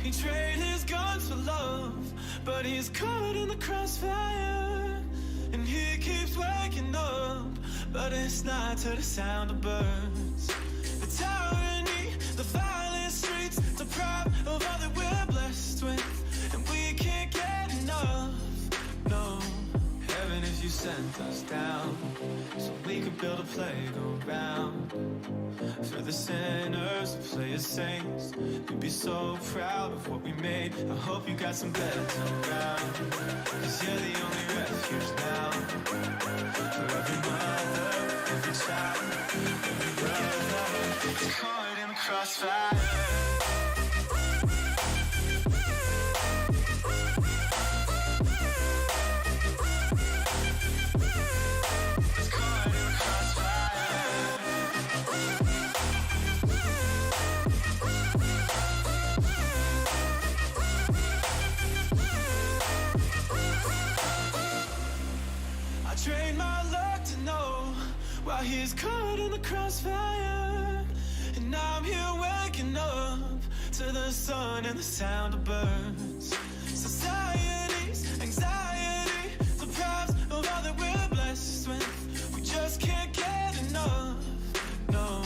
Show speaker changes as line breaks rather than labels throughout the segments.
He traded his guns for love, but he's caught in the crossfire. And he keeps waking up, but it's not to the sound of birds. The tyranny, the violent streets, deprived of all that we're blessed with, and we can't get enough. No, heaven if you sent us down, so we could build a playground for the sinners who play as saints. We'd be so proud of what we made. I hope you got some beds around, 'cause you're the only refuge now for every mother, every child, every brother who's caught in the crossfire. He's caught in the crossfire, and I'm here waking up to the sun and the sound of birds. Society's anxiety deprives of all that we're blessed with. We just can't get enough. No,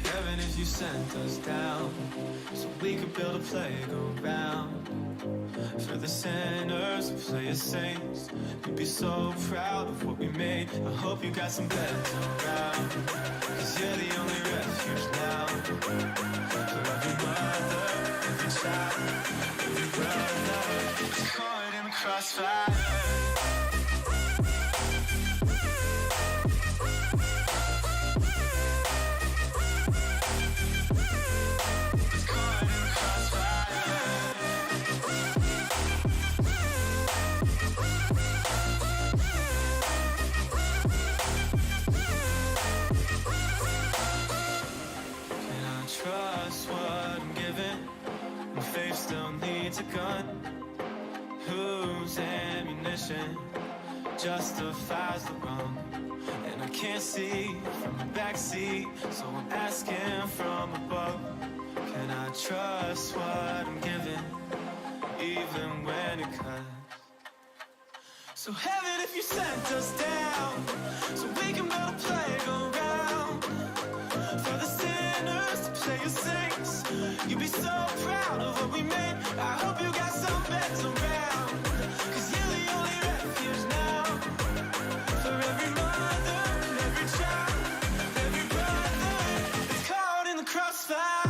heaven if you sent us down, so we could build a playground for the sinners who play as saints. We'd be so proud of what we made. I hope you got some beds around, 'cause you're the only refuge now for every mother, every child, every brother who's caught in the crossfire. Trust what I'm given. My faith still needs a gun. Whose ammunition justifies the wrong? And I can't see from the backseat, so I'm asking from above. Can I trust what I'm given, even when it cuts? So heaven if you sent us down, so we can build a playground for the sinners to play as saints. You'd be so proud of what we made. I hope you got some beds around, 'cause you're the only refuge now for every mother and every child, every brother that's caught in the crossfire.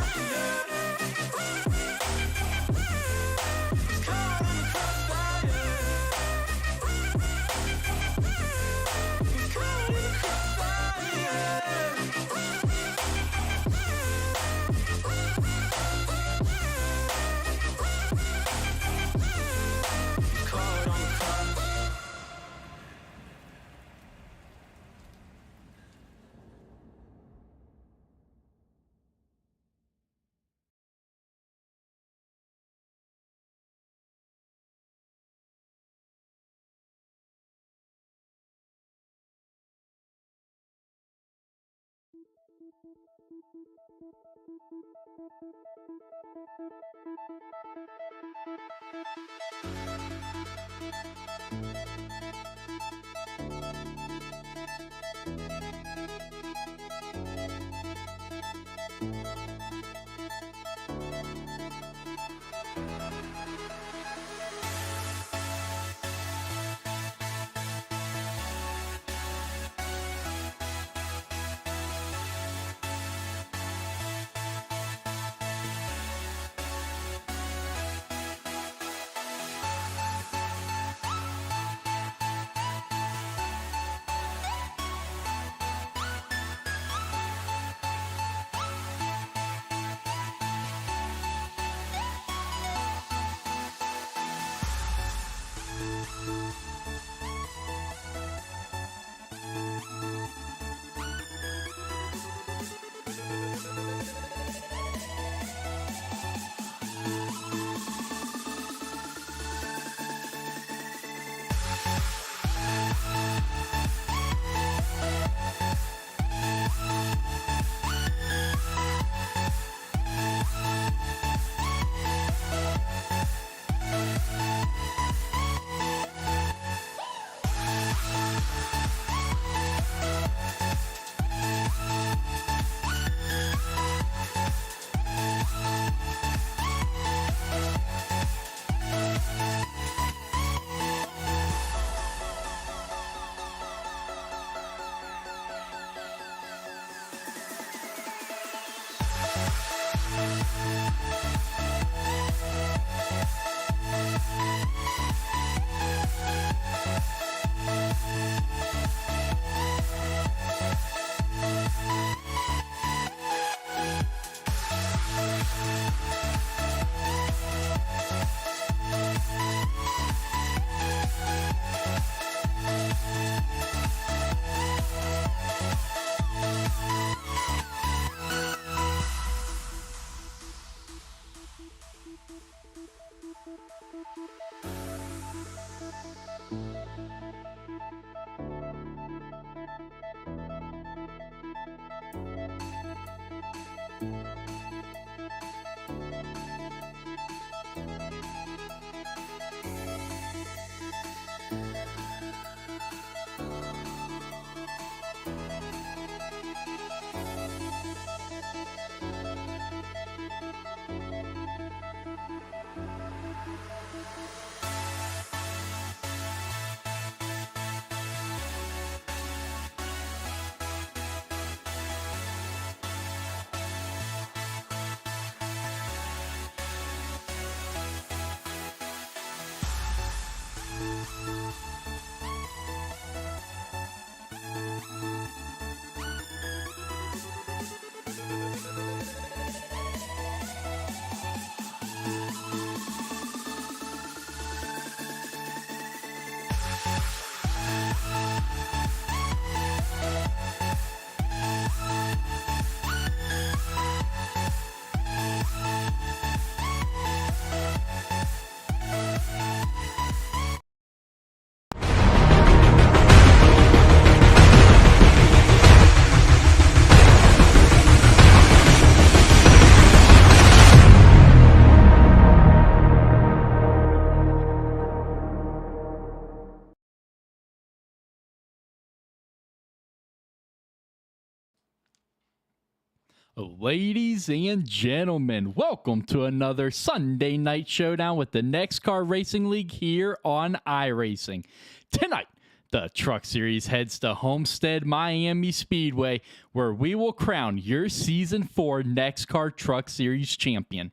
Ladies and gentlemen, welcome to another Sunday night showdown with the NEXXTCAR Racing League here on iRacing. Tonight, the Truck Series heads to Homestead-Miami Speedway, where we will crown your Season 4 NEXXTCAR Truck Series champion.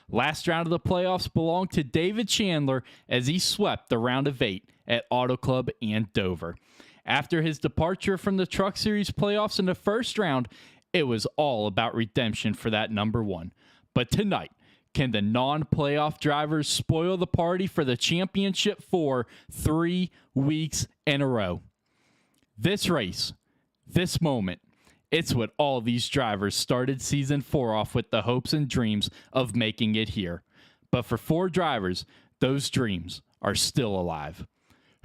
Last round of the playoffs belonged to David Chandler as he swept the round of 8 at Auto Club and Dover. After his departure from the Truck Series playoffs in the first round, it was all about redemption for that number one. But tonight, can the non-playoff drivers spoil the party for the championship for 3 weeks in a row? This race, this moment, it's what all these drivers started Season 4 off with the hopes and dreams of making it here. But for 4 drivers, those dreams are still alive.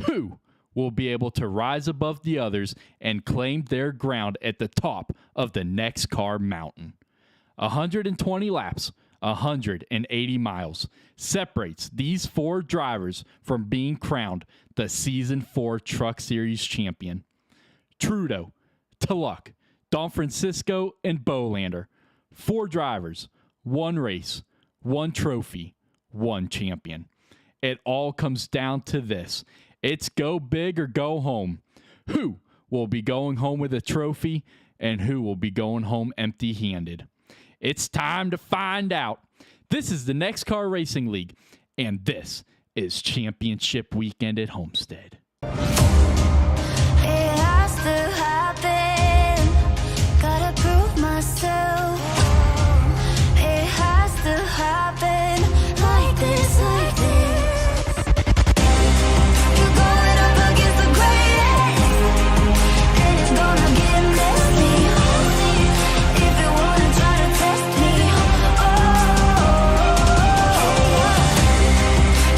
Who will be able to rise above the others and claim their ground at the top of the NEXXTCAR mountain? 120 laps, 180 miles separates these 4 drivers from being crowned the Season 4 Truck Series champion. Trudeau, Tulloch, Don Francisco, and Bolander. 4 drivers, 1 race, 1 trophy, 1 champion. It all comes down to this. It's go big or go home. Who will be going home with a trophy and who will be going home empty-handed? It's time to find out. This is the NEXXTCAR Racing League, and this is Championship Weekend at Homestead.
It has to happen. Gotta prove myself. It has to happen like this, like this. You're going up against the greatest, and it's gonna get messy. If you wanna try to test me,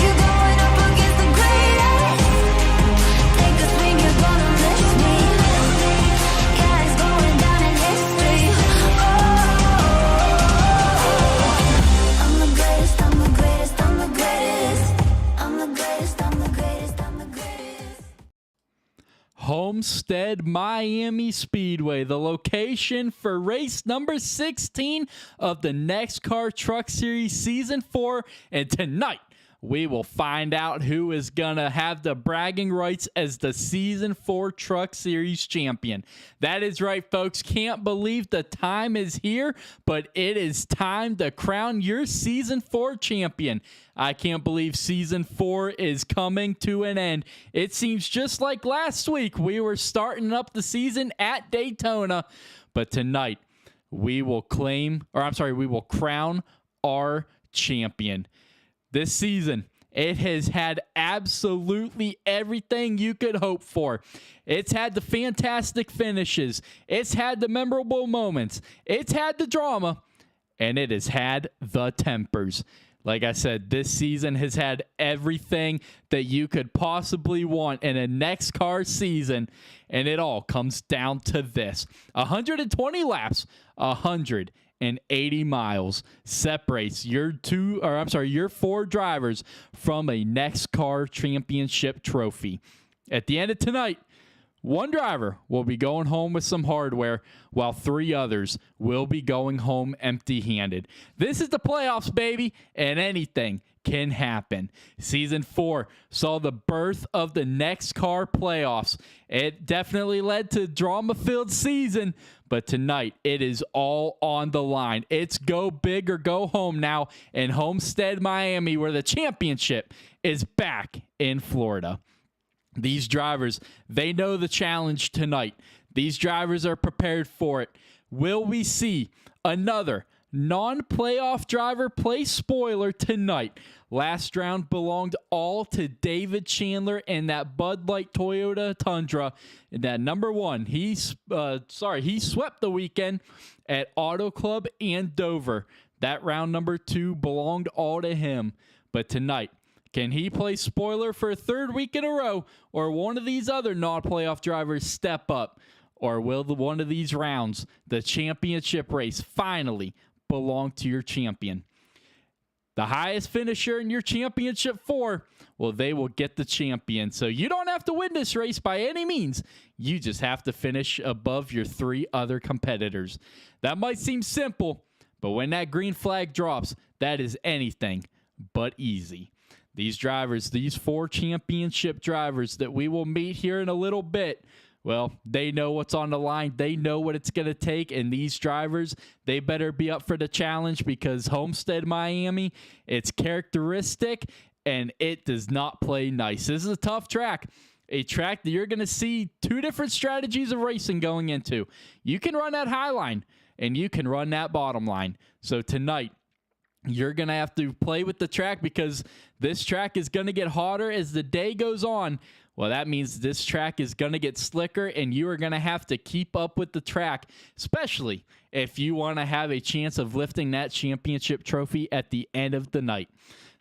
you're going up against the greatest. Take a swing, you're gonna miss me. Yeah, it's going down in history. I'm the greatest, I'm the greatest, I'm the greatest. I'm the greatest, I'm the greatest, I'm the greatest.
Homestead-Miami Speedway, the location for race number 16 of the NEXXTCAR Truck Series Season 4. And tonight, we will find out who is going to have the bragging rights as the Season 4 Truck Series champion. That is right, folks. Can't believe the time is here, but it is time to crown your Season 4 champion. I can't believe Season 4 is coming to an end. It seems just like last week. We were starting up the season at Daytona, but tonight we will crown our champion. This season, it has had absolutely everything you could hope for. It's had the fantastic finishes. It's had the memorable moments. It's had the drama. And it has had the tempers. Like I said, this season has had everything that you could possibly want in a NEXXTCAR season. And it all comes down to this. 120 laps, 180 miles separates your four drivers from a NEXXTCAR championship trophy. At the end of tonight, one driver will be going home with some hardware, while 3 others will be going home empty-handed. This is the playoffs, baby, and anything can happen. Season 4 saw the birth of the NEXXTCAR playoffs. It definitely led to a drama-filled season, but tonight it is all on the line. It's go big or go home now in Homestead-Miami, where the championship is back in Florida. These drivers, they know the challenge tonight. These drivers are prepared for it. Will we see another non-playoff driver play spoiler tonight? Last round belonged all to David Chandler and that Bud Light Toyota Tundra. And that number 1, he swept the weekend at Auto Club and Dover. That round number 2 belonged all to him. But tonight, can he play spoiler for a 3rd week in a row, or one of these other non-playoff drivers step up? Or will one of these rounds, the championship race, finally belong to your champion? The highest finisher in your championship 4, well, they will get the champion. So you don't have to win this race by any means. You just have to finish above your 3 other competitors. That might seem simple, but when that green flag drops, that is anything but easy. These drivers, these 4 championship drivers that we will meet here in a little bit, well, they know what's on the line. They know what it's going to take. And these drivers, they better be up for the challenge, because Homestead-Miami, it's characteristic and it does not play nice. This is a tough track. A track that you're going to see 2 different strategies of racing going into. You can run that high line and you can run that bottom line. So tonight, you're going to have to play with the track, because this track is going to get hotter as the day goes on. Well, that means this track is going to get slicker, and you are going to have to keep up with the track, especially if you want to have a chance of lifting that championship trophy at the end of the night.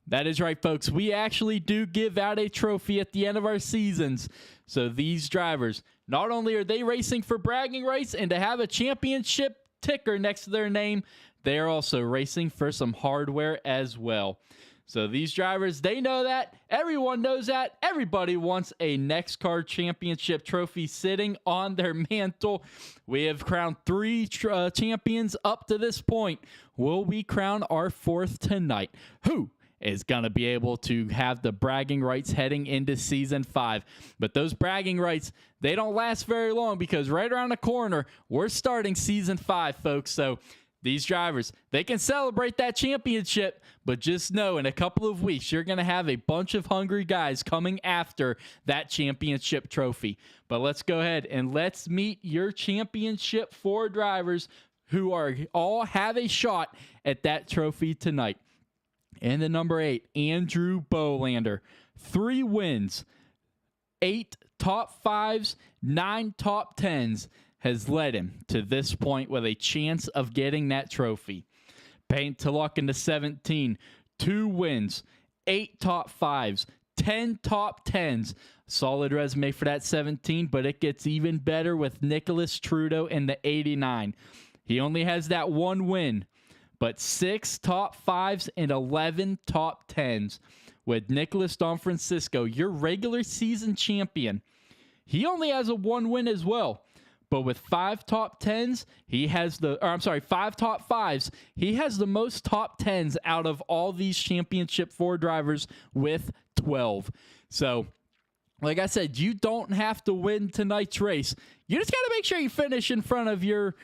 That is right, folks. We actually do give out a trophy at the end of our seasons. So these drivers, not only are they racing for bragging rights and to have a championship ticker next to their name, they are also racing for some hardware as well. So these drivers, they know that. Everyone knows that. Everybody wants a NEXXTCAR championship trophy sitting on their mantle. We have crowned 3 champions up to this point. Will we crown our 4th tonight? Who is going to be able to have the bragging rights heading into Season 5? But those bragging rights, they don't last very long, because right around the corner, we're starting Season 5, folks. So these drivers, they can celebrate that championship, but just know in a couple of weeks, you're going to have a bunch of hungry guys coming after that championship trophy. But let's go ahead and let's meet your championship 4 drivers who all have a shot at that trophy tonight. And the number 8, Andrew Bolander. 3 wins, 8 top 5s, 9 top 10s. Has led him to this point with a chance of getting that trophy. Paint to luck into 17, 2 wins, 8 top 5s, 10 top 10s. Solid resume for that 17, but it gets even better with Nicholas Trudeau in the 89. He only has that 1 win, but 6 top 5s and 11 top 10s. With Nicholas Don Francisco, your regular season champion, he only has a 1 win as well. But with 5 top 10s, he has the, or I'm sorry, 5 top 5s. He has the most top 10s out of all these Championship 4 drivers with 12. So, like I said, you don't have to win tonight's race. You just got to make sure you finish in front of your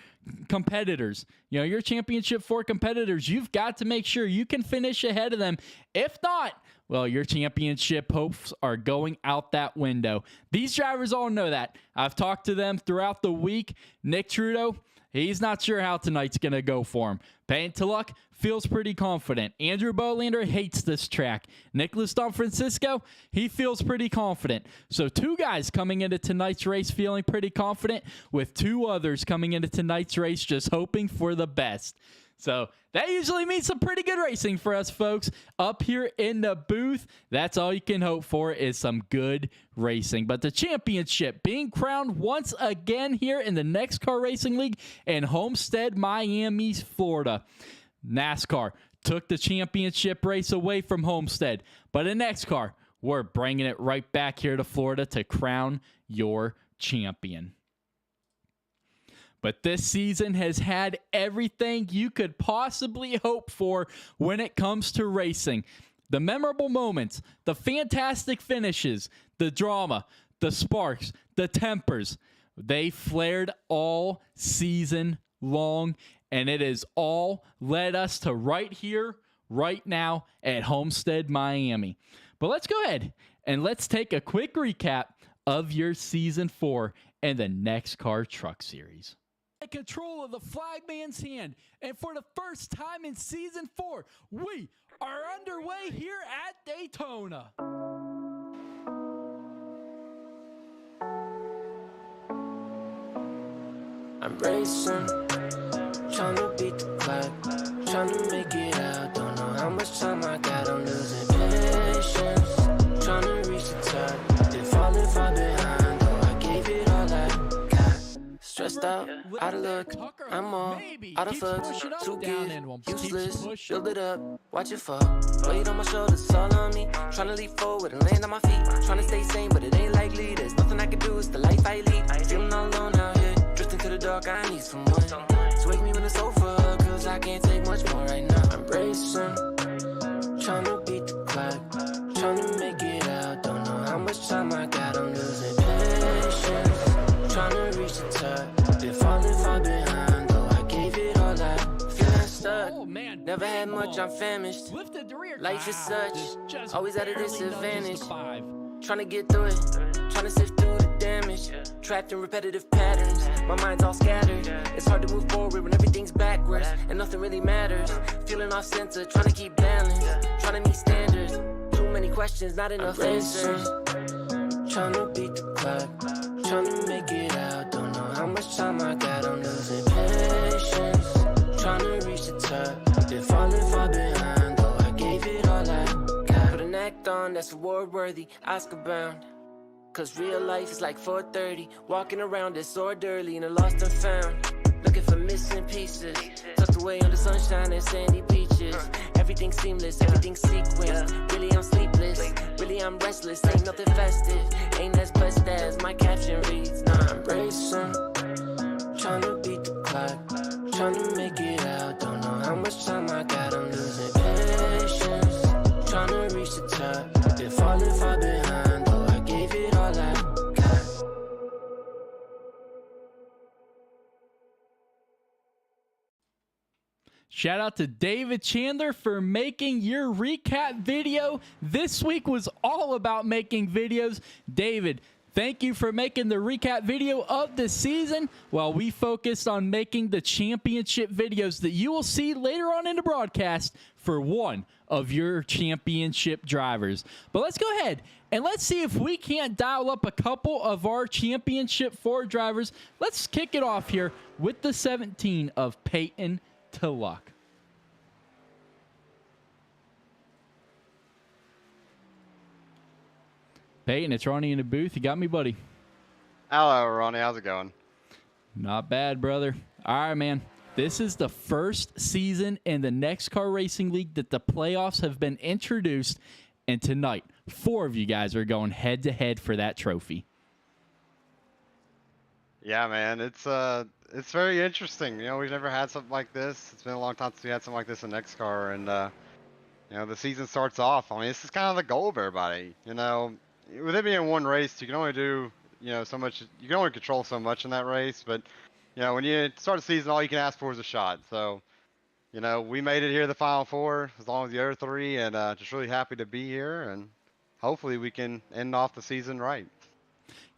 competitors. You know, your Championship 4 competitors, you've got to make sure you can finish ahead of them. If not, well, your championship hopes are going out that window. These drivers all know that. I've talked to them throughout the week. Nick Trudeau, he's not sure how tonight's going to go for him. Payne Tulloch feels pretty confident. Andrew Bolander hates this track. Nicholas Francisco, he feels pretty confident. So 2 guys coming into tonight's race feeling pretty confident, with 2 others coming into tonight's race just hoping for the best. So that usually means some pretty good racing for us folks up here in the booth. That's all you can hope for, is some good racing. But the championship being crowned once again here in the NEXXTCAR Racing League in Homestead-Miami, Florida. NASCAR took the championship race away from Homestead, but in NEXXTCAR, we're bringing it right back here to Florida to crown your champion. But this season has had everything you could possibly hope for when it comes to racing. The memorable moments, the fantastic finishes, the drama, the sparks, the tempers. They flared all season long, and it has all led us to right here, right now at Homestead-Miami. But let's go ahead and let's take a quick recap of your Season 4 and the NEXXTCAR Truck Series. Control of the flagman's hand, and for the first time in Season 4, we are underway here at Daytona.
I'm racing, trying to beat the clock, trying to make it out. Don't know how much time I got, I'm losing patience, trying to reach the top. Been falling far behind, though I gave it all I got. Stressed out of luck, I'm all out of flux. Too good, useless, build it up, watch it fall. Weight on my shoulders, it's all on me. Trying to leap forward and land on my feet. Trying to stay sane, but it ain't likely. There's nothing I can do, it's the life I lead. Feeling all alone out here, drifting to the dark, I need someone. So wake me when it's over, cause I can't take much more right now. I'm racing, trying to beat the clock, trying to make it out. Don't know how much time I got, I'm losing patience, trying to reach the top. Been falling far behind, though I gave it all I feeling stuck. Never had much, I'm famished. Life is such, always at a disadvantage. Trying to get through it, trying to sift through the damage. Trapped in repetitive patterns, my mind's all scattered. It's hard to move forward when everything's backwards and nothing really matters. Feeling off center, trying to keep balance, trying to meet standards. Too many questions, not enough answers. Trying to beat the clock, trying to make it out. Don't know how much time I got, I'm losing patience, trying to reach the top. Been falling far behind, though I gave it all I got. Put an act on that's award worthy, Oscar bound. Cause real life is like 4:30, walking around disorderly and lost and found. Looking for missing pieces, tucked away under sunshine and sandy beaches. Everything seamless, everything sequenced. Really I'm sleepless, really I'm restless. Ain't nothing festive, ain't as blessed as my caption reads. Nah, I'm racing, trying to beat the clock, trying to make it out. Don't know how much time I got, I'm losing patience, trying to reach the top. Been falling far behind, though I gave it all I got.
Shout out to David Chandler for making your recap video. This week was all about making videos. David, thank you for making the recap video of the season while we focused on making the championship videos that you will see later on in the broadcast for one of your championship drivers. But let's go ahead and let's see if we can't dial up a couple of our championship 4 drivers. Let's kick it off here with the 17 of Payton Tulloch. Peyton, it's Ronnie in the booth. You got me, buddy?
Hello, Ronnie. How's it going?
Not bad, brother. All right, man. This is the first season in the NEXXTCAR Racing League that the playoffs have been introduced, and tonight, 4 of you guys are going head-to-head for that trophy.
Yeah, man, it's very interesting. We've never had something like this. It's been a long time since we had something like this in NEXXTCAR, and the season starts off. I mean, this is kind of the goal of everybody. With it being one race, you can only do so much. You can only control so much in that race, but when you start a season, all you can ask for is a shot. So we made it here, the Final Four, as long as the other three, and just really happy to be here, and hopefully we can end off the season right.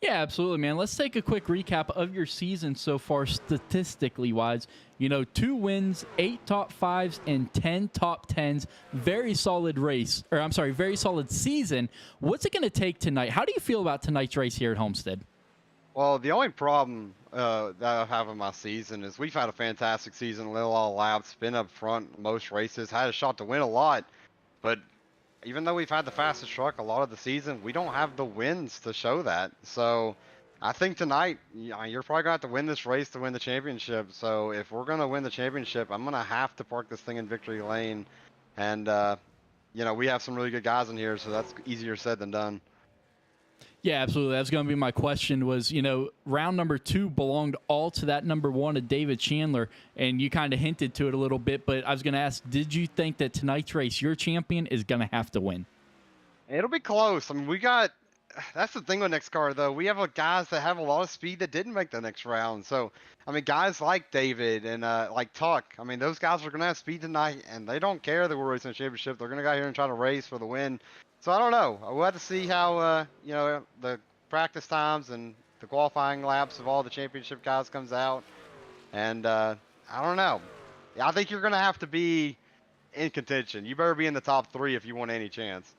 Yeah, absolutely, man. Let's take a quick recap of your season so far, statistically wise. 2 wins, 8 top 5s, and 10 top 10s. Very solid race, or I'm sorry, very solid season. What's it going to take tonight? How do you feel about tonight's race here at Homestead?
Well, the only problem that I have in my season is we've had a fantastic season, led a lot of laps, been up front most races, had a shot to win a lot, but even though we've had the fastest truck a lot of the season, we don't have the wins to show that. So I think tonight, you're probably going to have to win this race to win the championship. So if we're going to win the championship, I'm going to have to park this thing in victory lane. And, we have some really good guys in here, so that's easier said than done.
Yeah, absolutely. That's going to be my question was, round number 2 belonged all to that number 1 of David Chandler, and you kind of hinted to it a little bit, but I was going to ask, did you think that tonight's race, your champion, is going to have to win?
It'll be close. I mean, that's the thing with NEXXTCAR, though. We have guys that have a lot of speed that didn't make the next round. So, I mean, guys like David and like Tuck, I mean, those guys are going to have speed tonight, and they don't care that we're racing a championship. They're going to go out here and try to race for the win. So I don't know. We'll have to see how the practice times and the qualifying laps of all the championship guys comes out, and I don't know. I think you're gonna have to be in contention. You better be in the top 3 if you want any chance.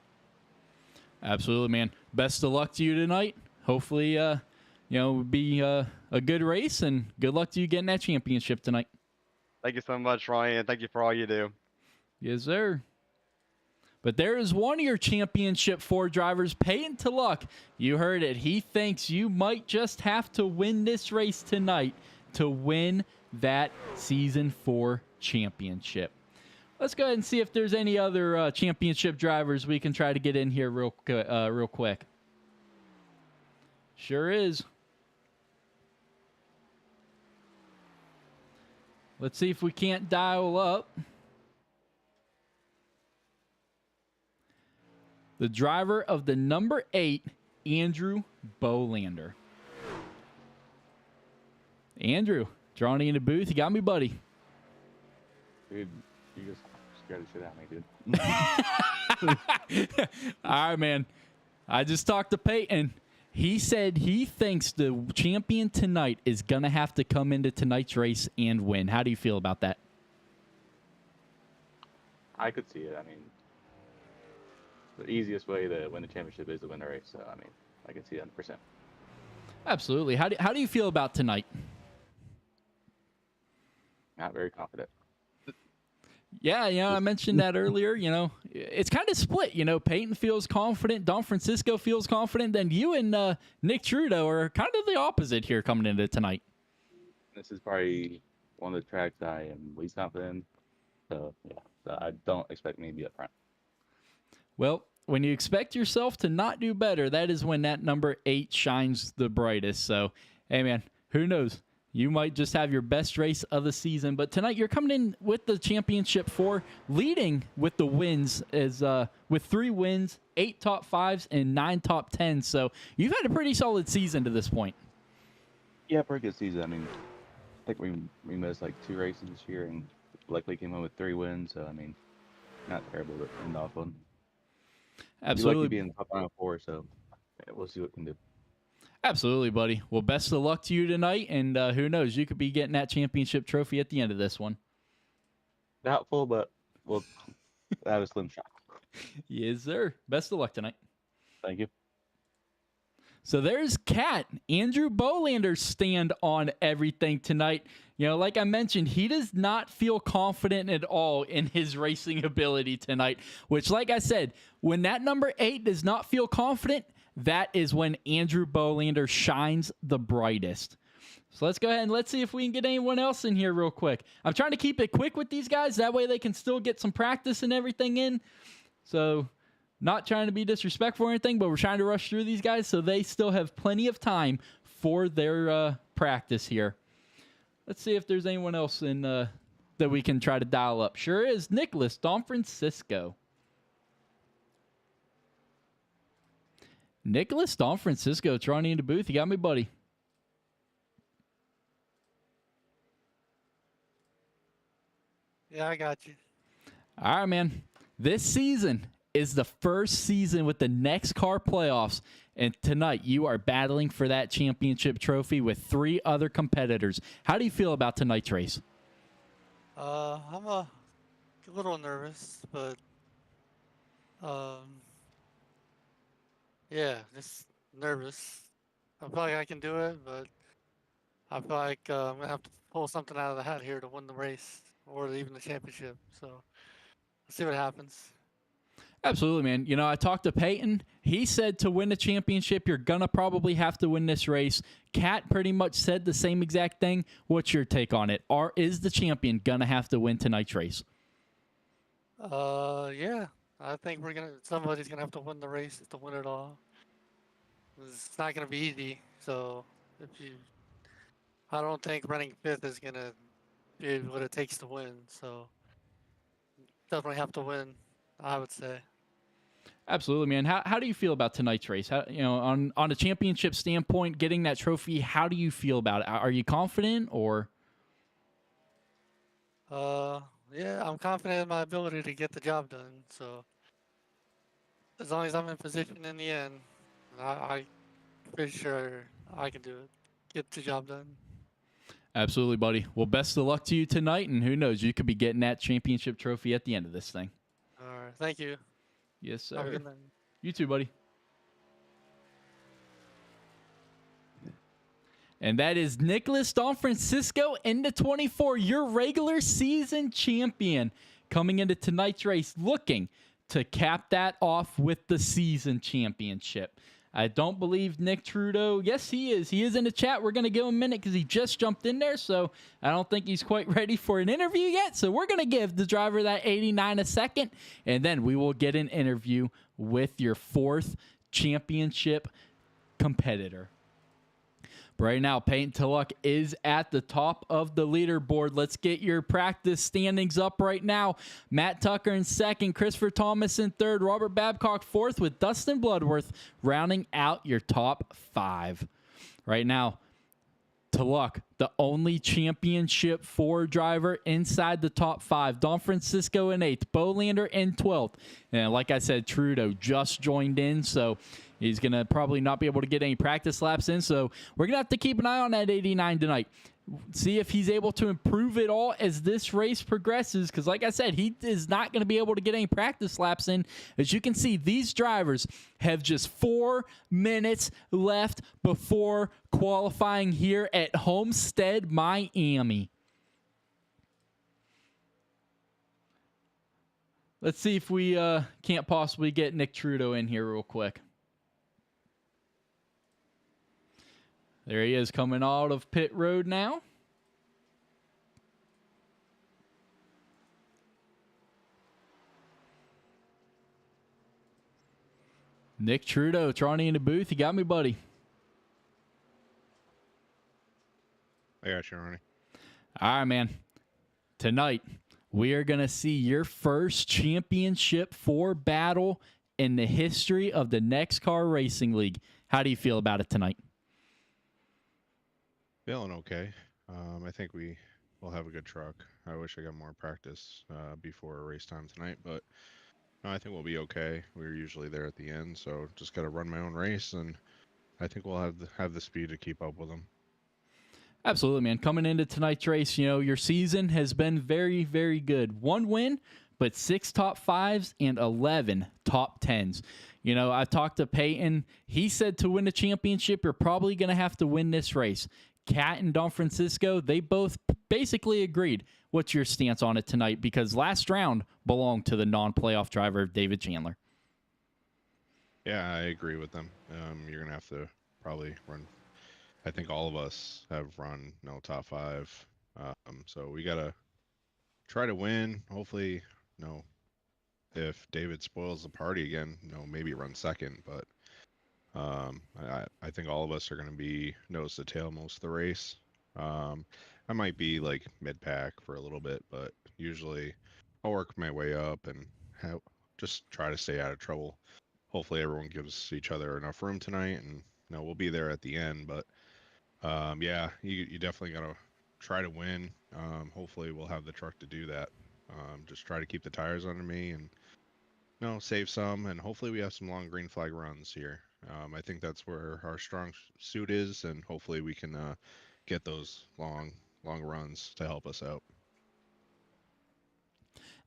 Absolutely, man. Best of luck to you tonight. Hopefully, it'll be a good race, and good luck to you getting that championship tonight.
Thank you so much, Ryan, and thank you for all you do.
Yes, sir. But there is one of your championship 4 drivers, Peyton Luck. You heard it. He thinks you might just have to win this race tonight to win that Season 4 championship. Let's go ahead and see if there's any other championship drivers we can try to get in here real quick. Sure is. Let's see if we can't dial up the driver of the number 8, Andrew Bolander. Andrew, drawing in the booth. You got me, buddy.
Dude, you just scared the shit out of me, dude.
All right, man. I just talked to Peyton. He said he thinks the champion tonight is going to have to come into tonight's race and win. How do you feel about that?
I could see it. I mean, the easiest way to win the championship is to win the race. So, I mean, I can see 100%.
Absolutely. How do you feel about tonight?
Not very confident.
Yeah, I mentioned that earlier. It's kind of split. Peyton feels confident. Don Francisco feels confident. Then you and Nick Trudeau are kind of the opposite here coming into tonight.
This is probably one of the tracks I am least confident in. So, yeah, so I don't expect me to be up front.
Well, when you expect yourself to not do better, that is when that number 8 shines the brightest. So, hey, man, who knows? You might just have your best race of the season. But tonight you're coming in with the championship 4, leading with the wins with 3 wins, 8 top 5s, and 9 top 10s. So you've had a pretty solid season to this point.
Yeah, pretty good season. I mean, I think we missed like 2 races this year and luckily came in with 3 wins. So, I mean, not terrible to end off on.
Absolutely.
Lucky to be in the top Final 4, so yeah, we'll see what we can do.
Absolutely, buddy. Well, best of luck to you tonight, and who knows, you could be getting that championship trophy at the end of this one.
Doubtful, but we'll have a slim shot.
Yes, sir. Best of luck tonight.
Thank you.
So there's Cat, Andrew Bolander's stand on everything tonight. Like I mentioned, he does not feel confident at all in his racing ability tonight, which, like I said, when that number 8 does not feel confident, that is when Andrew Bolander shines the brightest. So let's go ahead and let's see if we can get anyone else in here real quick. I'm trying to keep it quick with these guys. That way they can still get some practice and everything in. So not trying to be disrespectful or anything, but we're trying to rush through these guys so they still have plenty of time for their practice here. Let's see if there's anyone else in that we can try to dial up. Sure is. Nicholas, Don Francisco. Nicholas, Don Francisco, trying into booth. You got me, buddy.
Yeah, I got you.
All right, man. This season is the first season with the NEXXTCAR playoffs, and tonight you are battling for that championship trophy with 3 other competitors. How do you feel about tonight's race?
I'm a little nervous, but yeah, just nervous. I feel like I can do it, but I feel like I'm gonna have to pull something out of the hat here to win the race or even the championship. So let's see what happens.
Absolutely, man. You know, I talked to Peyton. He said to win the championship, you're going to probably have to win this race. Kat pretty much said the same exact thing. What's your take on it? Is the champion going to have to win tonight's race?
Yeah, I think somebody's gonna have to win the race to win it all. It's not gonna be easy. So I don't think running 5th is gonna be what it takes to win. So definitely have to win, I would say.
Absolutely, man. How do you feel about tonight's race? On a championship standpoint, getting that trophy, how do you feel about it? Are you confident or?
Yeah, I'm confident in my ability to get the job done. So as long as I'm in position in the end, I'm pretty sure I can do it. Get the job done.
Absolutely, buddy. Well, best of luck to you tonight, and who knows, you could be getting that championship trophy at the end of this thing.
All right, thank you.
Yes, sir.
Have a good night.
You too, buddy. And that is Nicholas Don Francisco into 24, your regular season champion, coming into tonight's race looking to cap that off with the season championship. I don't believe Nick Trudeau. Yes, he is. He is in the chat. We're going to give him a minute because he just jumped in there, so I don't think he's quite ready for an interview yet. So we're going to give the driver that 89 a second, and then we will get an interview with your 4th championship competitor. But right now, Peyton Tulloch is at the top of the leaderboard. Let's get your practice standings up right now. Matt Tucker in 2nd, Christopher Thomas in 3rd, Robert Babcock 4th, with Dustin Bloodworth rounding out your top 5. Right now, Tulloch, the only championship 4 driver inside the top 5. Don Francisco in 8th, Bolander in 12th. And like I said, Trudeau just joined in, so he's going to probably not be able to get any practice laps in. So we're going to have to keep an eye on that 89 tonight. See if he's able to improve it all as this race progresses. Because like I said, he is not going to be able to get any practice laps in. As you can see, these drivers have just 4 minutes left before qualifying here at Homestead-Miami. Let's see if we can't possibly get Nick Trudeau in here real quick. There he is coming out of pit road now. Nick Trudeau, Tronny in the booth. You got me, buddy.
I got you, Ronnie.
All right, man. Tonight, we are going to see your first championship 4 battle in the history of the NEXXTCAR Racing League. How do you feel about it tonight?
Feeling okay. I think we will have a good truck. I wish I got more practice before race time tonight, but no, I think we'll be okay. We're usually there at the end, so just got to run my own race, and I think we'll have the speed to keep up with them.
Absolutely, man. Coming into tonight's race, you know, your season has been very, very good. 1 win, but 6 top 5s and 11 top 10s. You know, I talked to Peyton. He said to win the championship, you're probably going to have to win this race. Kat and Don Francisco, they both basically agreed. What's your stance on it tonight? Because last round belonged to the non-playoff driver, David Chandler.
Yeah, I agree with them. You're going to have to probably run. I think all of us have run top 5. So we got to try to win. Hopefully, if David spoils the party again, maybe run 2nd. But I think all of us are going to be nose to tail most of the race. I might be like mid pack for a little bit, but usually I'll work my way up and just try to stay out of trouble. Hopefully everyone gives each other enough room tonight, and we'll be there at the end. But yeah, you definitely got to try to win. Hopefully we'll have the truck to do that. Just try to keep the tires under me and save some, and hopefully we have some long green flag runs here. I think that's where our strong suit is, and hopefully we can get those long runs to help us out.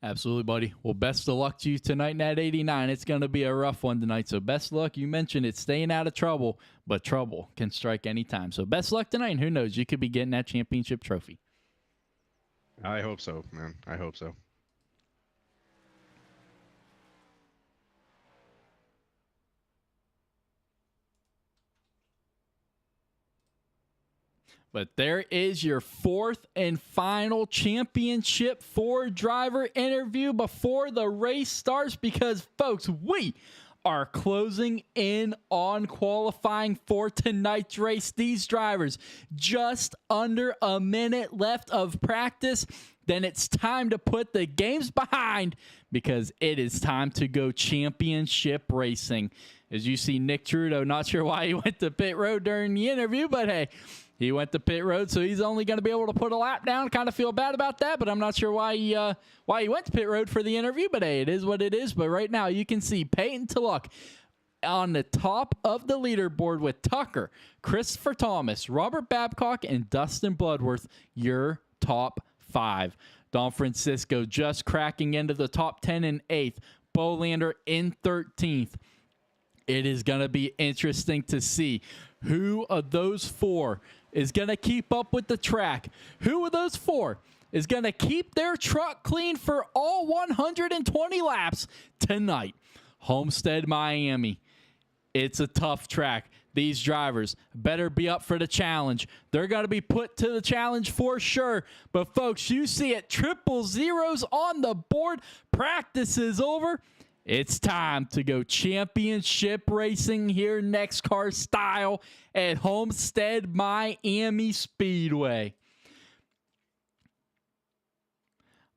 Absolutely, buddy. Well, best of luck to you tonight in that 89. It's going to be a rough one tonight, so best luck. You mentioned it's staying out of trouble, but trouble can strike anytime. So best luck tonight, and who knows, you could be getting that championship trophy.
I hope so, man. I hope so.
But there is your fourth and final championship Ford driver interview before the race starts, because, folks, we are closing in on qualifying for tonight's race. These drivers just under a minute left of practice. Then it's time to put the games behind, because it is time to go championship racing. As you see, Nick Trudeau, not sure why he went to pit road during the interview, but hey, he went to pit road, so he's only going to be able to put a lap down. Kind of feel bad about that, but I'm not sure why he went to pit road for the interview. But hey, it is what it is. But right now, you can see Peyton Tulloch on the top of the leaderboard with Tucker, Christopher Thomas, Robert Babcock, and Dustin Bloodworth, your top 5. Don Francisco just cracking into the top 10 in 8th. Bolander in 13th. It is going to be interesting to see who of those 4 is going to keep up with the track. Who of those 4 is going to keep their truck clean for all 120 laps tonight? Homestead-Miami. It's a tough track. These drivers better be up for the challenge. They're going to be put to the challenge for sure. But, folks, you see it. 000s on the board. Practice is over. It's time to go championship racing here, NEXXTCAR style, at Homestead-Miami Speedway.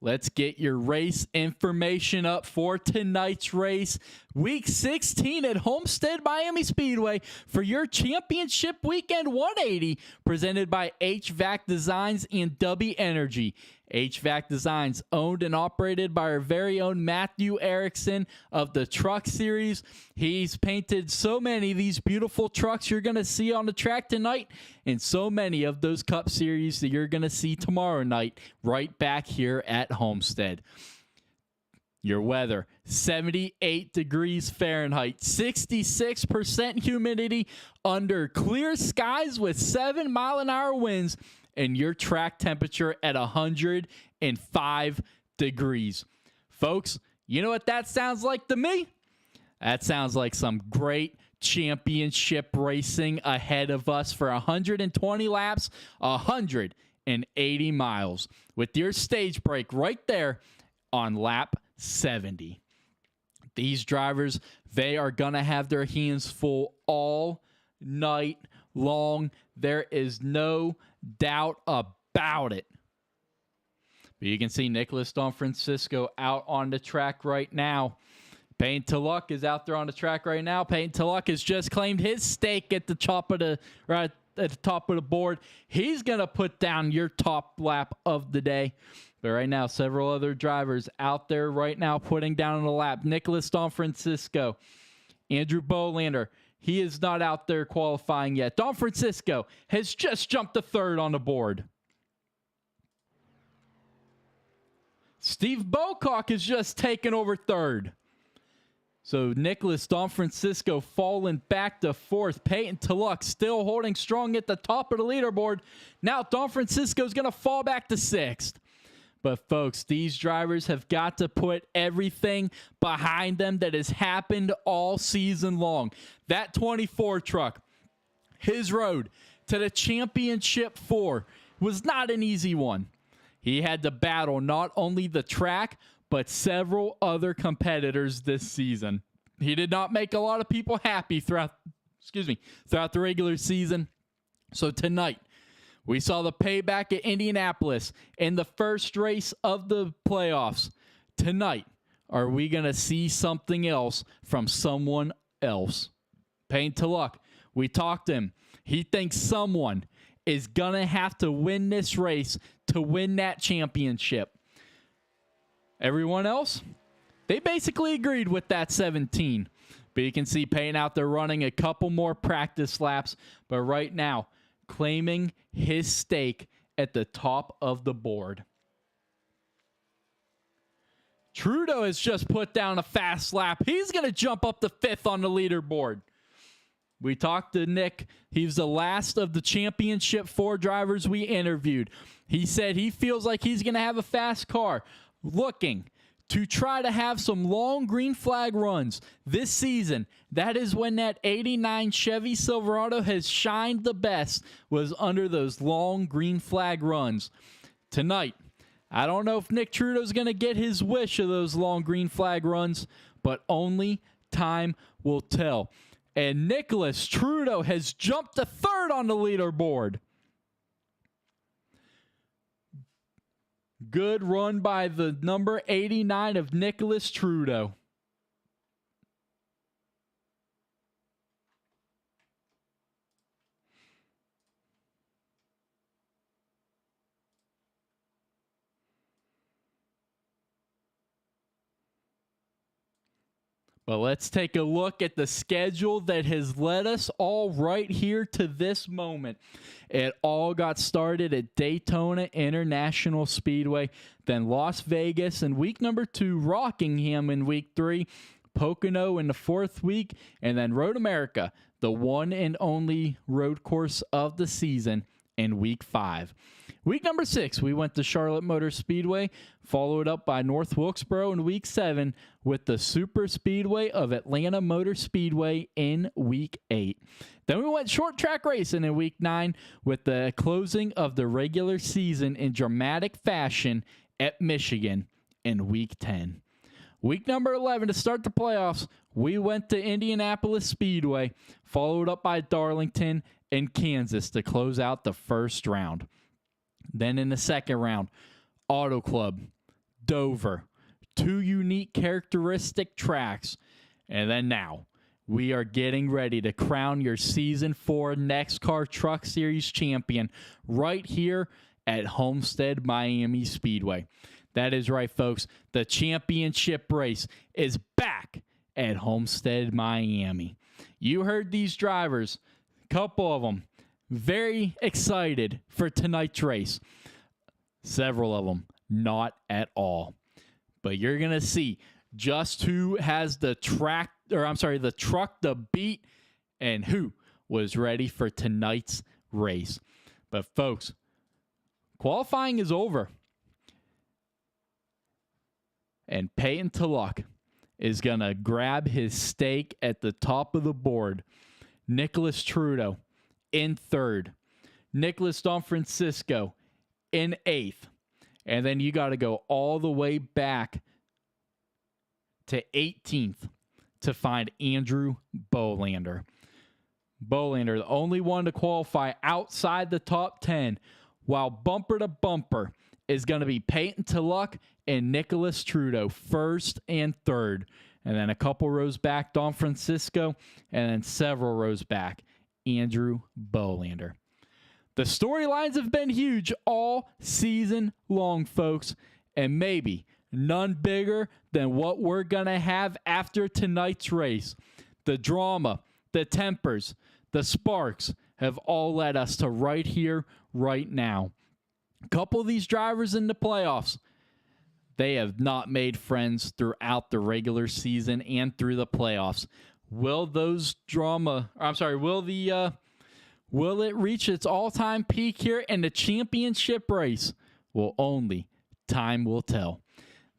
Let's get your race information up for tonight's race. Week 16 at Homestead-Miami Speedway for your championship weekend 180, presented by HVAC Designs and W Energy. HVAC Designs, owned and operated by our very own Matthew Erickson of the Truck Series. He's painted so many of these beautiful trucks you're going to see on the track tonight, and so many of those Cup Series that you're going to see tomorrow night right back here at Homestead. Your weather, 78 degrees Fahrenheit, 66% humidity, under clear skies with 7-mile-an-hour winds, and your track temperature at 105 degrees. Folks, you know what that sounds like to me? That sounds like some great championship racing ahead of us for 120 laps, 180 miles, with your stage break right there on lap 70. These drivers, they are going to have their hands full all night long. There is no doubt about it. But you can see Nicholas Don Francisco out on the track right now. Peyton Tulloch is out there on the track right now. Peyton Tulloch has just claimed his stake at the top of the board. He's gonna put down your top lap of the day. But right now, several other drivers out there right now putting down a lap. Nicholas Don Francisco, Andrew Bolander. He is not out there qualifying yet. Don Francisco has just jumped to 3rd on the board. Steve Bocock has just taken over 3rd. So Nicholas Don Francisco falling back to 4th. Peyton Tulloch still holding strong at the top of the leaderboard. Now Don Francisco is going to fall back to 6th. But, folks, these drivers have got to put everything behind them that has happened all season long. That 24 truck, his road to the championship 4, was not an easy one. He had to battle not only the track, but several other competitors this season. He did not make a lot of people happy throughout throughout the regular season. So tonight, we saw the payback at Indianapolis in the first race of the playoffs. Tonight, are we going to see something else from someone else? Payne to luck. We talked to him. He thinks someone is going to have to win this race to win that championship. Everyone else, they basically agreed with that 17. But you can see Payne out there running a couple more practice laps. But right now, claiming his stake at the top of the board. Trudeau has just put down a fast lap. He's going to jump up to 5th on the leaderboard. We talked to Nick. He's the last of the championship 4 drivers we interviewed. He said he feels like he's going to have a fast car, looking to try to have some long green flag runs this season. That is when that 89 Chevy Silverado has shined the best, was under those long green flag runs. Tonight, I don't know if Nick Trudeau's going to get his wish of those long green flag runs, but only time will tell. And Nicholas Trudeau has jumped to 3rd on the leaderboard. Good run by the number 89 of Nicholas Trudeau. But let's take a look at the schedule that has led us all right here to this moment. It all got started at Daytona International Speedway, then Las Vegas in week number 2, Rockingham in week 3, Pocono in the 4th week, and then Road America, the one and only road course of the season, in week 5. Week number 6, we went to Charlotte Motor Speedway, followed up by North Wilkesboro in week 7 with the Super Speedway of Atlanta Motor Speedway in week 8. Then we went short track racing in week 9 with the closing of the regular season in dramatic fashion at Michigan in week 10. Week number 11, to start the playoffs, we went to Indianapolis Speedway, followed up by Darlington and Kansas to close out the first round. Then in the second round, Auto Club, Dover, 2 unique characteristic tracks. And then now, we are getting ready to crown your Season 4 NEXXTCAR Truck Series champion right here at Homestead-Miami Speedway. That is right, folks. The championship race is back at Homestead-Miami. You heard these drivers, a couple of them, very excited for tonight's race. Several of them, not at all. But you're going to see just who has the truck to beat and who was ready for tonight's race. But folks, qualifying is over. And Payton Tulloch is going to grab his stake at the top of the board. Nicholas Trudeau in 3rd. Nicholas Don Francisco in 8th. And then you got to go all the way back to 18th to find Andrew Bolander. Bolander, the only one to qualify outside the top 10, while bumper to bumper is going to be Payton Tulloch and Nicholas Trudeau, 1st and 3rd. And then a couple rows back, Don Francisco, and then several rows back, Andrew Bolander. The storylines have been huge all season long, folks, and maybe none bigger than what we're going to have after tonight's race. The drama, the tempers, the sparks have all led us to right here, right now. A couple of these drivers in the playoffs, they have not made friends throughout the regular season and through the playoffs. Will it reach its all-time peak here in the championship race? Well, only time will tell.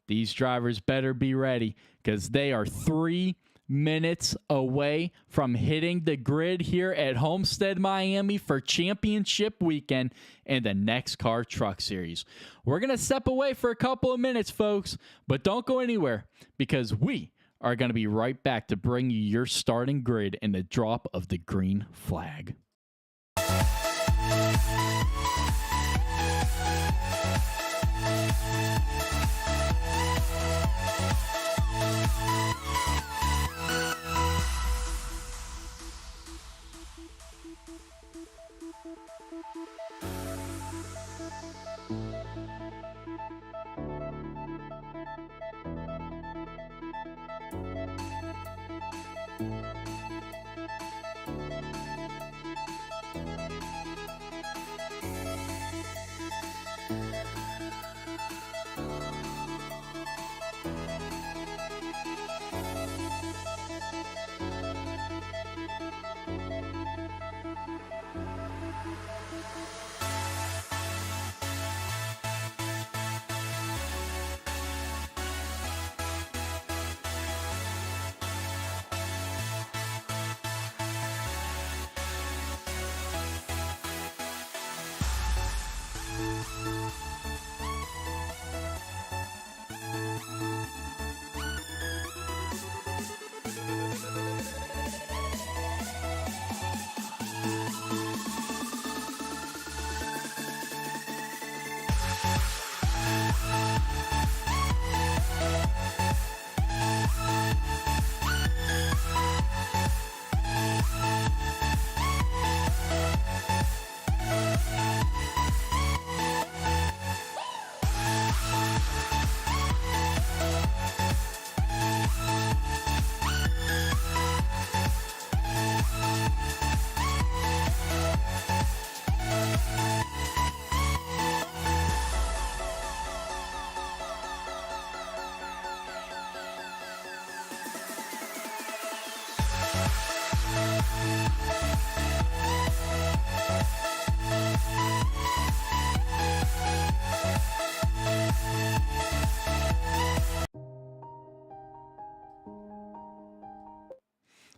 These drivers better be ready because they are 3 minutes away from hitting the grid here at Homestead-Miami for championship weekend in the NEXXTCAR Truck Series. We're going to step away for a couple of minutes, folks, but don't go anywhere because we are going to be right back to bring you your starting grid and the drop of the green flag.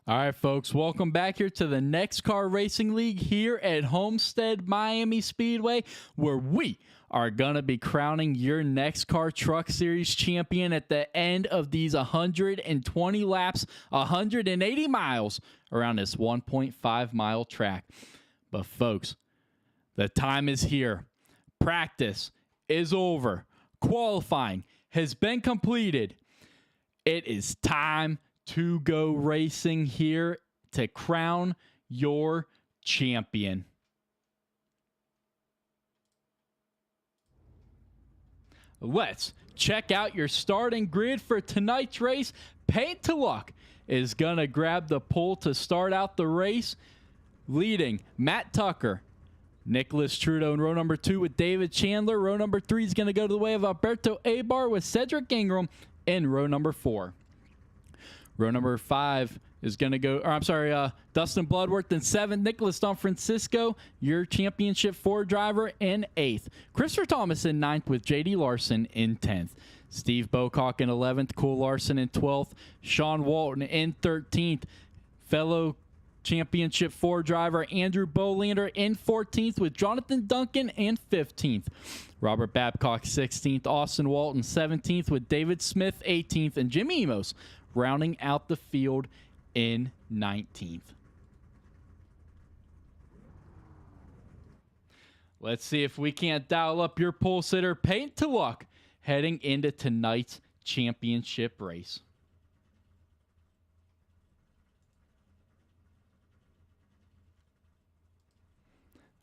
All right, folks, welcome back here to the NEXXTCAR Racing League here at Homestead-Miami Speedway, where we are going to be crowning your NEXXTCAR Truck Series champion at the end of these 120 laps, 180 miles around this 1.5-mile track. But, folks, the time is here. Practice is over. Qualifying has been completed. It is time to go racing here to crown your champion. Let's check out your starting grid for tonight's race. Paint to Luck is going to grab the pole to start out the race, leading Matt Tucker, Nicholas Trudeau in row number 2 with David Chandler. Row number 3 is going to go to the way of Alberto Abar with Cedric Ingram in row number 4. Row number 5 is going to go, Dustin Bloodworth in 7th. Nicholas Donfrancisco, your championship 4 driver, in 8th. Christopher Thomas in 9th with J.D. Larson in 10th. Steve Bocock in 11th. Cole Larson in 12th. Sean Walton in 13th. Fellow championship 4 driver Andrew Bolander in 14th with Jonathan Duncan in 15th. Robert Babcock 16th. Austin Walton 17th with David Smith 18th. And Jimmy Emos rounding out the field in 19th. Let's see if we can't dial up your pole sitter. Paint to Luck heading into tonight's championship race.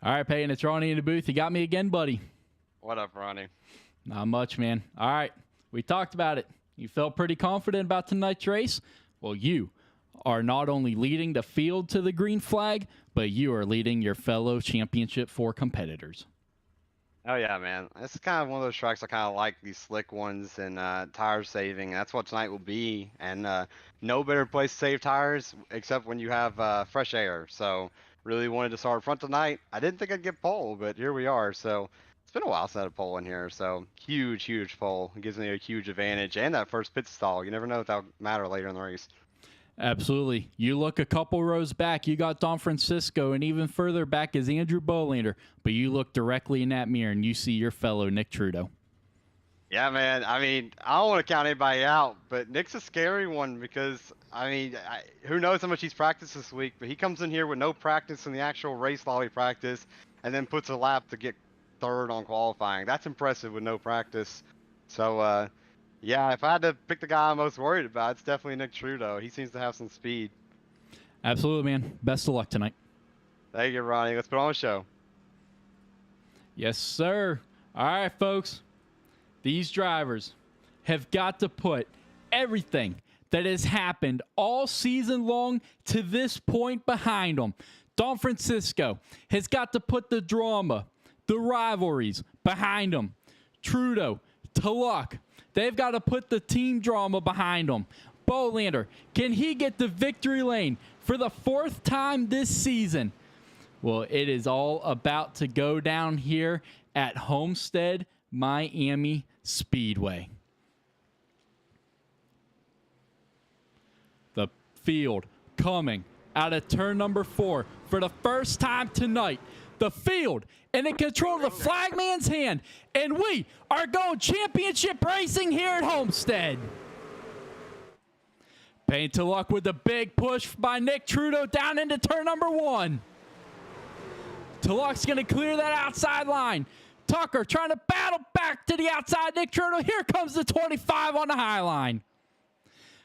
All right, Peyton, it's Ronnie in the booth. You got me again, buddy.
What up, Ronnie?
Not much, man. All right, we talked about it. You felt pretty confident about tonight's race? Well, you are not only leading the field to the green flag, but you are leading your fellow Championship 4 competitors.
Oh, yeah, man. This is kind of one of those tracks I kind of like, these slick ones and tire saving. That's what tonight will be. And no better place to save tires except when you have fresh air. So really wanted to start front tonight. I didn't think I'd get pole, but here we are. So it's been a while since I had a pole in here. So huge pole. It gives me a huge advantage. And that first pit stall. You never know if that'll matter later in the race.
Absolutely. You look a couple rows back, you got Don Francisco, and even further back is Andrew Bolander. But you look directly in that mirror and you see your fellow Nick Trudeau.
Yeah, man. I mean, I don't want to count anybody out, but Nick's a scary one because, I mean, who knows how much he's practiced this week, but he comes in here with no practice in the actual race lobby practice and then puts a lap to get third on qualifying. That's impressive with no practice. So, yeah, if I had to pick the guy I'm most worried about, it's definitely Nick Trudeau. He seems to have some speed.
Absolutely, man. Best of luck tonight.
Thank you, Ronnie. Let's put on a show.
Yes, sir. All right, folks. These drivers have got to put everything that has happened all season long to this point behind them. Don Francisco has got to put the drama, the rivalries behind them. Trudeau, Tulloch, they've got to put the team drama behind them. Bolander, can he get the victory lane for the 4th time this season? Well, it is all about to go down here at Homestead-Miami Speedway. The field coming out of turn number 4 for the first time tonight. The field and in control of the flagman's hand, and we are going championship racing here at Homestead. Payne to luck with the big push by Nick Trudeau down into turn number 1. Tulloch's going to clear that outside line. Tucker trying to battle back to the outside. Nick Trudeau, here comes the 25 on the high line.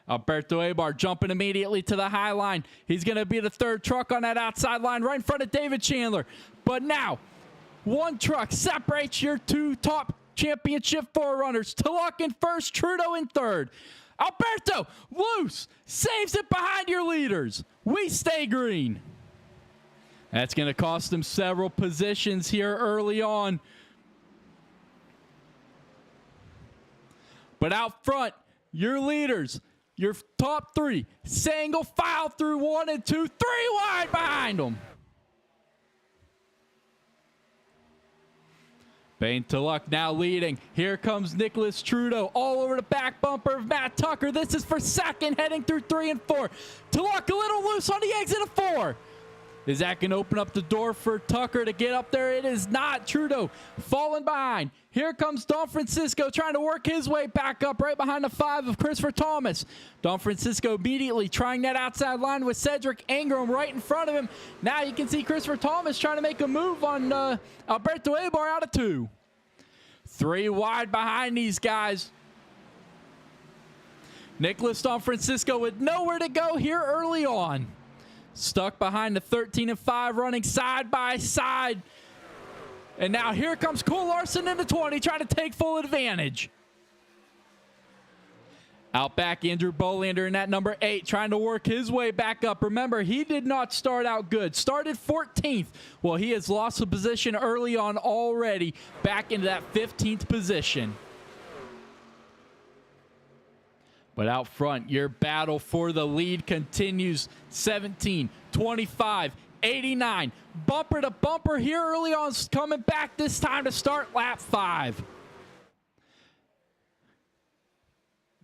Alberto Abar jumping immediately to the high line. He's going to be the 3rd truck on that outside line right in front of David Chandler. But now, one truck separates your 2 top championship forerunners. Tulloch in 1st, Trudeau in 3rd. Alberto, loose, saves it behind your leaders. We stay green. That's going to cost them several positions here early on. But out front, your leaders, your top 3, single file through 1 and 2, 3 wide behind them. Payne to luck now leading. Here comes Nicholas Trudeau all over the back bumper of Matt Tucker. This is for 2nd, heading through 3 and 4. To luck a little loose on the exit of 4. Is that going to open up the door for Tucker to get up there? It is not. Trudeau falling behind. Here comes Don Francisco trying to work his way back up right behind the 5 of Christopher Thomas. Don Francisco immediately trying that outside line with Cedric Ingram right in front of him. Now you can see Christopher Thomas trying to make a move on Alberto Abar out of 2. 3 wide behind these guys. Nicholas Don Francisco with nowhere to go here early on. Stuck behind the 13 and 5, running side by side. And now here comes Cole Larson in the 20, trying to take full advantage. Out back, Andrew Bolander in that number 8, trying to work his way back up. Remember, he did not start out good. Started 14th. Well, he has lost a position early on already, back into that 15th position. But out front, your battle for the lead continues. 17, 25, 89. Bumper to bumper here early on, coming back this time to start lap 5.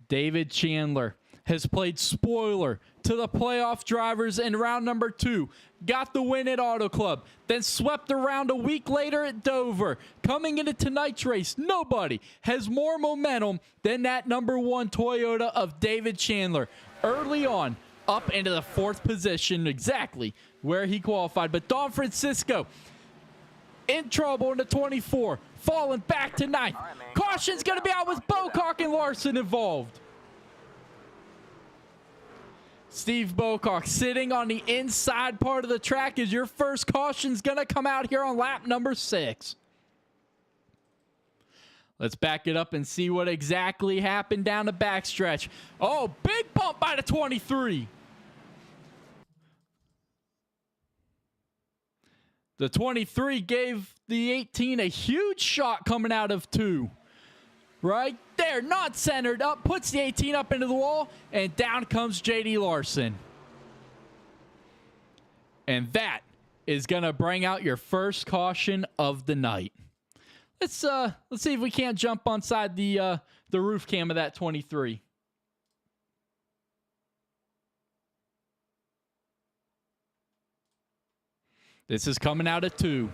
David Chandler has played spoiler to the playoff drivers in round number 2. Got the win at Auto Club, then swept around a week later at Dover. Coming into tonight's race, nobody has more momentum than that number 1 Toyota of David Chandler. Early on, up into the 4th position, exactly where he qualified. But Don Francisco in trouble in the 24, falling back to 9th. Caution's going to be out with Bocock and Larson involved. Steve Bocock sitting on the inside part of the track as your first caution's going to come out here on lap number 6. Let's back it up and see what exactly happened down the backstretch. Oh, big bump by the 23. The 23 gave the 18 a huge shot coming out of 2. Right there, not centered up, puts the 18 up into the wall, and down comes J.D. Larson. And that is going to bring out your first caution of the night. Let's see if we can't jump inside the roof cam of that 23. This is coming out of 2.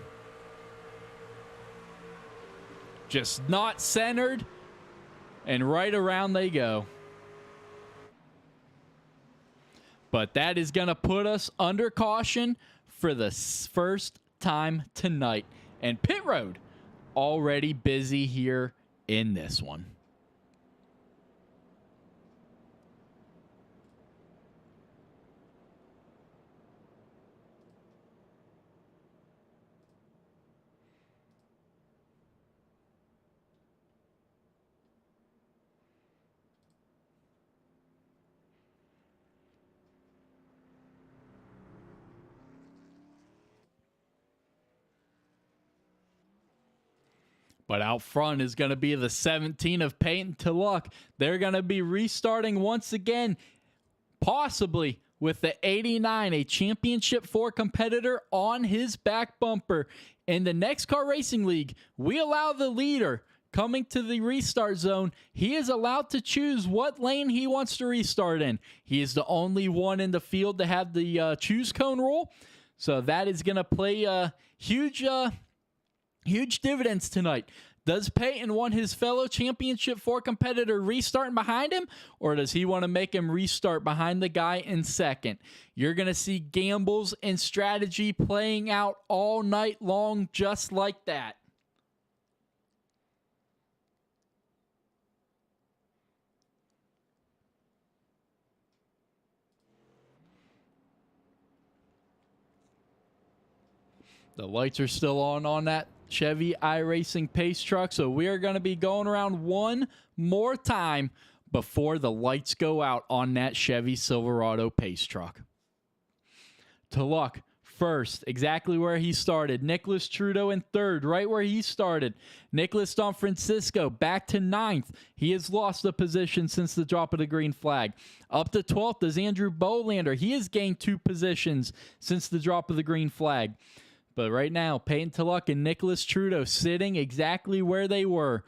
Just not centered. And right around they go. But that is going to put us under caution for the first time tonight. And pit road already busy here in this one. But out front is going to be the 17 of Peyton Tulloch. They're going to be restarting once again, possibly with the 89, a Championship 4 competitor on his back bumper. In the NEXXTCAR Racing League, we allow the leader coming to the restart zone. He is allowed to choose what lane he wants to restart in. He is the only one in the field to have the choose cone rule. So that is going to play huge dividends tonight. Does Peyton want his fellow Championship 4 competitor restarting behind him, or does he want to make him restart behind the guy in second? You're going to see gambles and strategy playing out all night long just like that. The lights are still on that Chevy iRacing pace truck, so we are going to be going around one more time before the lights go out on that Chevy Silverado pace truck. Tulloch first, exactly where he started. Nicholas Trudeau in third, right where he started. Nicholas Don Francisco back to ninth. He has lost a position since the drop of the green flag. Up to 12th is Andrew Bolander. He has gained 2 positions since the drop of the green flag. But right now, Peyton Tulloch and Nicholas Trudeau sitting exactly where they were.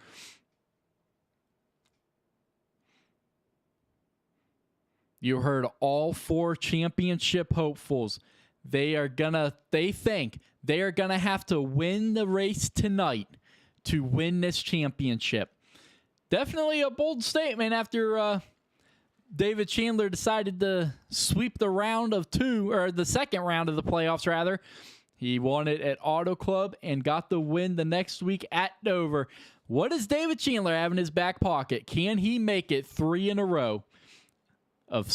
You heard all 4 championship hopefuls. They think they are gonna have to win the race tonight to win this championship. Definitely a bold statement after David Chandler decided to sweep the round of 2, or the second round of the playoffs rather. He won it at Auto Club and got the win the next week at Dover. What does David Chandler have in his back pocket? Can he make it 3 in a row of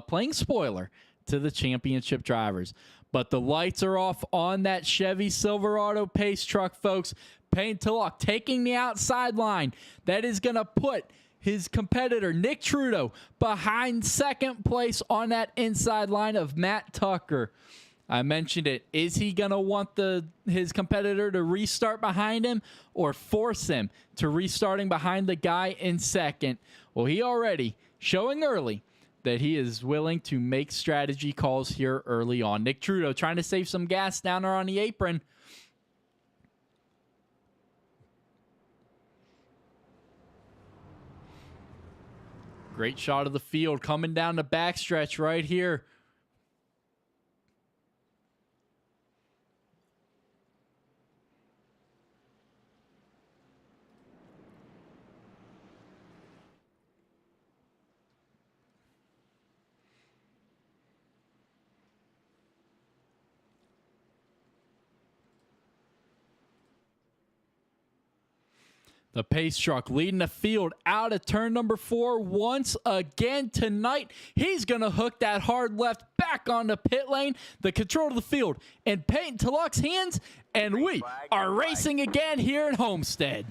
playing spoiler to the championship drivers? But the lights are off on that Chevy Silverado pace truck, folks. Peyton Tulloch taking the outside line. That is going to put his competitor, Nick Trudeau, behind second place on that inside line of Matt Tucker. I mentioned it. Is he going to want his competitor to restart behind him or force him to restarting behind the guy in second? Well, he already showing early that he is willing to make strategy calls here early on. Nick Trudeau trying to save some gas down there on the apron. Great shot of the field coming down the backstretch right here. The pace truck leading the field out of turn number 4 once again tonight. He's going to hook that hard left back on the pit lane. The control of the field in Peyton Tulloch's hands, and we are racing again here at Homestead.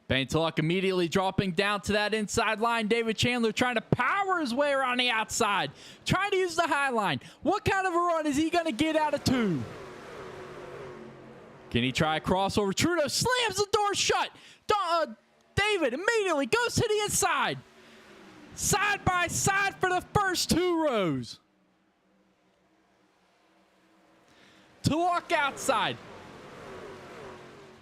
Peyton Tulloch immediately dropping down to that inside line. David Chandler trying to power his way around the outside, trying to use the high line. What kind of a run is he going to get out of 2? Can he try a crossover? Trudeau slams the door shut. David immediately goes to the inside. Side by side for the first 2 rows. Tulloch outside.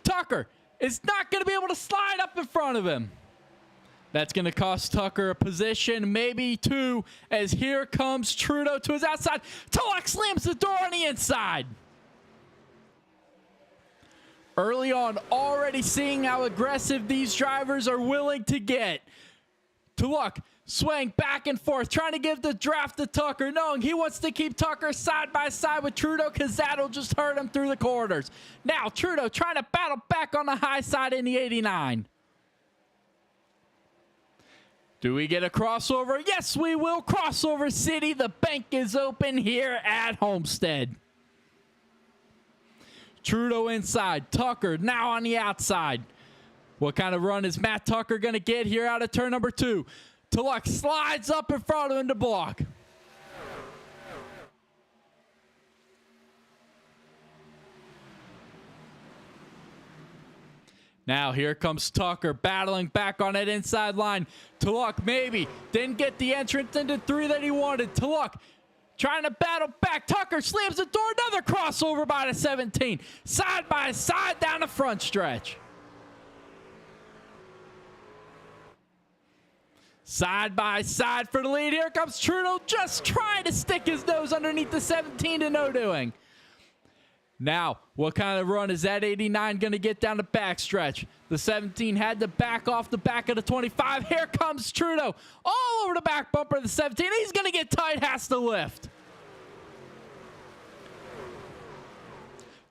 Tucker is not going to be able to slide up in front of him. That's going to cost Tucker a position, maybe 2, as here comes Trudeau to his outside. Tulloch slams the door on the inside. Early on, already seeing how aggressive these drivers are willing to get. To look, swing back and forth, trying to give the draft to Tucker, knowing he wants to keep Tucker side by side with Trudeau because that'll just hurt him through the corners. Now, Trudeau trying to battle back on the high side in the 89. Do we get a crossover? Yes, we will. Crossover City. The bank is open here at Homestead. Trudeau inside. Tucker now on the outside. What kind of run is Matt Tucker going to get here out of turn number 2? Tulloch slides up in front of him to block. Now here comes Tucker battling back on that inside line. Tulloch maybe didn't get the entrance into 3 that he wanted. Tulloch trying to battle back. Tucker slams the door. Another crossover by the 17. Side by side down the front stretch. Side by side for the lead. Here comes Trudeau just trying to stick his nose underneath the 17 to no doing. Now, what kind of run is that 89 going to get down the backstretch? The 17 had to back off the back of the 25. Here comes Trudeau all over the back bumper of the 17. He's going to get tight, has to lift.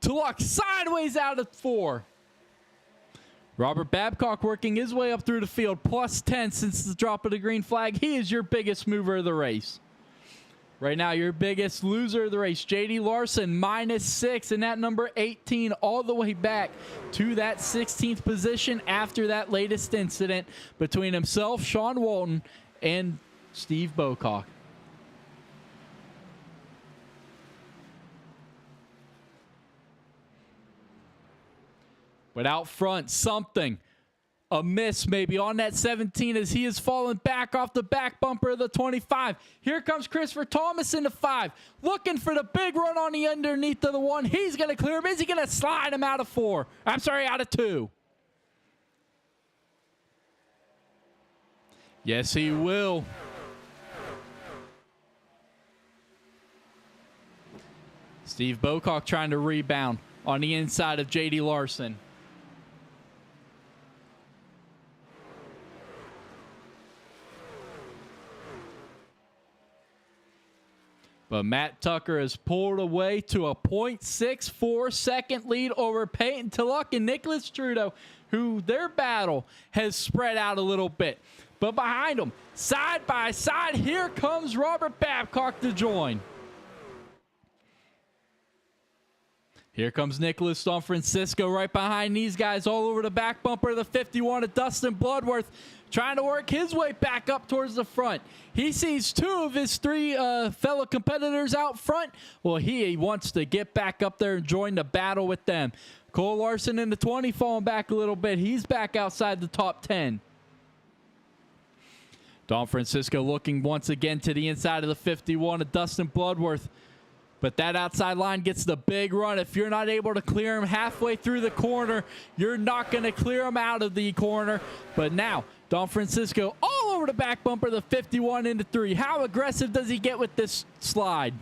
Tulloch sideways out of 4. Robert Babcock working his way up through the field, plus 10 since the drop of the green flag. He is your biggest mover of the race. Right now, your biggest loser of the race, J.D. Larson, minus 6, and that number 18 all the way back to that 16th position after that latest incident between himself, Sean Walton, and Steve Bocock. But out front, something. A miss maybe on that 17 as he is falling back off the back bumper of the 25. Here comes Christopher Thomas in the 5. Looking for the big run on the underneath of the 1. He's going to clear him. Is he going to slide him out of 4? I'm sorry, out of 2. Yes, he will. Steve Bocock trying to rebound on the inside of J.D. Larson. But Matt Tucker has pulled away to a 0.64 second lead over Peyton Tulloch and Nicholas Trudeau, who their battle has spread out a little bit. But behind them, side by side, here comes Robert Babcock to join. Here comes Nicholas Don Francisco right behind these guys all over the back bumper of the 51 of Dustin Bloodworth, trying to work his way back up towards the front. He sees 2 of his 3 fellow competitors out front. Well, he wants to get back up there and join the battle with them. Cole Larson in the 20 falling back a little bit. He's back outside the top 10. Don Francisco looking once again to the inside of the 51 of Dustin Bloodworth. But that outside line gets the big run. If you're not able to clear him halfway through the corner, you're not going to clear him out of the corner. But now, Don Francisco all over the back bumper, the 51 into 3. How aggressive does he get with this slide?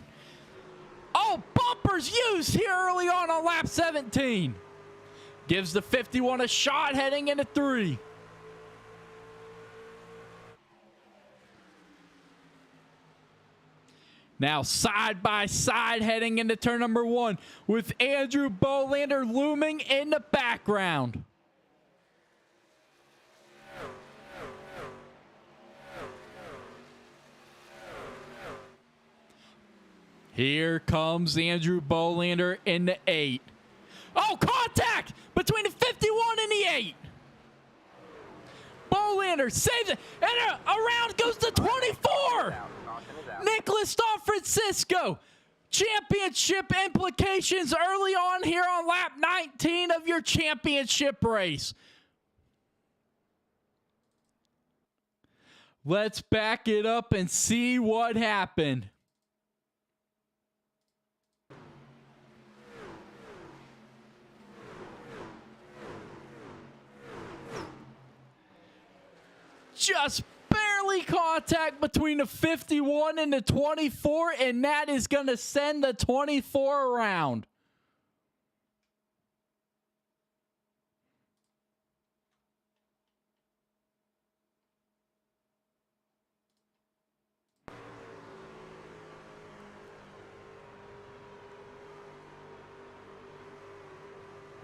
Oh, bumpers used here early on lap 17. Gives the 51 a shot heading into 3. Now side by side heading into turn number 1 with Andrew Bolander looming in the background. Here comes Andrew Bolander in the 8. Oh, contact between the 51 and the 8. Bolander saves it, and around goes the 24. Nicholas Don Francisco. Championship implications early on here on lap 19 of your championship race. Let's back it up and see what happened. Just barely contact between the 51 and the 24, and that is going to send the 24 around.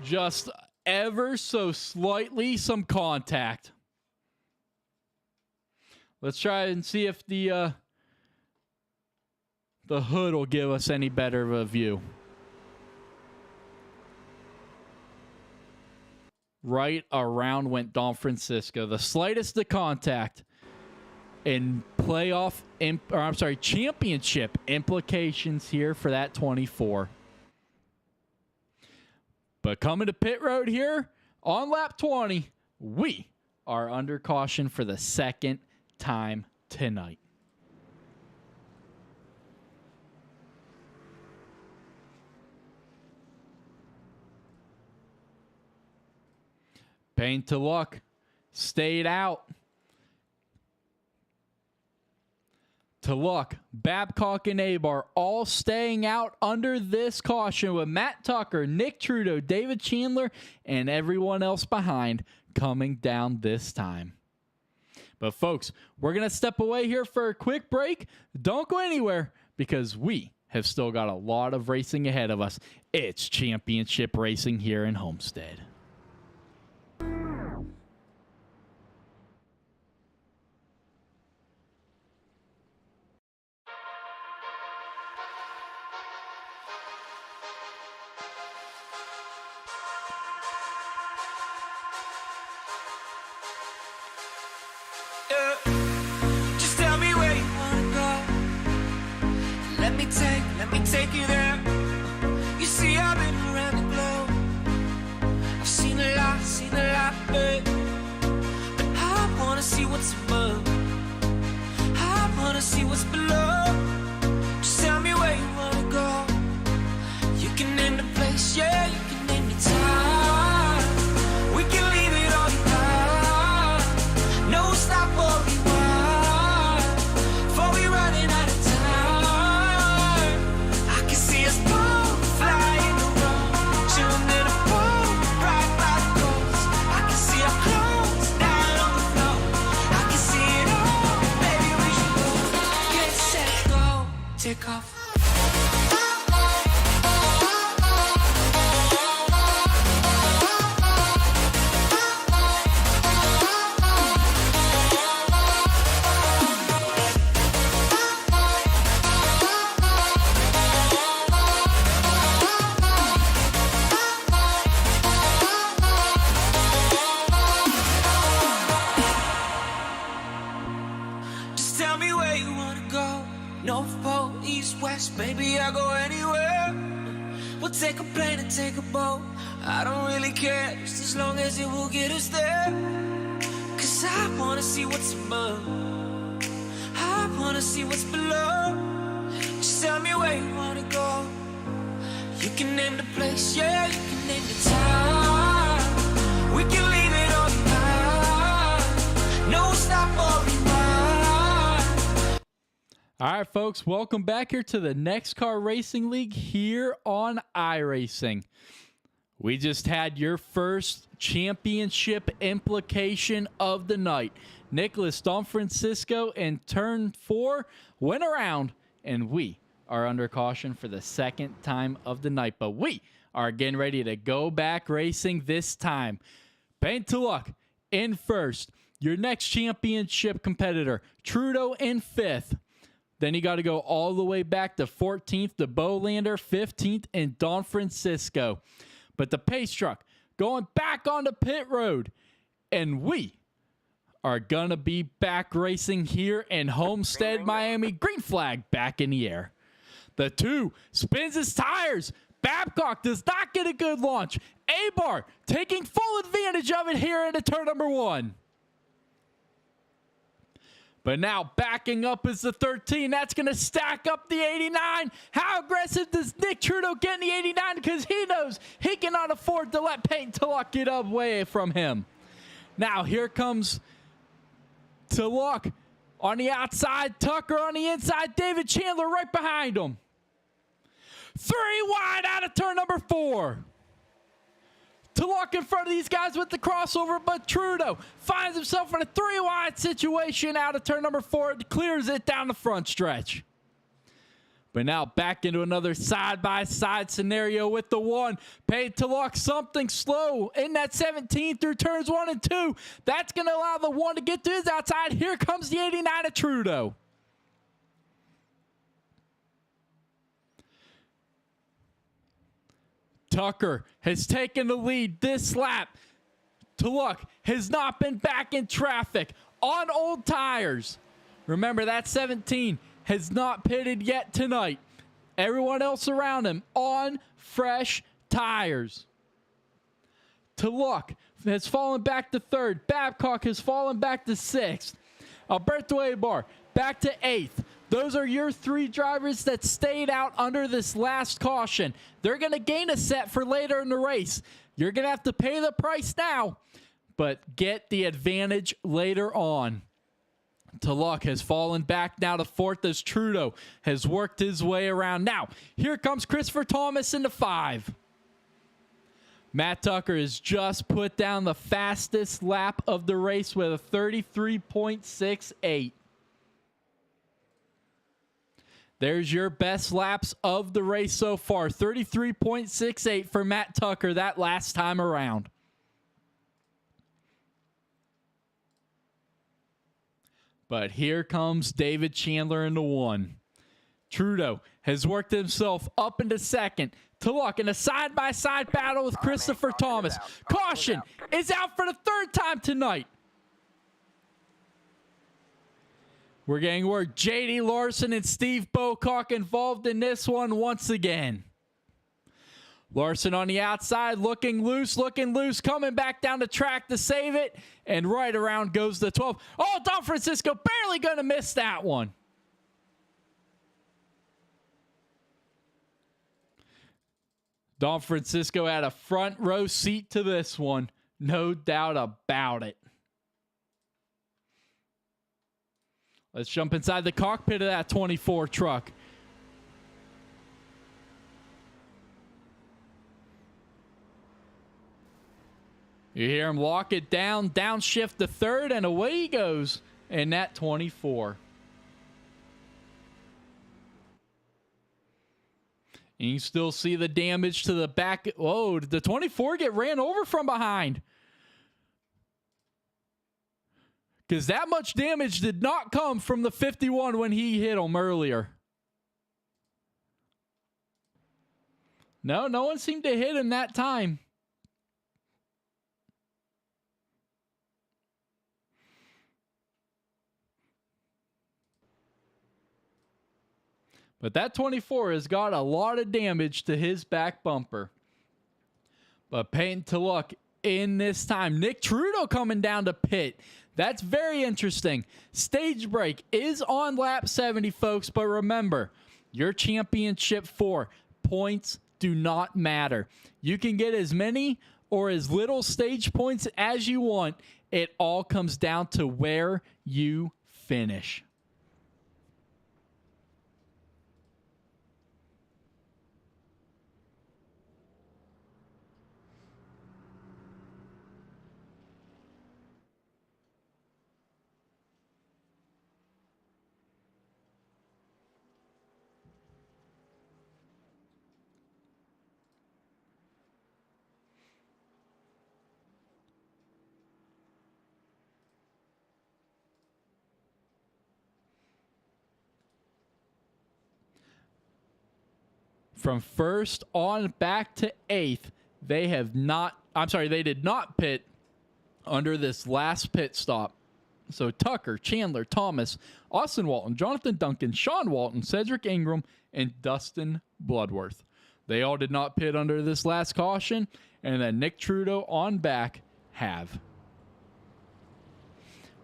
Just ever so slightly some contact. Let's try and see if the hood will give us any better of a view. Right around went Don Francisco. The slightest of contact in championship implications here for that 24. But coming to pit road here on lap 20, we are under caution for the second time tonight. Pain to luck. Stayed out. To luck. Babcock and Abar all staying out under this caution with Matt Tucker, Nick Trudeau, David Chandler, and everyone else behind coming down this time. But folks, we're going to step away here for a quick break. Don't go anywhere because we have still got a lot of racing ahead of us. It's championship racing here in Homestead.
Just tell me where you wanna go. Let me take you there. You see, I've been around the globe. I've seen a lot, but I wanna see what's above. I wanna see what's below. Just tell me where you wanna go. You can name the place, yeah, you can name the time. We can leave it all behind. No stop or rewind. Before we running out of time. I can see us both flying around, chilling in a boat right by the coast. I can see our clothes down on the floor. I can see it all. Maybe we should go. Get set, go. Take off. Just tell me where you wanna go. North Pole, East, West, baby, I'll go anywhere. We'll take a plane and take a boat. I don't really care, just as long as it will get us there. Cause I wanna see what's above. I wanna see what's below. Just tell me where you wanna go. You can name the place, yeah, you can name the time. We can leave it all behind. No stop or rewind.
All right, folks, welcome back here to the NEXXTCAR Racing League here on iRacing. We just had your first championship implication of the night. Nicholas Don Francisco in turn 4 went around, and we are under caution for the second time of the night. But we are getting ready to go back racing this time. Pain to luck in first. Your next championship competitor, Trudeau in 5th. Then you got to go all the way back to 14th, to Bolander, 15th, and Don Francisco. But the pace truck going back onto pit road. And we are going to be back racing here in Homestead-Miami. Green flag back in the air. The 2 spins his tires. Babcock does not get a good launch. Abar taking full advantage of it here into turn number 1. But now backing up is the 13. That's going to stack up the 89. How aggressive does Nick Trudeau get in the 89? Because he knows he cannot afford to let Paint to Luck get away from him. Now here comes to Luck on the outside. Tucker on the inside. David Chandler right behind him. 3 wide out of turn number 4. To Luck in front of these guys with the crossover, but Trudeau finds himself in a 3 wide situation out of turn number 4. Clears it down the front stretch. But now back into another side-by-side scenario with the 1. Paid to lock something slow in that 17 through turns 1 and 2. That's going to allow the 1 to get to his outside. Here comes the 89 of Trudeau. Tucker has taken the lead this lap. To look, has not been back in traffic on old tires. Remember, that 17 has not pitted yet tonight. Everyone else around him on fresh tires. To look, has fallen back to 3rd. Babcock has fallen back to 6th. Alberto Eibar back to 8th. Those are your 3 drivers that stayed out under this last caution. They're going to gain a set for later in the race. You're going to have to pay the price now, but get the advantage later on. Tulloch has fallen back now to 4th as Trudeau has worked his way around. Now, here comes Christopher Thomas into 5. Matt Tucker has just put down the fastest lap of the race with a 33.68. There's your best laps of the race so far. 33.68 for Matt Tucker that last time around. But here comes David Chandler into 1. Trudeau has worked himself up into 2nd. Tulloch in a side-by-side battle with Christopher Thomas. Caution is out for the 3rd time tonight. We're getting word J.D. Larson and Steve Bocock involved in this one once again. Larson on the outside, looking loose, coming back down the track to save it, and right around goes the 12. Oh, Don Francisco barely going to miss that one. Don Francisco had a front row seat to this one, no doubt about it. Let's jump inside the cockpit of that 24 truck. You hear him lock it down, downshift to 3rd, and away he goes in that 24. And you still see the damage to the back. Whoa, did the 24 get ran over from behind? Because that much damage did not come from the 51 when he hit him earlier. No one seemed to hit him that time. But that 24 has got a lot of damage to his back bumper. But Peyton Tulloch in this time. Nick Trudeau coming down to pit. That's very interesting. Stage break is on lap 70, folks. But remember, your championship 4 points do not matter. You can get as many or as little stage points as you want. It all comes down to where you finish. From 1st on back to 8th, they did not pit under this last pit stop. So Tucker, Chandler, Thomas, Austin Walton, Jonathan Duncan, Sean Walton, Cedric Ingram, and Dustin Bloodworth. They all did not pit under this last caution, and then Nick Trudeau on back have.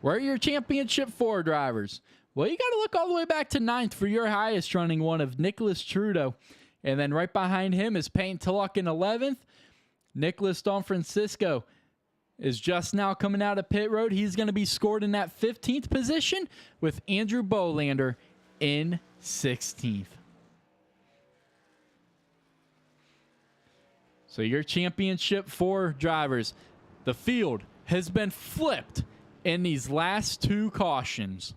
Where are your championship 4 drivers? Well, you got to look all the way back to 9th for your highest running one of Nicholas Trudeau. And then right behind him is Payne Tulloch in 11th. Nicholas Don Francisco is just now coming out of pit road. He's going to be scored in that 15th position with Andrew Bolander in 16th. So your championship 4 drivers. The field has been flipped in these last 2 cautions.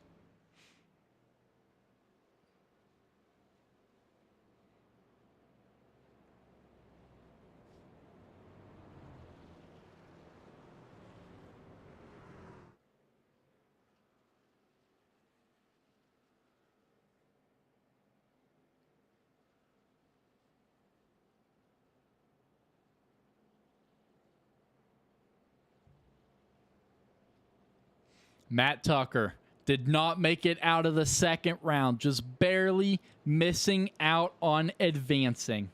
Matt Tucker did not make it out of the second round, just barely missing out on advancing.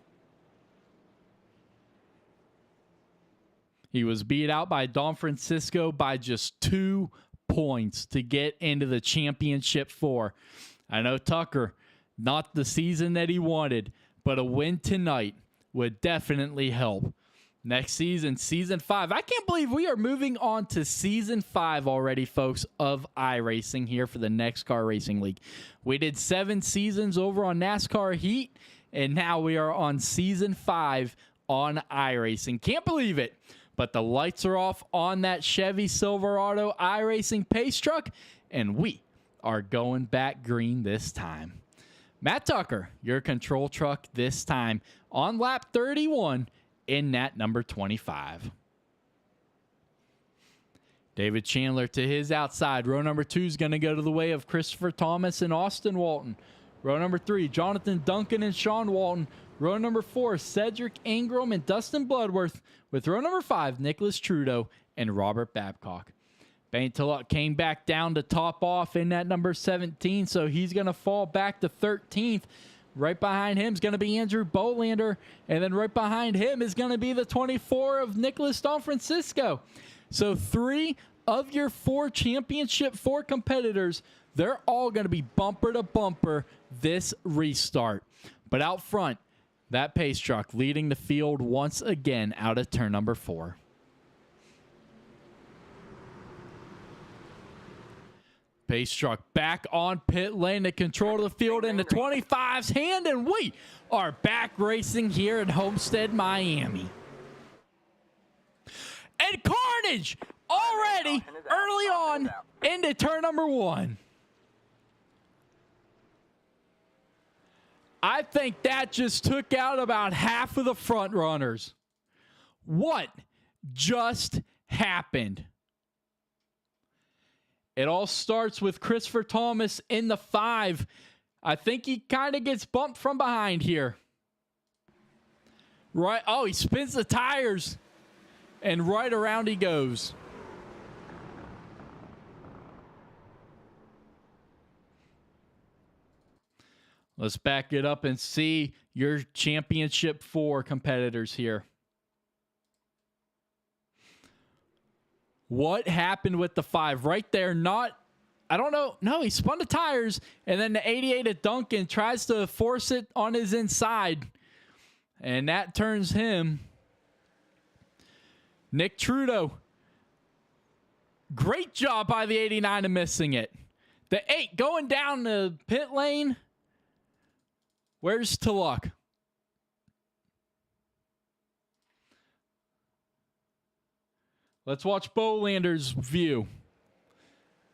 He was beat out by Don Francisco by just 2 points to get into the championship 4. I know Tucker, not the season that he wanted, but a win tonight would definitely help. Next season, season 5. I can't believe we are moving on to season 5 already, folks, of iRacing here for the NEXXTCAR Racing League. We did 7 seasons over on NASCAR Heat, and now we are on season 5 on iRacing. Can't believe it. But the lights are off on that Chevy Silverado iRacing pace truck, and we are going back green this time. Matt Tucker, your control truck this time on lap 31 in that number 25. David Chandler to his outside. Row number 2 is going to go to the way of Christopher Thomas and Austin Walton. Row number 3, Jonathan Duncan and Sean Walton. Row number 4, Cedric Ingram and Dustin Bloodworth. With row number 5, Nicholas Trudeau and Robert Babcock. Bane Tulloch came back down to top off in that number 17, so he's going to fall back to 13th. Right behind him is going to be Andrew Bolander, and then right behind him is going to be the 24 of Nicholas Don Francisco. So 3 of your 4 championship 4 competitors, they're all going to be bumper to bumper this restart. But out front, that pace truck leading the field once again out of turn number 4. Pace truck back on pit lane to control the field in the 25's hand, and we are back racing here at Homestead-Miami. And carnage already early on into turn number 1. I think that just took out about half of the front runners. What just happened? It all starts with Christopher Thomas in the 5. I think he kind of gets bumped from behind here. Right. Oh, he spins the tires. And right around he goes. Let's back it up and see your championship 4 competitors here. What happened with the 5 right there? I don't know. No, he spun the tires, and then the 88 of Duncan tries to force it on his inside, and that turns him. Nick Trudeau. Great job by the 89 of missing it. The 8 going down the pit lane. Where's Tulloch? Let's watch Bolander's view.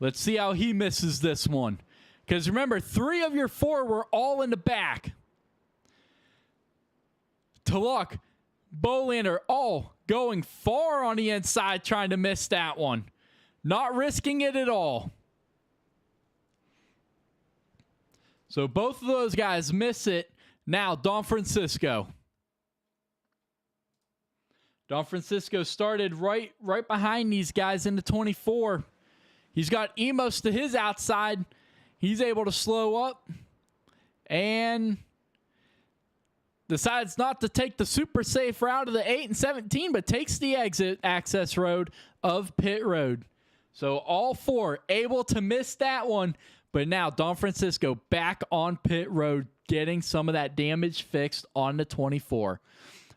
Let's see how he misses this one. Because remember, 3 of your 4 were all in the back. Tulloch, Bolander, all going far on the inside trying to miss that one. Not risking it at all. So both of those guys miss it. Now, Don Francisco. Don Francisco started right behind these guys in the 24. He's got Emos to his outside. He's able to slow up and decides not to take the super safe route of the 8 and 17, but takes the exit access road of pit road. So all 4 able to miss that one. But now Don Francisco back on pit road, getting some of that damage fixed on the 24.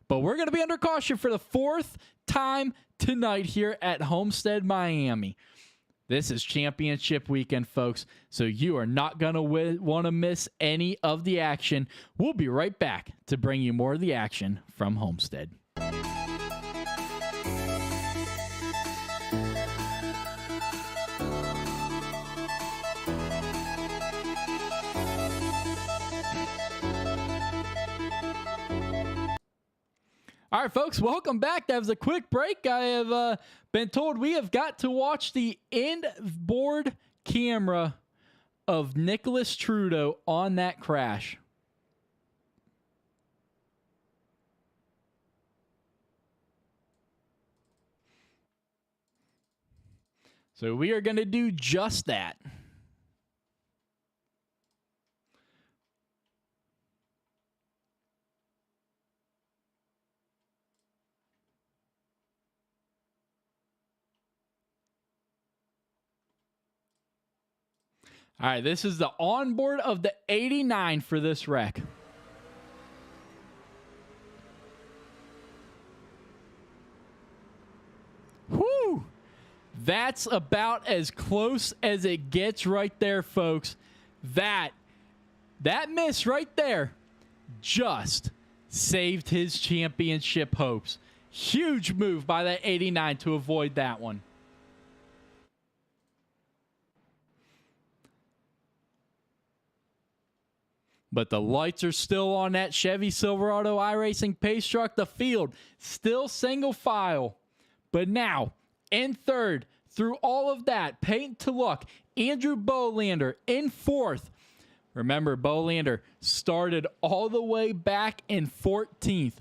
But we're going to be under caution for the 4th time tonight here at Homestead-Miami. This is championship weekend, folks, so you are not going to want to miss any of the action. We'll be right back to bring you more of the action from Homestead. All right, folks, welcome back. That was a quick break. I have been told we have got to watch the inboard camera of Nicholas Trudeau on that crash. So we are going to do just that. All right, this is the onboard of the 89 for this wreck. Whew! That's about as close as it gets right there, folks. That miss right there just saved his championship hopes. Huge move by that 89 to avoid that one. But the lights are still on that Chevy Silverado iRacing pace truck. The field still single file. But now, in third, through all of that, Peyton Tulloch, Andrew Bolander in fourth. Remember, Bolander started all the way back in 14th.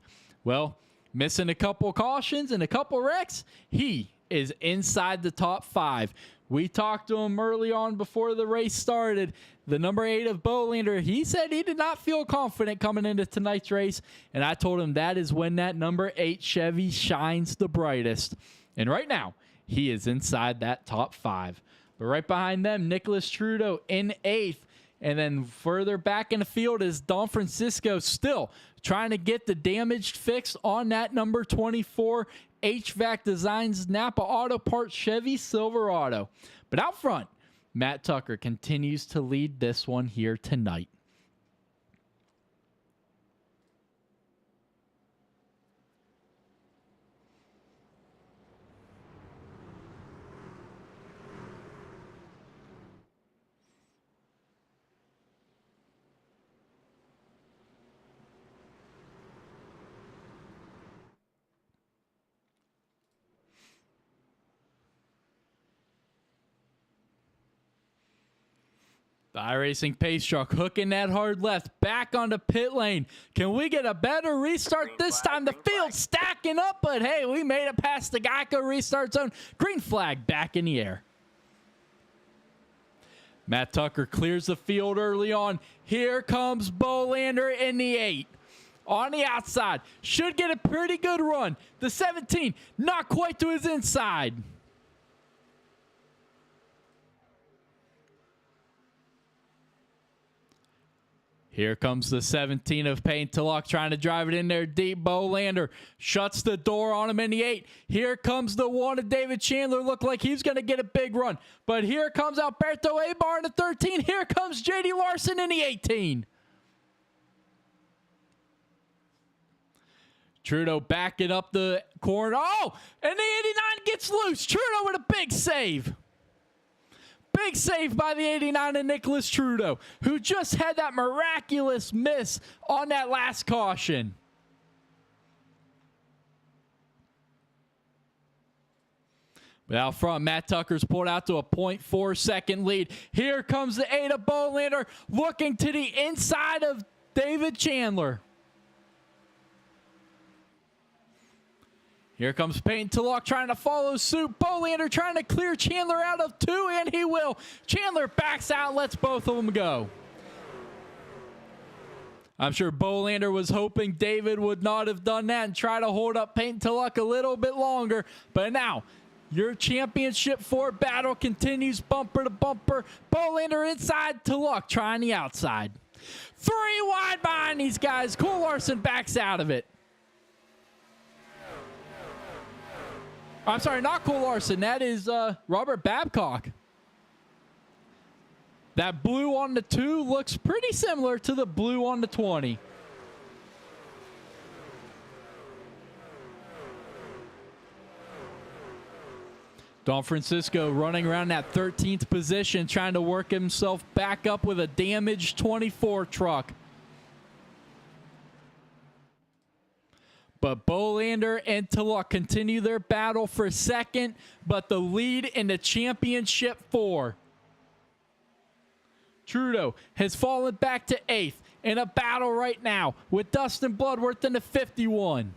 Well, missing a couple cautions and a couple wrecks, he is inside the top 5. We talked to him early on before the race started. The number 8 of Bolander, he said he did not feel confident coming into tonight's race. And I told him that is when that number 8 Chevy shines the brightest. And right now, he is inside that top 5. But right behind them, Nicholas Trudeau in 8th. And then further back in the field is Don Francisco still trying to get the damage fixed on that number 24 HVAC Designs Napa Auto Parts Chevy Silverado. But out front, Matt Tucker continues to lead this one here tonight. The iRacing pace truck hooking that hard left back onto pit lane. Can we get a better restart this time? The field stacking up, but hey, we made it past the Geico restart zone. Green flag back in the air. Matt Tucker clears the field early on. Here comes Bolander in the 8. On the outside. Should get a pretty good run. The 17, not quite to his inside. Here comes the 17 of Payne Tulloch trying to drive it in there deep. Bolander shuts the door on him in the 8. Here comes the 1 of David Chandler. Looked like he's going to get a big run. But here comes Alberto Abar in the 13. Here comes J.D. Larson in the 18. Trudeau backing up the corner. Oh, and the 89 gets loose. Trudeau with a big save. Big save by the 89 of Nicholas Trudeau, who just had that miraculous miss on that last caution. But out front, Matt Tucker's pulled out to a 0.4 second lead. Here comes the 8 of Bolander, looking to the inside of David Chandler. Here comes Peyton Tulloch trying to follow suit. Bolander trying to clear Chandler out of 2, and he will. Chandler backs out and lets both of them go. I'm sure Bolander was hoping David would not have done that and try to hold up Peyton Tulloch a little bit longer. But now, your championship 4 battle continues bumper to bumper. Bolander inside, Tulloch trying the outside. 3 wide behind these guys. Cole Larson backs out of it. I'm sorry, not Cole Larson. That is Robert Babcock. That blue on the 2 looks pretty similar to the blue on the 20. Don Francisco running around that 13th position, trying to work himself back up with a damaged 24 truck. But Bolander and Tulloch continue their battle for second, but the lead in the championship 4. Trudeau has fallen back to 8th in a battle right now with Dustin Bloodworth in the 51.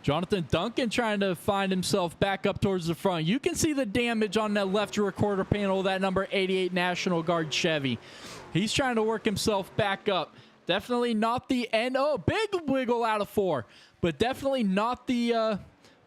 Jonathan Duncan trying to find himself back up towards the front. You can see the damage on that left recorder panel of that number 88 National Guard Chevy. He's trying to work himself back up. Definitely not the end. Oh, big wiggle out of 4. But definitely not the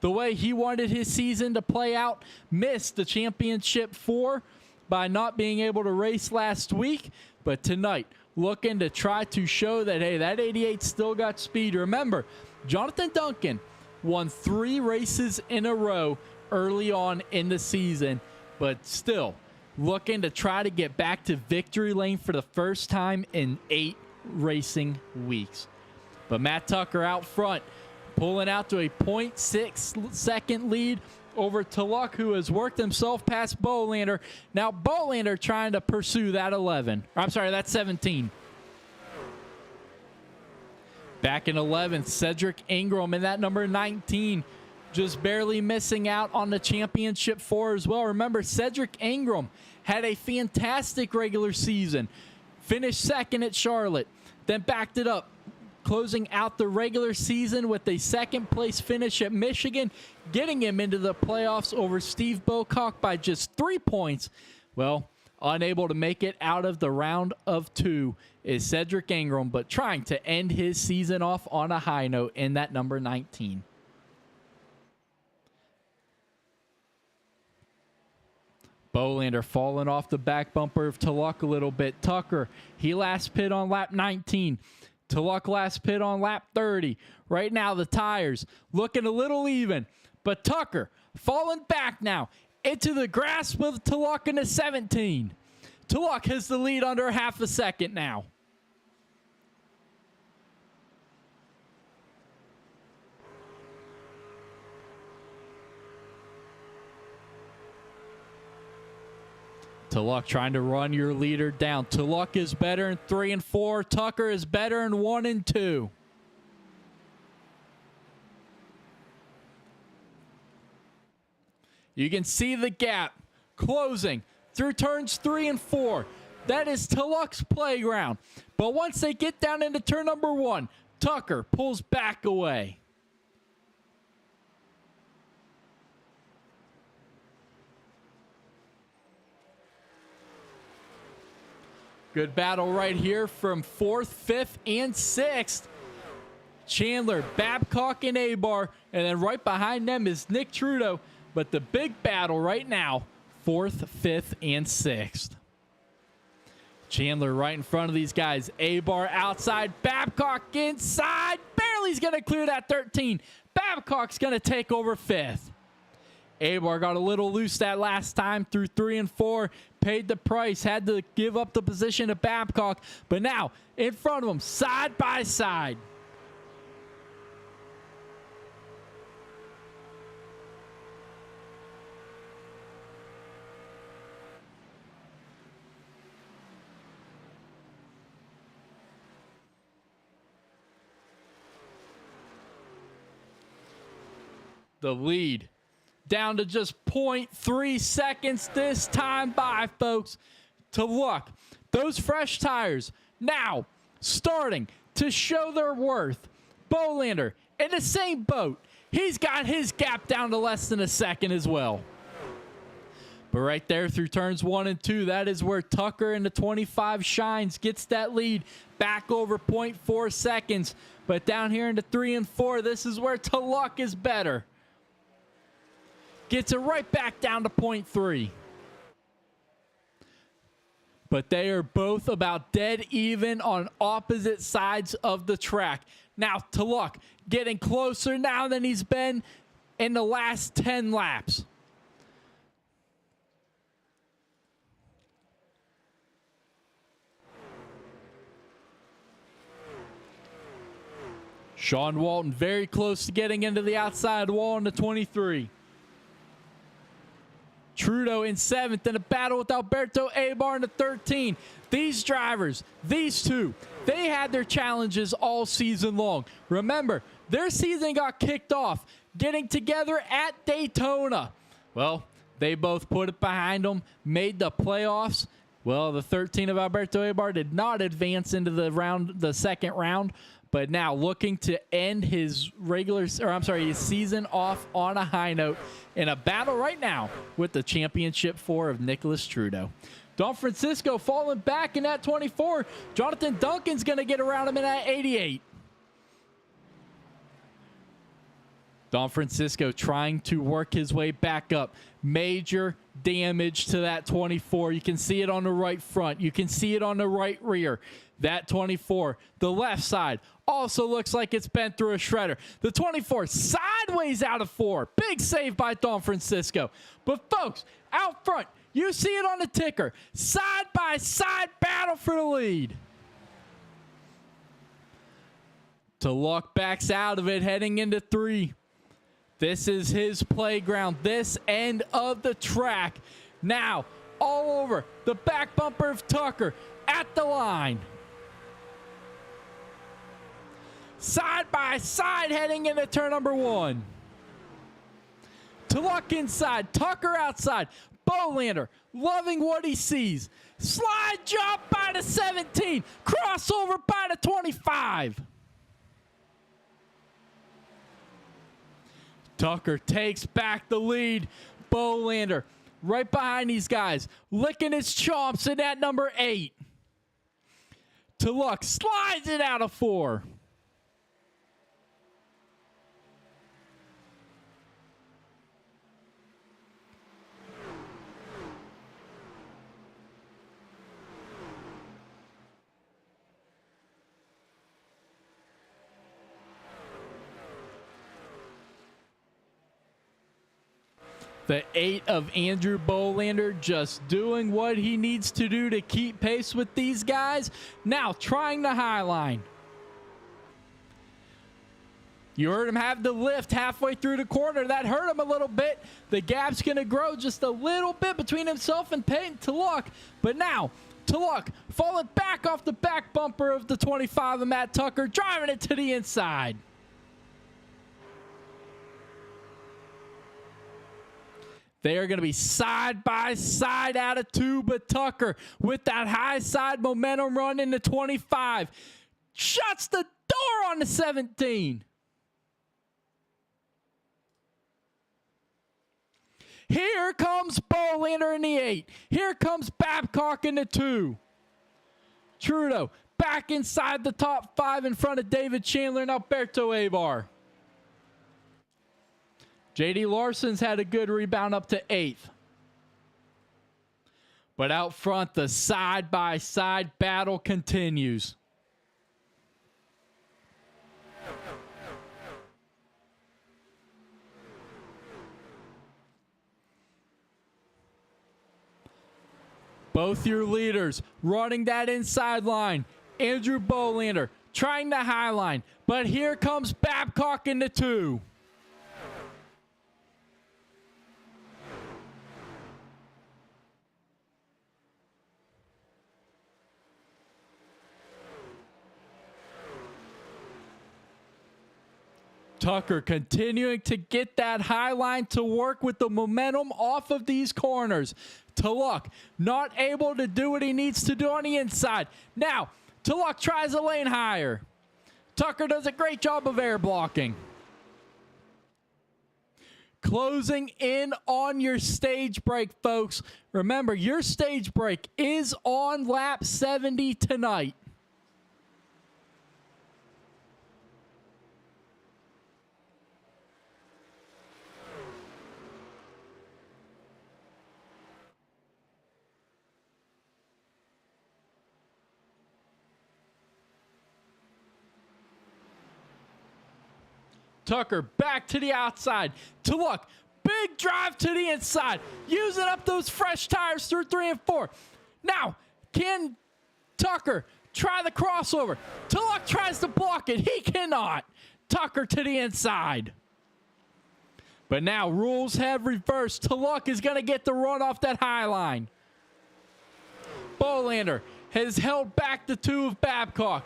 way he wanted his season to play out. Missed the championship 4 by not being able to race last week. But tonight, looking to try to show that, hey, that 88 still got speed. Remember, Jonathan Duncan won 3 races in a row early on in the season, but still looking to try to get back to victory lane for the first time in 8 racing weeks. But Matt Tucker out front, pulling out to a 0.6 second lead over Tulloch, who has worked himself past Bolander. Now Bolander trying to pursue that 11. I'm sorry, that's 17. Back in 11th, Cedric Ingram in that number 19, just barely missing out on the championship 4 as well. Remember, Cedric Ingram had a fantastic regular season. Finished second at Charlotte, then backed it up, closing out the regular season with a second-place finish at Michigan, getting him into the playoffs over Steve Bocock by just 3 points. Well, unable to make it out of the round of 2 is Cedric Ingram, but trying to end his season off on a high note in that number 19. Bolander falling off the back bumper of Tulloch a little bit. Tucker, he last pit on lap 19. Tulloch last pit on lap 30. Right now, the tires looking a little even, but Tucker falling back now into the grasp of Tulloch in the 17. Tulloch has the lead under half a second now. Tulloch trying to run your leader down. Tulloch is better in 3 and 4. Tucker is better in 1 and 2. You can see the gap closing through turns 3 and 4. That is Tulloch's playground. But once they get down into turn number 1, Tucker pulls back away. Good battle right here from 4th, 5th, and 6th. Chandler, Babcock, and Abar. And then right behind them is Nick Trudeau. But the big battle right now, 4th, 5th, and 6th. Chandler right in front of these guys. Abar outside, Babcock inside. Barely's going to clear that 13. Babcock's going to take over 5th. Abar got a little loose that last time through 3 and 4. Paid the price. Had to give up the position to Babcock. But now, in front of him, side by side. The lead down to just 0.3 seconds this time by, folks. Tulloch, those fresh tires now starting to show their worth. Bolander in the same boat. He's got his gap down to less than a second as well. But right there through turns 1 and 2, that is where Tucker in the 25 shines, gets that lead back over 0.4 seconds. But down here into 3 and 4, this is where Tulloch is better. Gets it right back down to 0.3. But they are both about dead even on opposite sides of the track. Now, Tulloch getting closer now than he's been in the last 10 laps. Sean Walton very close to getting into the outside wall in the 23. Trudeau in 7th in a battle with Alberto Abar in the 13. These drivers, these two, they had their challenges all season long. Remember, their season got kicked off getting together at Daytona. Well, they both put it behind them, made the playoffs, Well, the 13 of Alberto Eibar did not advance into the second round, but now looking to end his his season off on a high note in a battle right now with the championship 4 of Nicholas Trudeau. Don Francisco falling back in that 24. Jonathan Duncan's going to get around him in that 88. Don Francisco trying to work his way back up. Major damage to that 24. You can see it on the right front. You can see it on the right rear. That 24, the left side, also looks like it's been through a shredder. The 24 sideways out of 4. Big save by Don Francisco. But folks, out front, you see it on the ticker. Side-by-side battle for the lead. Tulloch backs out of it, heading into 3. This is his playground, this end of the track. Now, all over the back bumper of Tucker at the line. Side by side heading into turn number 1. Tulloch inside, Tucker outside. Bolander loving what he sees. Slide jump by the 17. Crossover by the 25. Tucker takes back the lead. Bolander right behind these guys, licking his chomps in that number 8. Tulloch slides it out of 4. The 8 of Andrew Bolander just doing what he needs to do to keep pace with these guys. Now trying the high line. You heard him have the lift halfway through the corner. That hurt him a little bit. The gap's going to grow just a little bit between himself and Peyton Tulloch. But now, Tulloch falling back off the back bumper of the 25 of Matt Tucker, driving it to the inside. They are going to be side by side out of 2, but Tucker with that high side momentum run into 25. Shuts the door on the 17. Here comes Bolander in the 8. Here comes Babcock in the 2. Trudeau back inside the top 5 in front of David Chandler and Alberto Eibar. J.D. Larson's had a good rebound up to 8th. But out front, the side-by-side battle continues. Both your leaders running that inside line. Andrew Bolander trying the high line. But here comes Babcock in the 2. Tucker continuing to get that high line to work with the momentum off of these corners. Tulloch not able to do what he needs to do on the inside. Now, Tulloch tries a lane higher. Tucker does a great job of air blocking. Closing in on your stage break, folks. Remember, your stage break is on lap 70 tonight. Tucker back to the outside. Tulloch, big drive to the inside. Using up those fresh tires through 3 and 4. Now, can Tucker try the crossover? Tulloch tries to block it. He cannot. Tucker to the inside. But now rules have reversed. Tulloch is going to get the run off that high line. Bolander has held back the 2 of Babcock.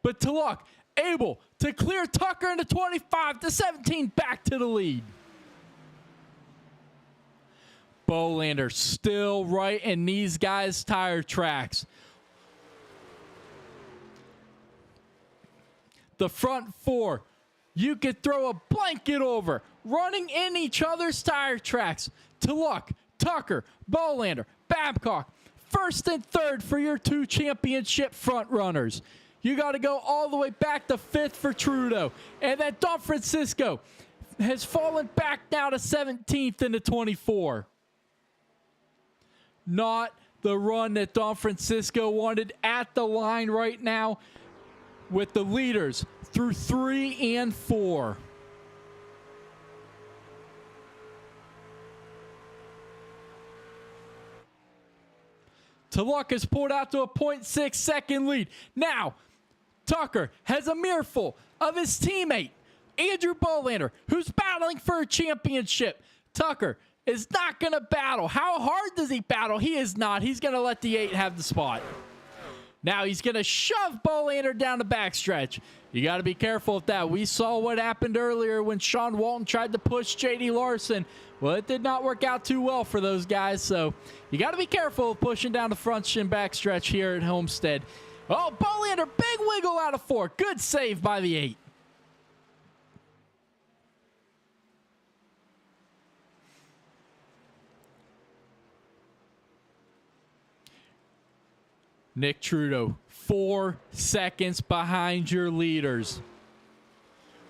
But Tulloch able to clear Tucker into 25 to 17 back to the lead. Bolander still right in these guys' tire tracks. The front four, you could throw a blanket over, running in each other's tire tracks. To Luck, Tucker, Bolander, Babcock, first and third for your 2 championship front runners. You got to go all the way back to 5th for Trudeau. And then Don Francisco has fallen back now to 17th in the 24. Not the run that Don Francisco wanted at the line right now with the leaders through 3 and 4. Luck has pulled out to a 0.6 second lead. Now, Tucker has a mirror of his teammate, Andrew Bolander, who's battling for a championship. Tucker is not going to battle. How hard does he battle? He is not. He's going to let the 8 have the spot. Now he's going to shove Bolander down the backstretch. You got to be careful with that. We saw what happened earlier when Sean Walton tried to push J.D. Larson. Well, it did not work out too well for those guys, so you got to be careful of pushing down the front and backstretch here at Homestead. Oh, Bolander, big wiggle out of 4. Good save by the 8. Nick Trudeau, 4 seconds behind your leaders.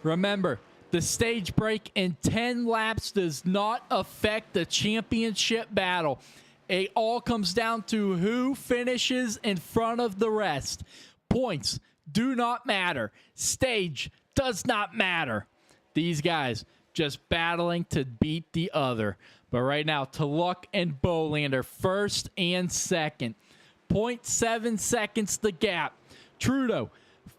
Remember, the stage break in 10 laps does not affect the championship battle. It all comes down to who finishes in front of the rest. Points do not matter. Stage does not matter. These guys just battling to beat the other. But right now, Luck and Bolander, first and second. 0.7 seconds the gap. Trudeau,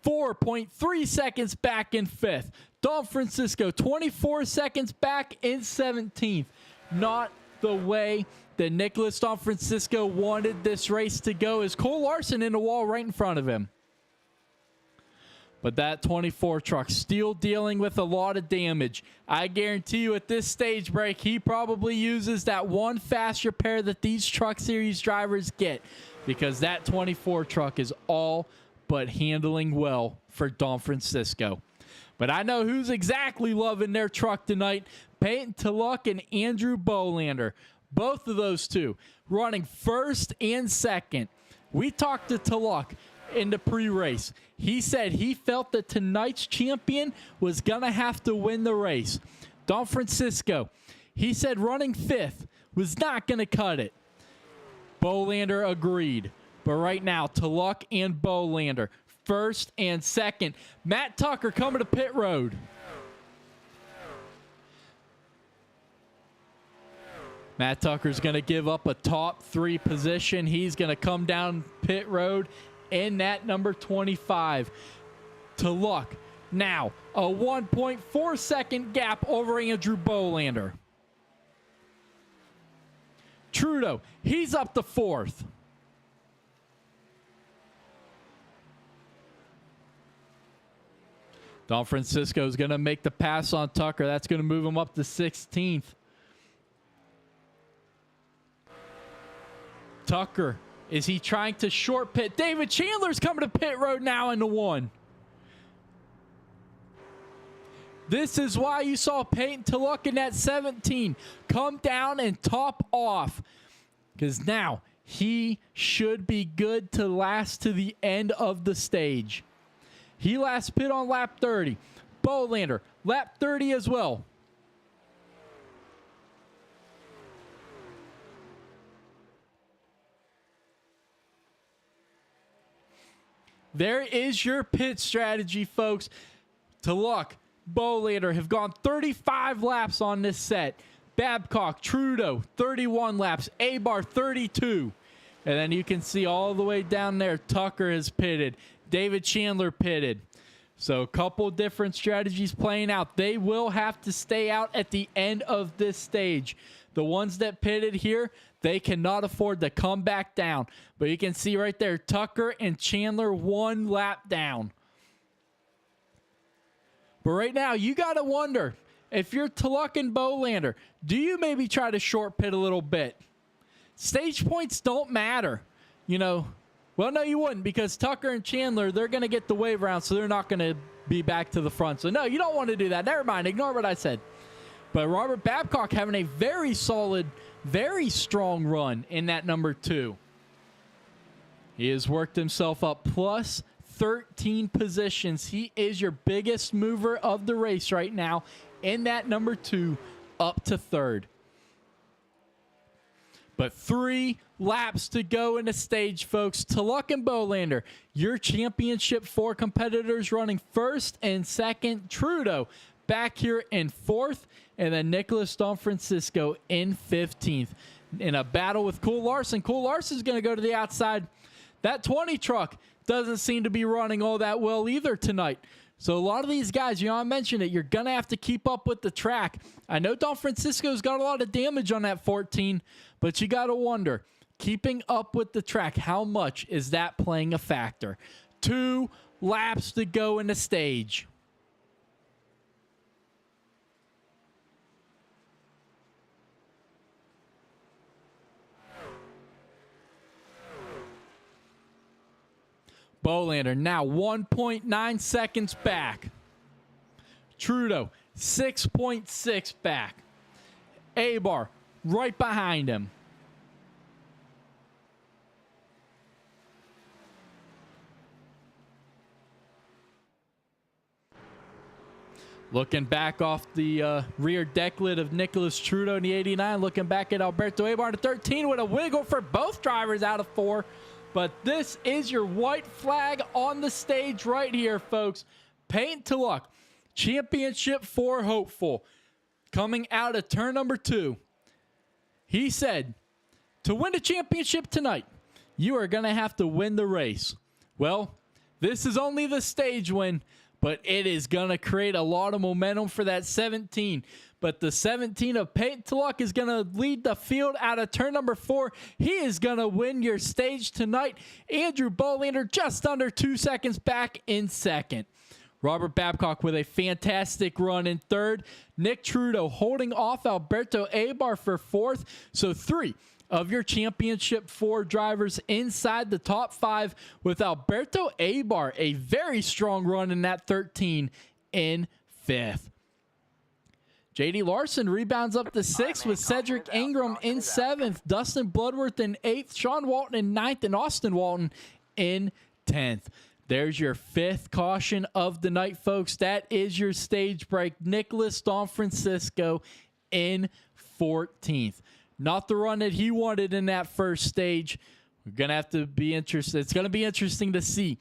4.3 seconds back in 5th. Don Francisco, 24 seconds back in 17th. Not the way that Nicholas Don Francisco wanted this race to go, as Cole Larson in the wall right in front of him. But that 24 truck still dealing with a lot of damage. I guarantee you at this stage break, he probably uses that one fast repair that these Truck Series drivers get, because that 24 truck is all but handling well for Don Francisco. But I know who's exactly loving their truck tonight. Peyton Luck and Andrew Bolander. Both of those two running first and second. We talked to Luck in the pre-race. He said he felt that tonight's champion was going to have to win the race. Don Francisco, he said running 5th was not going to cut it. Bolander agreed. But right now, Luck and Bolander, first and second. Matt Tucker coming to pit road. Matt Tucker's going to give up a top 3 position. He's going to come down pit road in that number 25. Luck. Now, a 1.4 second gap over Andrew Bolander. Trudeau, he's up to 4th. Don Francisco's going to make the pass on Tucker. That's going to move him up to 16th. Tucker, is he trying to short pit? David Chandler's coming to pit road now in the 1. This is why you saw Peyton Luck in that 17 come down and top off, because now he should be good to last to the end of the stage. He last pit on lap 30. Bolander, lap 30 as well. There is your pit strategy, folks. Luck, Bolander have gone 35 laps on this set. Babcock, Trudeau, 31 laps. Abar, 32. And then you can see all the way down there, Tucker has pitted. David Chandler pitted. So a couple different strategies playing out. They will have to stay out at the end of this stage. The ones that pitted here, they cannot afford to come back down. But you can see right there, Tucker and Chandler 1 lap down. But right now, you got to wonder, if you're Tulloch and Bolander, do you maybe try to short pit a little bit? Stage points don't matter. You know, well, no, you wouldn't, because Tucker and Chandler, they're going to get the wave round, so they're not going to be back to the front. So, no, you don't want to do that. Never mind. Ignore what I said. But Robert Babcock having a very solid, very strong run in that number 2. He has worked himself up plus 13 positions. He is your biggest mover of the race right now in that number 2 up to 3rd. But 3 laps to go in the stage, folks. Tulloch and Bolander, your championship 4 competitors running 1st and 2nd. Trudeau back here in 4th. And then Nicholas Don Francisco in 15th. In a battle with Cool Larson. Cool Larson's going to go to the outside. That 20 truck doesn't seem to be running all that well either tonight. So a lot of these guys, you know, I mentioned it, you're going to have to keep up with the track. I know Don Francisco's got a lot of damage on that 14, but you got to wonder, keeping up with the track, how much is that playing a factor? 2 laps to go in the stage. Bolander now 1.9 seconds back. Trudeau 6.6 back. Abar right behind him. Looking back off the rear deck lid of Nicholas Trudeau in the 89. Looking back at Alberto Abar in the 13 with a wiggle for both drivers out of 4. But this is your white flag on the stage right here, folks. Peyton Tulloch, championship 4 hopeful, coming out of turn number 2. He said, to win the championship tonight, you are going to have to win the race. Well, this is only the stage win, but it is going to create a lot of momentum for that 17. But the 17 of Peyton Tulloch is going to lead the field out of turn number 4. He is going to win your stage tonight. Andrew Bolander just under 2 seconds back in 2nd. Robert Babcock with a fantastic run in 3rd. Nick Trudeau holding off Alberto Abar for 4th. So 3 of your championship 4 drivers inside the top 5, with Alberto Abar, a very strong run in that 13 in 5th. J.D. Larson rebounds up to 6th with Cedric Ingram in 7th. Dustin Bloodworth in 8th. Sean Walton in 9th. And Austin Walton in 10th. There's your 5th caution of the night, folks. That is your stage break. Nicholas Don Francisco in 14th. Not the run that he wanted in that first stage. We're going to have to be interested. It's going to be interesting to see.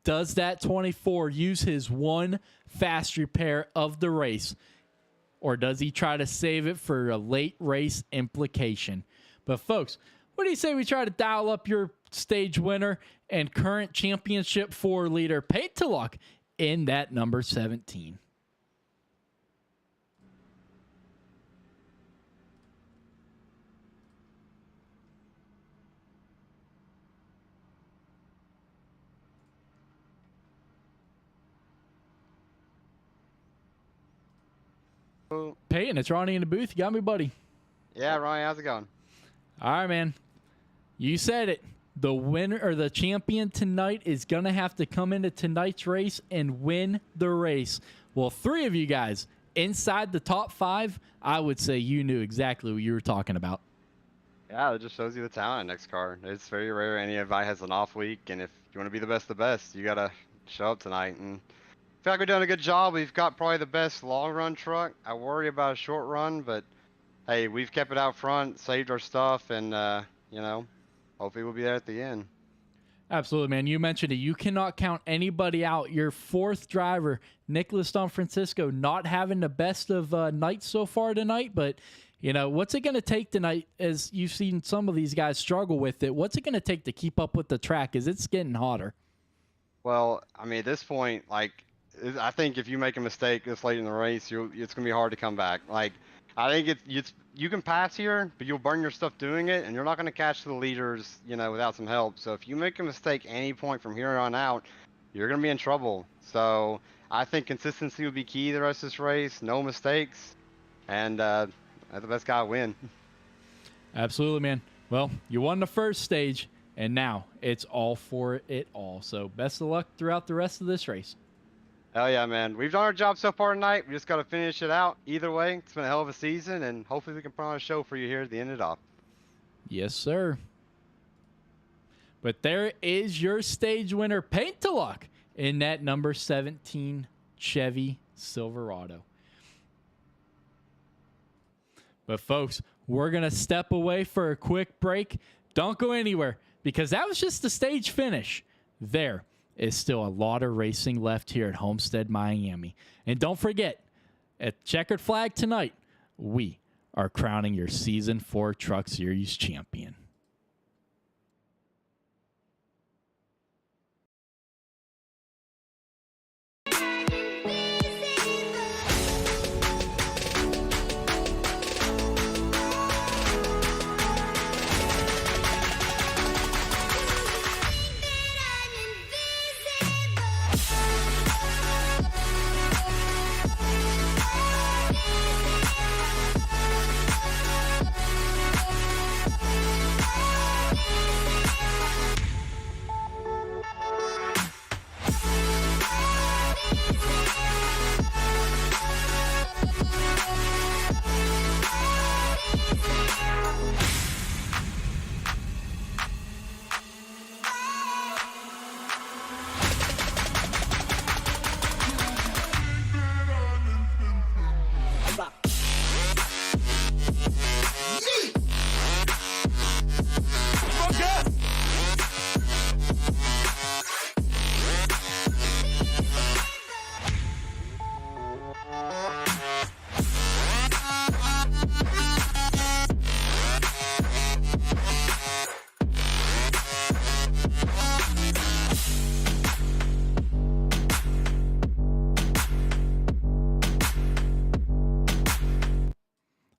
Does that 24 use his 1 fast repair of the race? Or does he try to save it for a late race implication? But folks, what do you say we try to dial up your stage winner and current championship 4 leader, Peyton Tulloch, in that number 17? Peyton, it's Ronnie in the booth. You got me, buddy?
Yeah, Ronnie, how's it going?
All right, man. You said it. The winner or the champion tonight is going to have to come into tonight's race and win the race. Well, 3 of you guys inside the top 5, I would say you knew exactly what you were talking about.
Yeah, it just shows you the talent in NEXXTCAR. It's very rare anybody has an off week, and if you want to be the best of the best, you got to show up tonight. And I feel like we're doing a good job. We've got probably the best long run truck. I worry about a short run, but hey, we've kept it out front, saved our stuff, and you know, hopefully we'll be there at the end.
Absolutely, man. You mentioned it. You cannot count anybody out. Your 4th driver, Nicholas Don Francisco, not having the best of nights so far tonight, but you know, what's it going to take tonight, as you've seen some of these guys struggle with it? What's it going to take to keep up with the track as it's getting hotter?
Well, I mean, at this point, like, I think if you make a mistake this late in the race, it's going to be hard to come back. Like, I think you can pass here, but you'll burn your stuff doing it, and you're not going to catch the leaders, you know, without some help. So if you make a mistake any point from here on out, you're going to be in trouble. So I think consistency would be key the rest of this race. No mistakes. And let the best guy win.
Absolutely, man. Well, you won the first stage, and now it's all for it all. So best of luck throughout the rest of this race.
Hell yeah, man. We've done our job so far tonight. We just got to finish it out. Either way, it's been a hell of a season, and hopefully we can put on a show for you here at the end of it off.
Yes, sir. But there is your stage winner, Paint to Luck, in that number 17 Chevy Silverado. But folks, we're going to step away for a quick break. Don't go anywhere, because that was just the stage finish. There is still a lot of racing left here at Homestead-Miami. And don't forget, at Checkered Flag tonight, we are crowning your Season 4 Truck Series champion.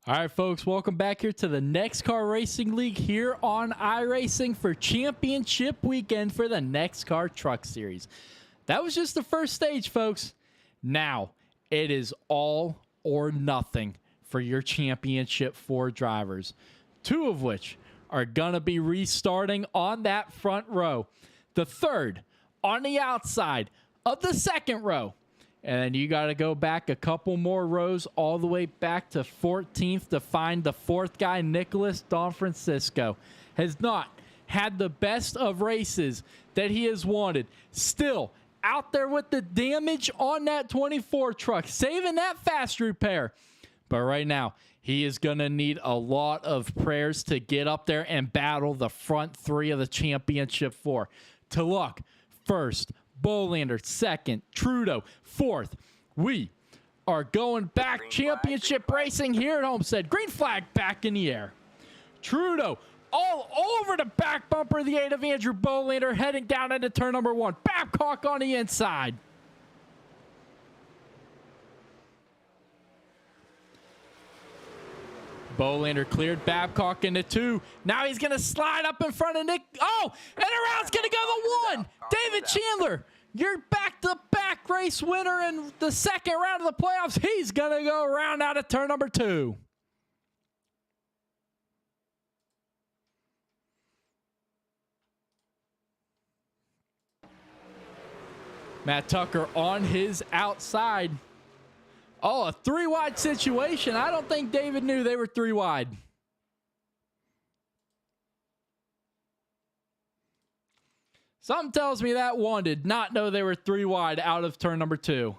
All right, folks, welcome back here to the NEXXTCAR Racing League here on iRacing for championship weekend for the NEXXTCAR Truck Series. That was just the first stage, folks. Now, it is all or nothing for your championship 4 drivers, 2 of which are going to be restarting on that front row. The third on the outside of the second row. And then you got to go back a couple more rows all the way back to 14th to find the 4th guy, Nicholas Don Francisco. Has not had the best of races that he has wanted. Still out there with the damage on that 24 truck, saving that fast repair. But right now, he is going to need a lot of prayers to get up there and battle the front 3 of the championship 4. To Luck, first. Bolander, second. Trudeau, fourth. We are going back championship racing here at Homestead. Green flag back in the air. Trudeau all over the back bumper of the 8 of Andrew Bolander, heading down into turn number 1. Babcock on the inside. Bolander cleared Babcock into 2. Now he's going to slide up in front of Nick. Oh, and around's going to go to 1. David Chandler, your back-to-back race winner in the second round of the playoffs. He's going to go around out of turn number 2. Matt Tucker on his outside. Oh, a 3-wide situation. I don't think David knew they were 3 wide. Something tells me that one did not know they were 3 wide out of turn number 2.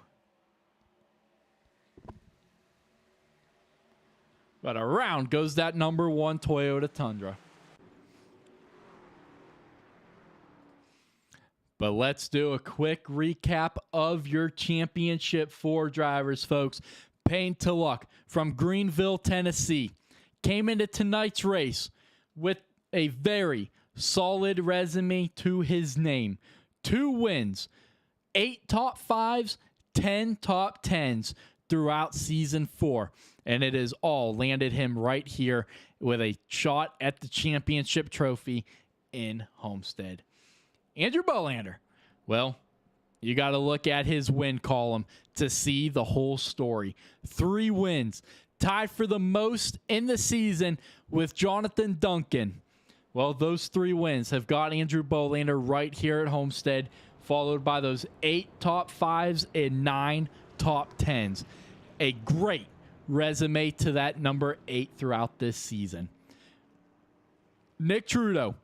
But around goes that number 1 Toyota Tundra. But let's do a quick recap of your championship 4 drivers, folks. Paint to Luck from Greenville, Tennessee, came into tonight's race with a very solid resume to his name. 2 wins, 8 top 5s, 10 top 10s throughout season 4. And it has all landed him right here with a shot at the championship trophy in Homestead. Andrew Bolander, well, you got to look at his win column to see the whole story. 3 wins, tied for the most in the season with Jonathan Duncan. Well, those 3 wins have got Andrew Bolander right here at Homestead, followed by those 8 top 5s and 9 top 10s. A great resume to that number 8 throughout this season. Nick Trudeau,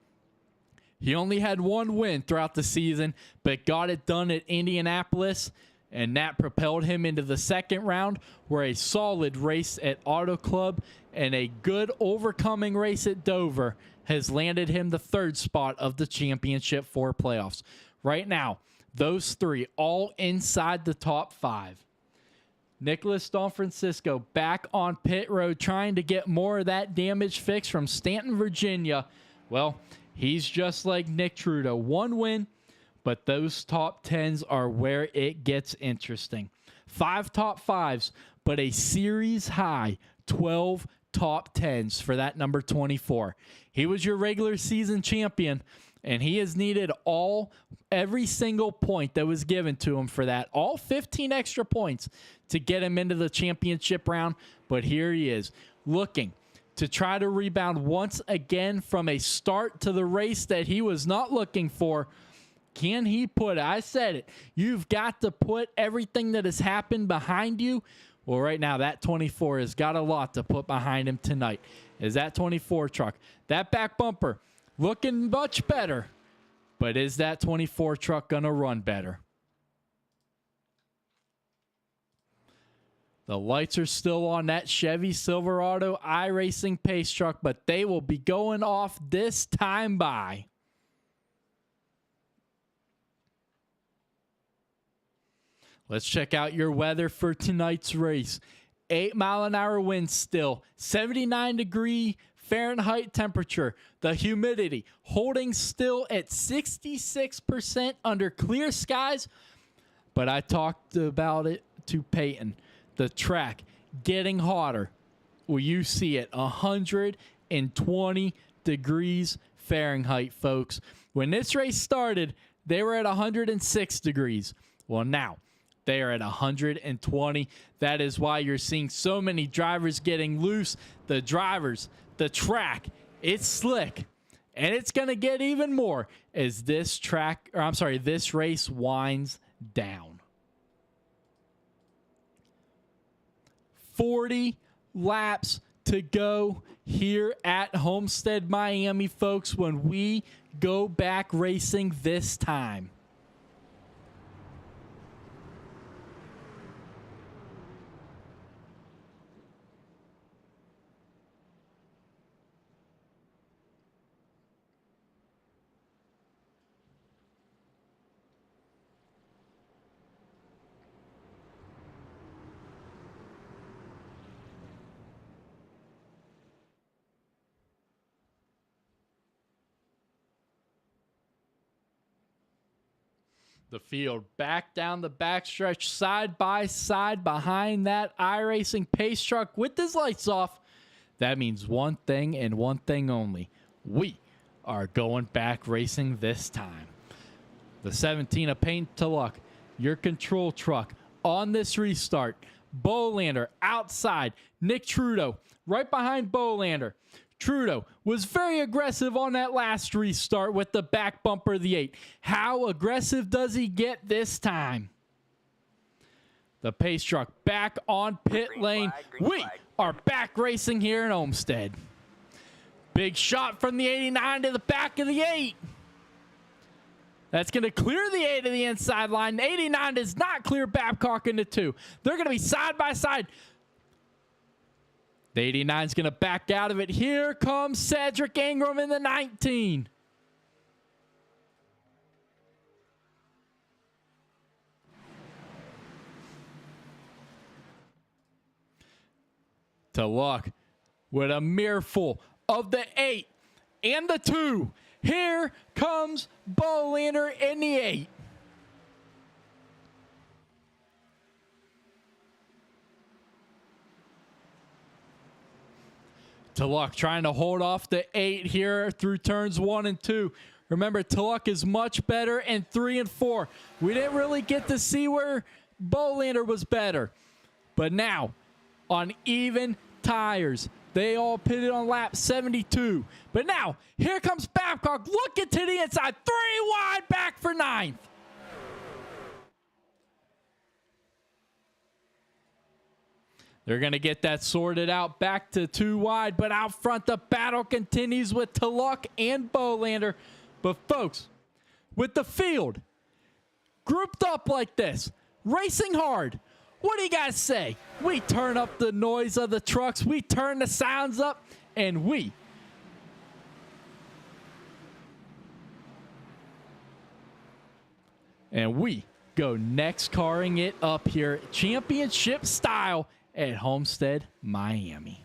he only had 1 win throughout the season, but got it done at Indianapolis, and that propelled him into the second round, where a solid race at Auto Club and a good overcoming race at Dover has landed him the 3rd spot of the championship 4 playoffs. Right now, those 3 all inside the top 5. Nicholas Don Francisco back on pit road trying to get more of that damage fixed from Stanton, Virginia. Well, he's just like Nick Trudeau. 1 win, but those top 10s are where it gets interesting. 5 top 5s, but a series high 12 top 10s for that number 24. He was your regular season champion, and he has needed every single point that was given to him for that, all 15 extra points to get him into the championship round. But here he is, looking to try to rebound once again from a start to the race that he was not looking for. Can he put it? I said it. You've got to put everything that has happened behind you. Well, right now, that 24 has got a lot to put behind him tonight. Is that 24 truck, that back bumper, looking much better. But is that 24 truck going to run better? The lights are still on that Chevy Silverado iRacing pace truck, but they will be going off this time by. Let's check out your weather for tonight's race. 8-mile-an-hour wind still, 79-degree Fahrenheit temperature. The humidity holding still at 66% under clear skies. But I talked about it to Peyton. The track getting hotter. Well, you see it, 120 degrees Fahrenheit, folks. When this race started, they were at 106 degrees. Well, now they are at 120. That is why you're seeing so many drivers getting loose. The drivers, the track, it's slick. And it's going to get even more as this race winds down. 40 laps to go here at Homestead-Miami, folks, when we go back racing this time. The field back down the backstretch, side by side behind that iRacing pace truck with his lights off. That means one thing and one thing only. We are going back racing this time. The 17 of Paint to Luck, your control truck on this restart. Bolander outside. Nick Trudeau right behind Bolander. Trudeau was very aggressive on that last restart with the back bumper of the 8. How aggressive does he get this time? The pace truck back on pit lane. We are back racing here in Homestead. Big shot from the 89 to the back of the 8. That's going to clear the 8 to the inside line. The 89 does not clear Babcock into 2. They're going to be side by side. The 89 is going to back out of it. Here comes Cedric Ingram in the 19. To Luck with a mirrorful of the 8 and the 2. Here comes Bolander in the 8. To Luck trying to hold off the 8 here through turns 1 and 2. Remember, Tulloch is much better in 3 and 4. We didn't really get to see where Bolander was better. But now, on even tires, they all pitted on lap 72. But now, here comes Babcock looking to the inside. 3 wide back for 9th. They're going to get that sorted out back to 2 wide. But out front, the battle continues with Tulloch and Bolander. But folks, with the field grouped up like this, racing hard, what do you guys say? We turn up the noise of the trucks, we turn the sounds up, and we go NEXXTCARring it up here, championship style at Homestead, Miami.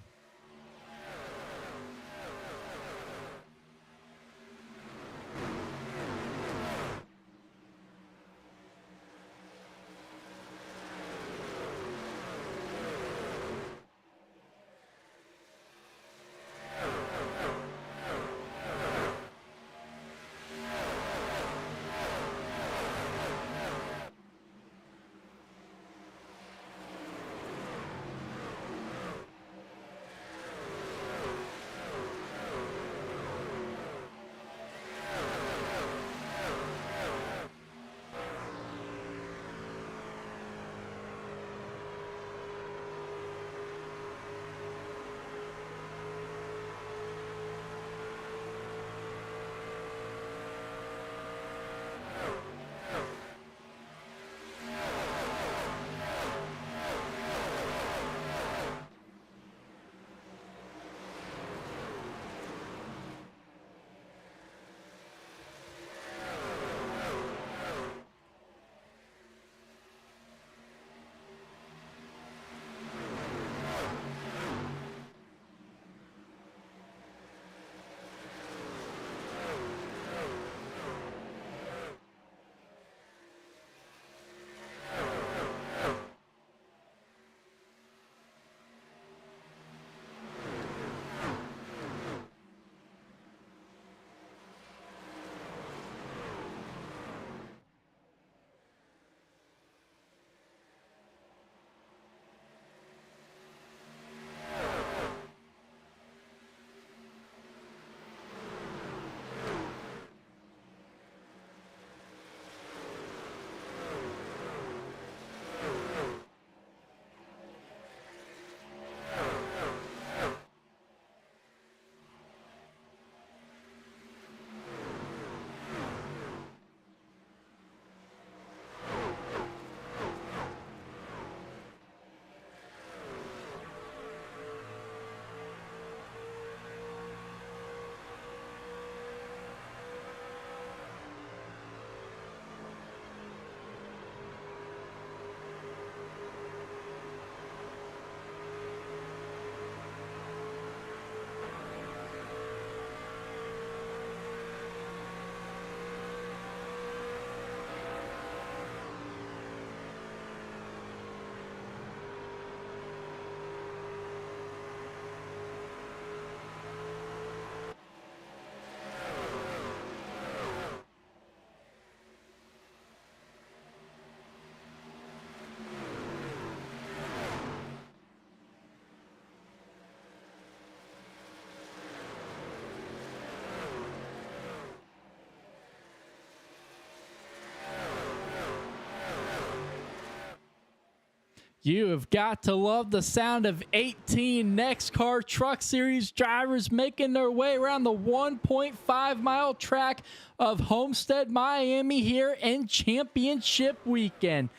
You have got to love the sound of 18 NEXXTCAR Truck Series drivers making their way around the 1.5 mile track of Homestead-Miami here in championship weekend.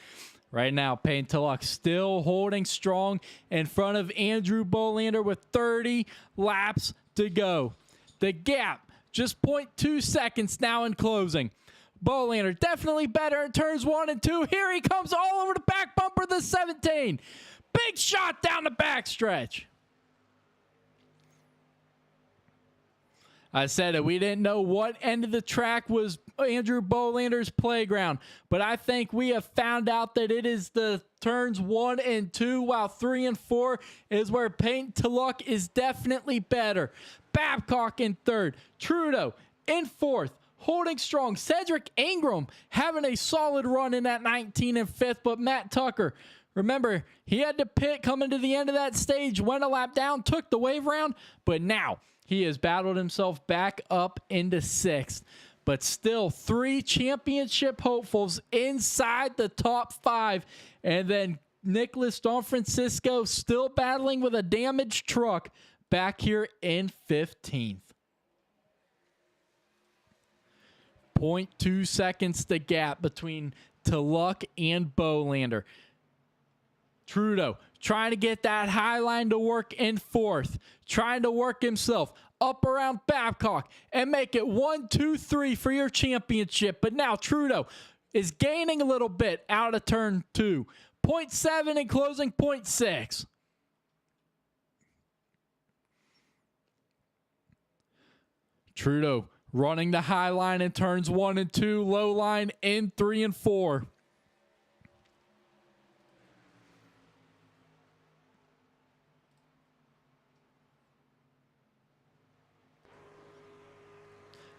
Right now, Payne Tulloch still holding strong in front of Andrew Bolander with 30 laps to go. The gap, just 0.2 seconds now in closing. Bolander definitely better in turns 1 and 2. Here he comes all over the back bumper of the 17. Big shot down the backstretch. I said it. We didn't know what end of the track was Andrew Bolander's playground, but I think we have found out that it is the turns 1 and 2, while 3 and 4 is where Payne Tulloch is definitely better. Babcock in 3rd, Trudeau in 4th, holding strong. Cedric Ingram having a solid run in that 19 and 5th, but Matt Tucker, remember, he had to pit coming to the end of that stage, went a lap down, took the wave round, but now he has battled himself back up into 6th. But still, 3 championship hopefuls inside the top 5. And then Nicholas Don Francisco still battling with a damaged truck back here in 15th. 0.2 seconds the gap between Tulloch and Bolander. Trudeau trying to get that high line to work in 4th. Trying to work himself up around Babcock and make it 1, 2, 3 for your championship. But now Trudeau is gaining a little bit out of turn 2. 0.7 and closing 0.6. Trudeau running the high line in turns 1 and 2, low line in 3 and 4.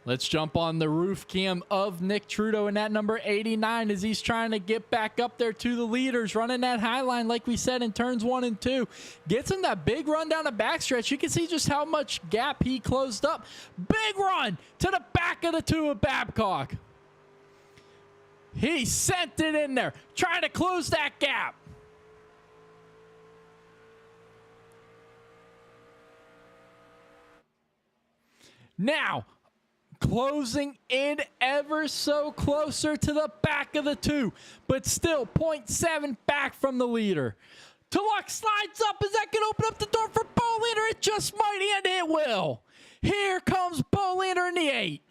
Let's jump on the roof cam of Nick Trudeau in that number 89 as he's trying to get back up there to the leaders, running that high line like we said in turns 1 and 2. Gets him that big run down the backstretch. You can see just how much gap he closed up. Big run to the back of the 2 of Babcock. He sent it in there, trying to close that gap. Now, closing in ever so closer to the back of the 2, but still 0.7 back from the leader. Tulloch slides up. Is that going to open up the door for Bolander? It just might, and it will. Here comes Bolander in the 8.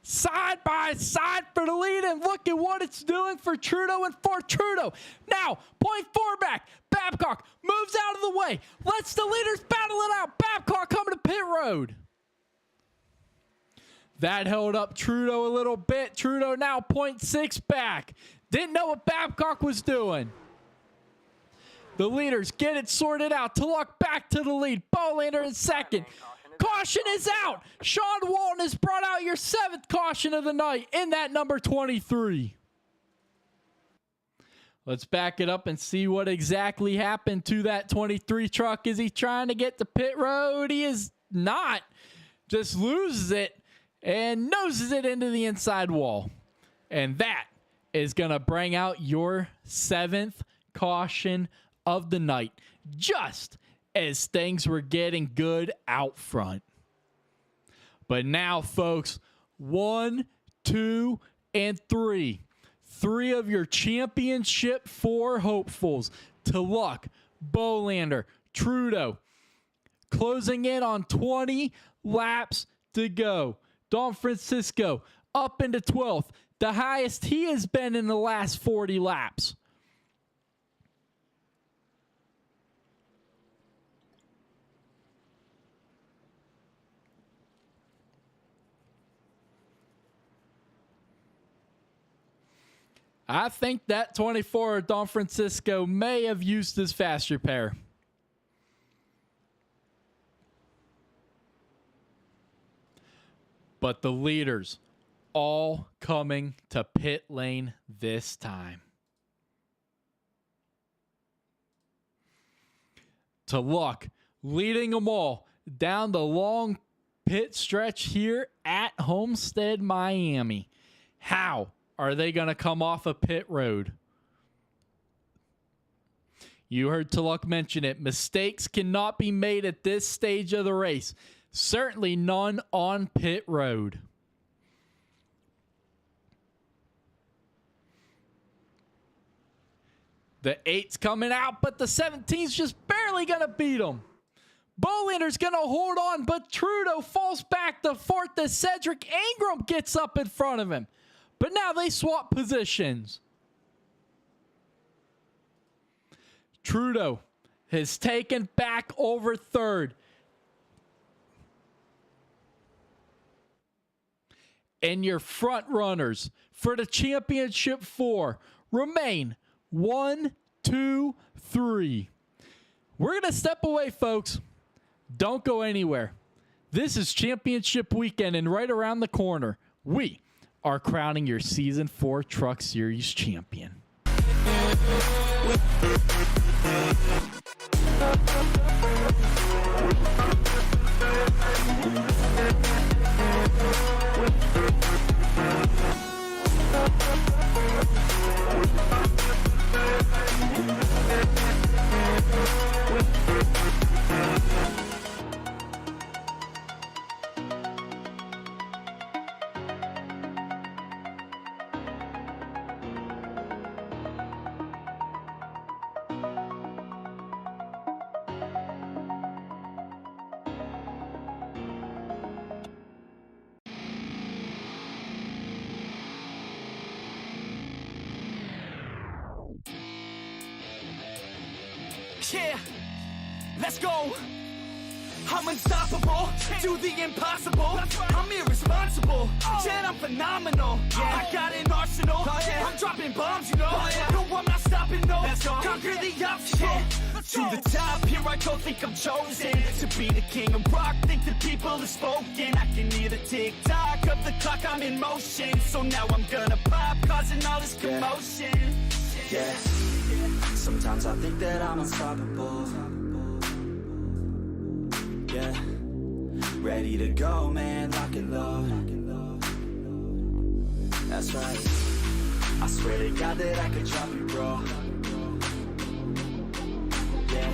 Side by side for the lead, and look at what it's doing for Trudeau and for Trudeau. Now, 0.4 back. Babcock moves out of the way. Lets the leaders battle it out. Babcock coming to pit road. That held up Trudeau a little bit. Trudeau now 0.6 back. Didn't know what Babcock was doing. The leaders get it sorted out. Tulloch back to the lead. Bolander in 2nd. Caution is out. Sean Walton has brought out your 7th caution of the night in that number 23. Let's back it up and see what exactly happened to that 23 truck. Is he trying to get to pit road? He is not. Just loses it and noses it into the inside wall. And that is going to bring out your 7th caution of the night, just as things were getting good out front. But now, folks, 1, 2, and 3. 3 of your championship 4 hopefuls. Tulloch, Bolander, Trudeau. Closing in on 20 laps to go. Don Francisco up into 12th, the highest he has been in the last 40 laps. I think that 24 Don Francisco may have used his fast repair. But the leaders all coming to pit lane this time. Tulloch leading them all down the long pit stretch here at Homestead-Miami. How are they going to come off a pit road? You heard Tulloch mention it. Mistakes cannot be made at this stage of the race. Certainly none on pit road. The 8's coming out, but the 17's just barely going to beat him. Bolander's going to hold on, but Trudeau falls back to 4th as Cedric Ingram gets up in front of him. But now they swap positions. Trudeau has taken back over 3rd. And your front runners for the championship 4 remain 1, 2, 3. We're going to step away, folks. Don't go anywhere. This is championship weekend, and right around the corner, we are crowning your Season 4 Truck Series champion.
Yeah, let's go. I'm unstoppable, do the impossible. I'm irresponsible, yet I'm phenomenal. I got an arsenal, I'm dropping bombs, you know. No, I'm not stopping, no. Conquer the obstacle. To the top, here I go, think I'm chosen to be the king of rock, think the people have spoken. I can hear the tick-tock of the clock, I'm in motion. So now I'm gonna pop, causing all this commotion.
Yeah, sometimes I think that I'm unstoppable. Yeah, ready to go, man, lock and load. That's right, I swear to God that I could drop you, bro. Yeah,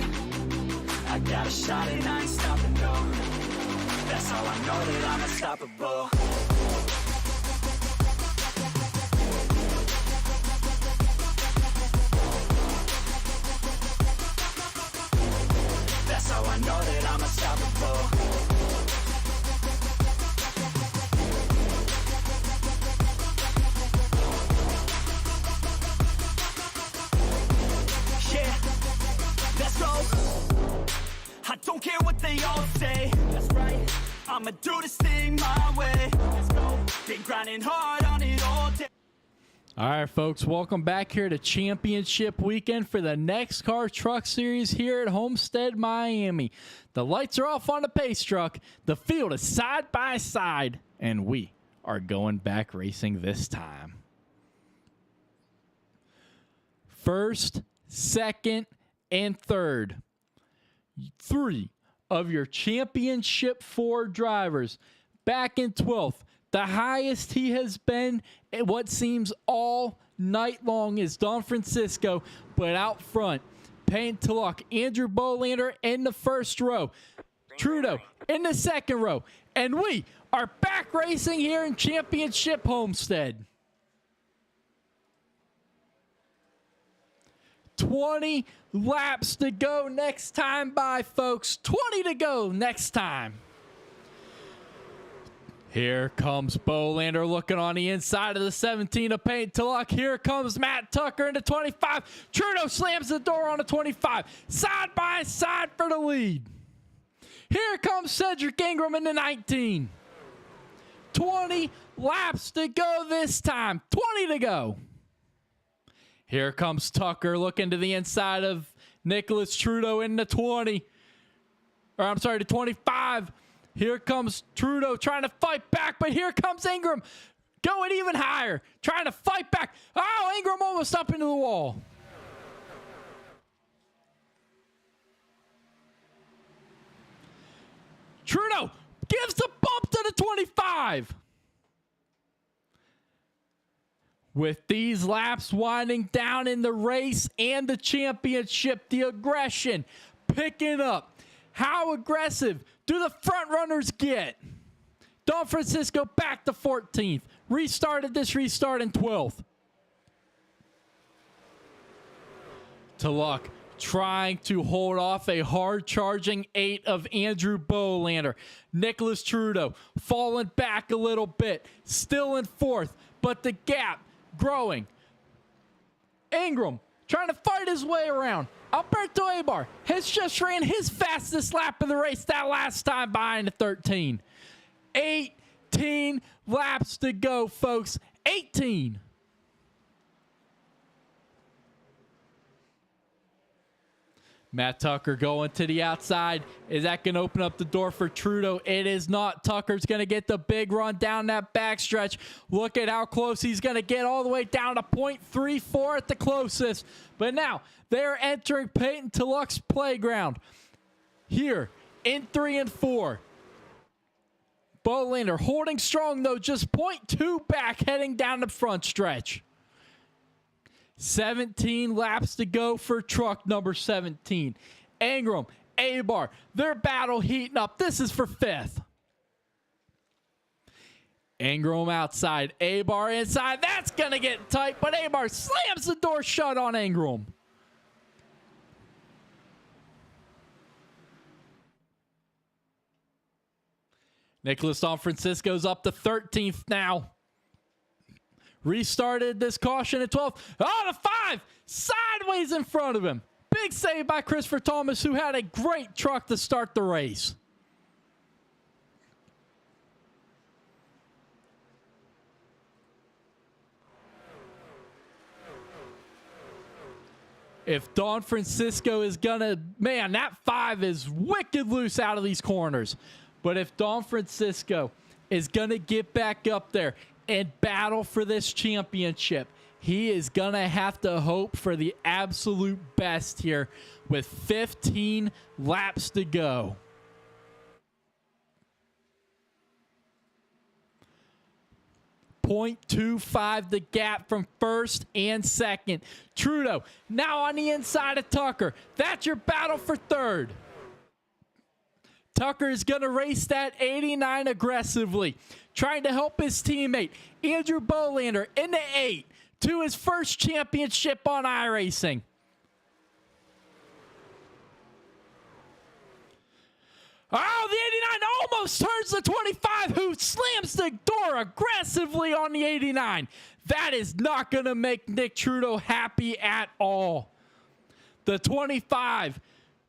I got a shot and I ain't stopping, no. That's how I know that I'm unstoppable. That's how I know that I'm unstoppable. Yeah, let's go. I don't care what they all say. That's right, I'ma do this thing my way. Let's go. Been grinding hard on it all day.
All right, folks, welcome back here to championship weekend for the NEXXTCAR Truck Series here at Homestead-Miami. The lights are off on the pace truck. The field is side by side, and we are going back racing this time. First, second, and third. 3 of your championship 4 drivers back in 12th. The highest he has been at what seems all night long is Don Francisco, but out front, Payne Tulloch, Andrew Bolander in the first row, Trudeau in the second row, and we are back racing here in Championship Homestead. 20 laps to go next time by, folks. 20 to go next time. Here comes Bolander looking on the inside of the 17 of Payne Tulloch. Here comes Matt Tucker into 25. Trudeau slams the door on the 25. Side by side for the lead. Here comes Cedric Ingram in the 19. 20 laps to go this time. 20 to go. Here comes Tucker looking to the inside of Nicholas Trudeau in the 20. Or I'm sorry, the 25. Here comes Trudeau trying to fight back, but here comes Ingram going even higher, trying to fight back. Oh, Ingram almost up into the wall. Trudeau gives the bump to the 25. With these laps winding down in the race and the championship, the aggression picking up. How aggressive do the front runners get? Don Francisco back to 14th. Restarted this restart in 12th. Tulloch trying to hold off a hard-charging 8 of Andrew Bolander. Nicholas Trudeau falling back a little bit. Still in 4th, but the gap growing. Ingram trying to fight his way around. Alberto Abar has just ran his fastest lap of the race that last time behind the 13. 18 laps to go, folks. 18. Matt Tucker going to the outside. Is that going to open up the door for Trudeau? It is not. Tucker's going to get the big run down that backstretch. Look at how close he's going to get, all the way down to 0.34 at the closest. But now they're entering Peyton Tulloch's playground here in 3 and 4. Bolander holding strong, though, just 0.2 back heading down the front stretch. 17 laps to go for truck number 17. Ingram, Abar, their battle heating up. This is for 5th. Ingram outside, Abar inside. That's going to get tight, but Abar slams the door shut on Ingram. Nicholas Don Francisco's up to 13th now. Restarted this caution at 12. Oh, the 5! Sideways in front of him. Big save by Christopher Thomas, who had a great truck to start the race. If Don Francisco is gonna, man, that 5 is wicked loose out of these corners. But if Don Francisco is gonna get back up there and battle for this championship, he is going to have to hope for the absolute best here with 15 laps to go. .25 the gap from first and second. Trudeau now on the inside of Tucker. That's your battle for third. Tucker is going to race that 89 aggressively, trying to help his teammate, Andrew Bolander, in the 8 to his first championship on iRacing. Oh, the 89 almost turns the 25, who slams the door aggressively on the 89. That is not going to make Nick Trudeau happy at all. The 25,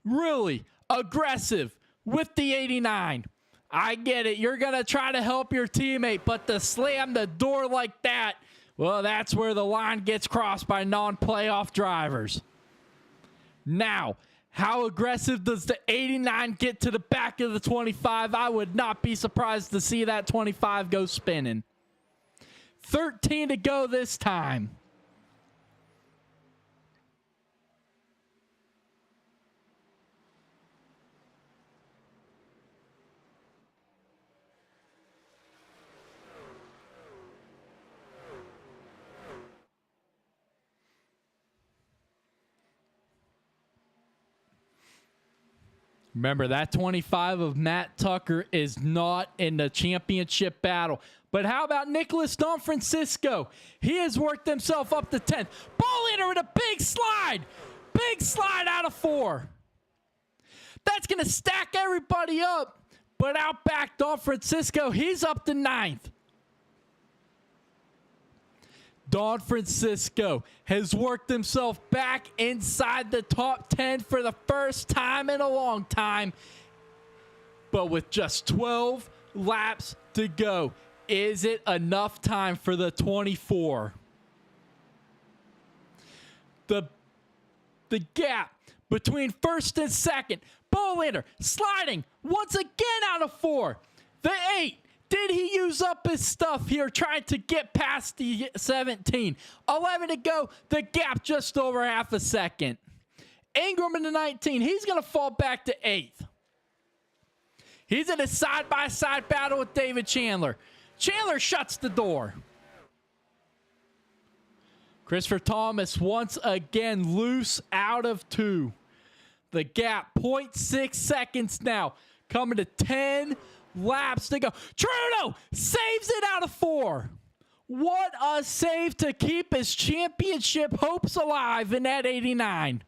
really aggressive with the 89. I get it. You're going to try to help your teammate, but to slam the door like that, well, that's where the line gets crossed by non-playoff drivers. Now, how aggressive does the 89 get to the back of the 25? I would not be surprised to see that 25 go spinning. 13 to go this time. Remember, that 25 of Matt Tucker is not in the championship battle. But how about Nicholas Don Francisco? He has worked himself up to 10th. Bolander with a big slide. Big slide out of 4. That's going to stack everybody up. But out back, Don Francisco, he's up to 9th. Don Francisco has worked himself back inside the top 10 for the first time in a long time. But with just 12 laps to go, is it enough time for the 24? The gap between first and second. Bolander sliding once again out of 4. The 8. Did he use up his stuff here trying to get past the 17? 11 to go. The gap just over half a second. Ingram in the 19. He's going to fall back to 8th. He's in a side-by-side battle with David Chandler. Chandler shuts the door. Christopher Thomas once again loose out of 2. The gap, 0.6 seconds now. Coming to 10 laps to go. Trudeau saves it out of 4. What a save to keep his championship hopes alive in that 89.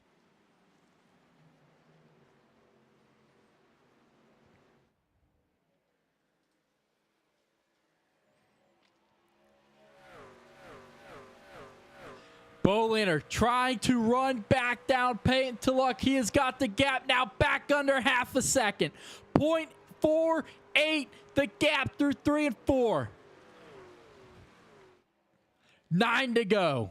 Bolander trying to run back down Peyton Tulloch. He has got the gap now back under half a second. 0.48 the gap through 3 and 4. 9 to go.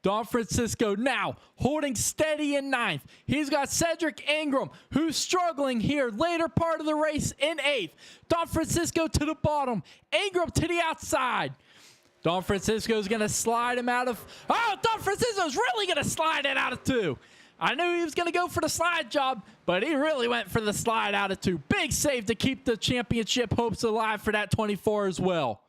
Don Francisco now holding steady in 9th. He's got Cedric Ingram, who's struggling here later part of the race in 8th. Don Francisco to the bottom. Ingram to the outside. Don Francisco's going to slide him out of... Oh, Don Francisco's really going to slide it out of 2. I knew he was going to go for the slide job, but he really went for the slide out of 2. Big save to keep the championship hopes alive for that 24 as well.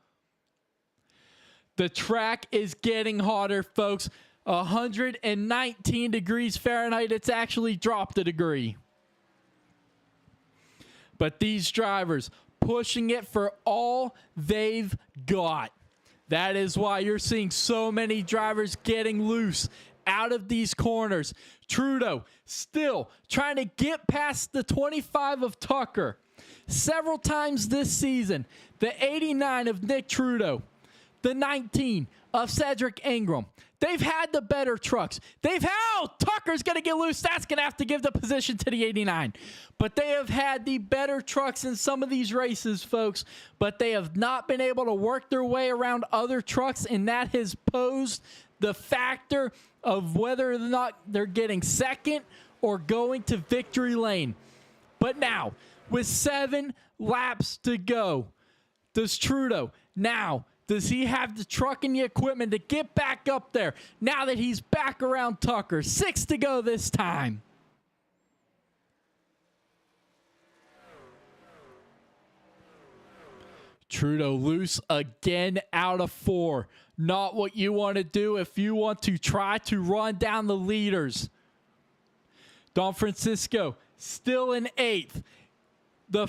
The track is getting hotter, folks. 119 degrees Fahrenheit. It's actually dropped a degree. But these drivers pushing it for all they've got. That is why you're seeing so many drivers getting loose out of these corners. Trudeau still trying to get past the 25 of Tucker. Several times this season, the 89 of Nick Trudeau, the 19 of Cedric Ingram. They've had the better trucks. Tucker's going to get loose. That's going to have to give the position to the 89. But they have had the better trucks in some of these races, folks. But they have not been able to work their way around other trucks, and that has posed the factor of whether or not they're getting second or going to victory lane. But now, with 7 laps to go, does Trudeau now... Does he have the truck and the equipment to get back up there now that he's back around Tucker? 6 to go this time. Trudeau loose again out of 4. Not what you want to do if you want to try to run down the leaders. Don Francisco still in 8th. The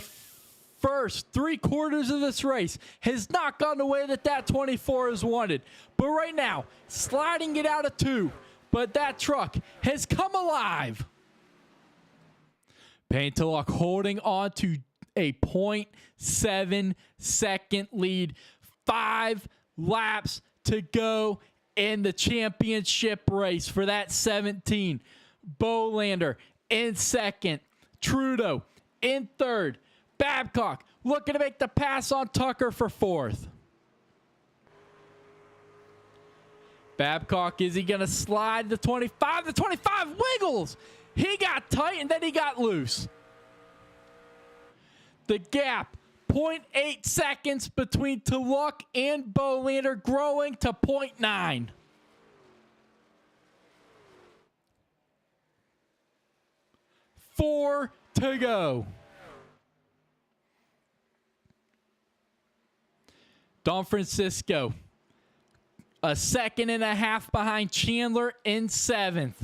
first 3/4 of this race has not gone the way that 24 is wanted. But right now, sliding it out of 2. But that truck has come alive. Paintelock holding on to a 0.7 second lead. 5 laps to go in the championship race for that 17. Bolander in 2nd. Trudeau in 3rd. Babcock looking to make the pass on Tucker for 4th. Babcock, is he going to slide the 25? The 25 wiggles. He got tight and then he got loose. The gap, 0.8 seconds between Tulloch and Bolander, growing to 0.9. Four to go. Don Francisco, a 2.5 behind Chandler in 7th.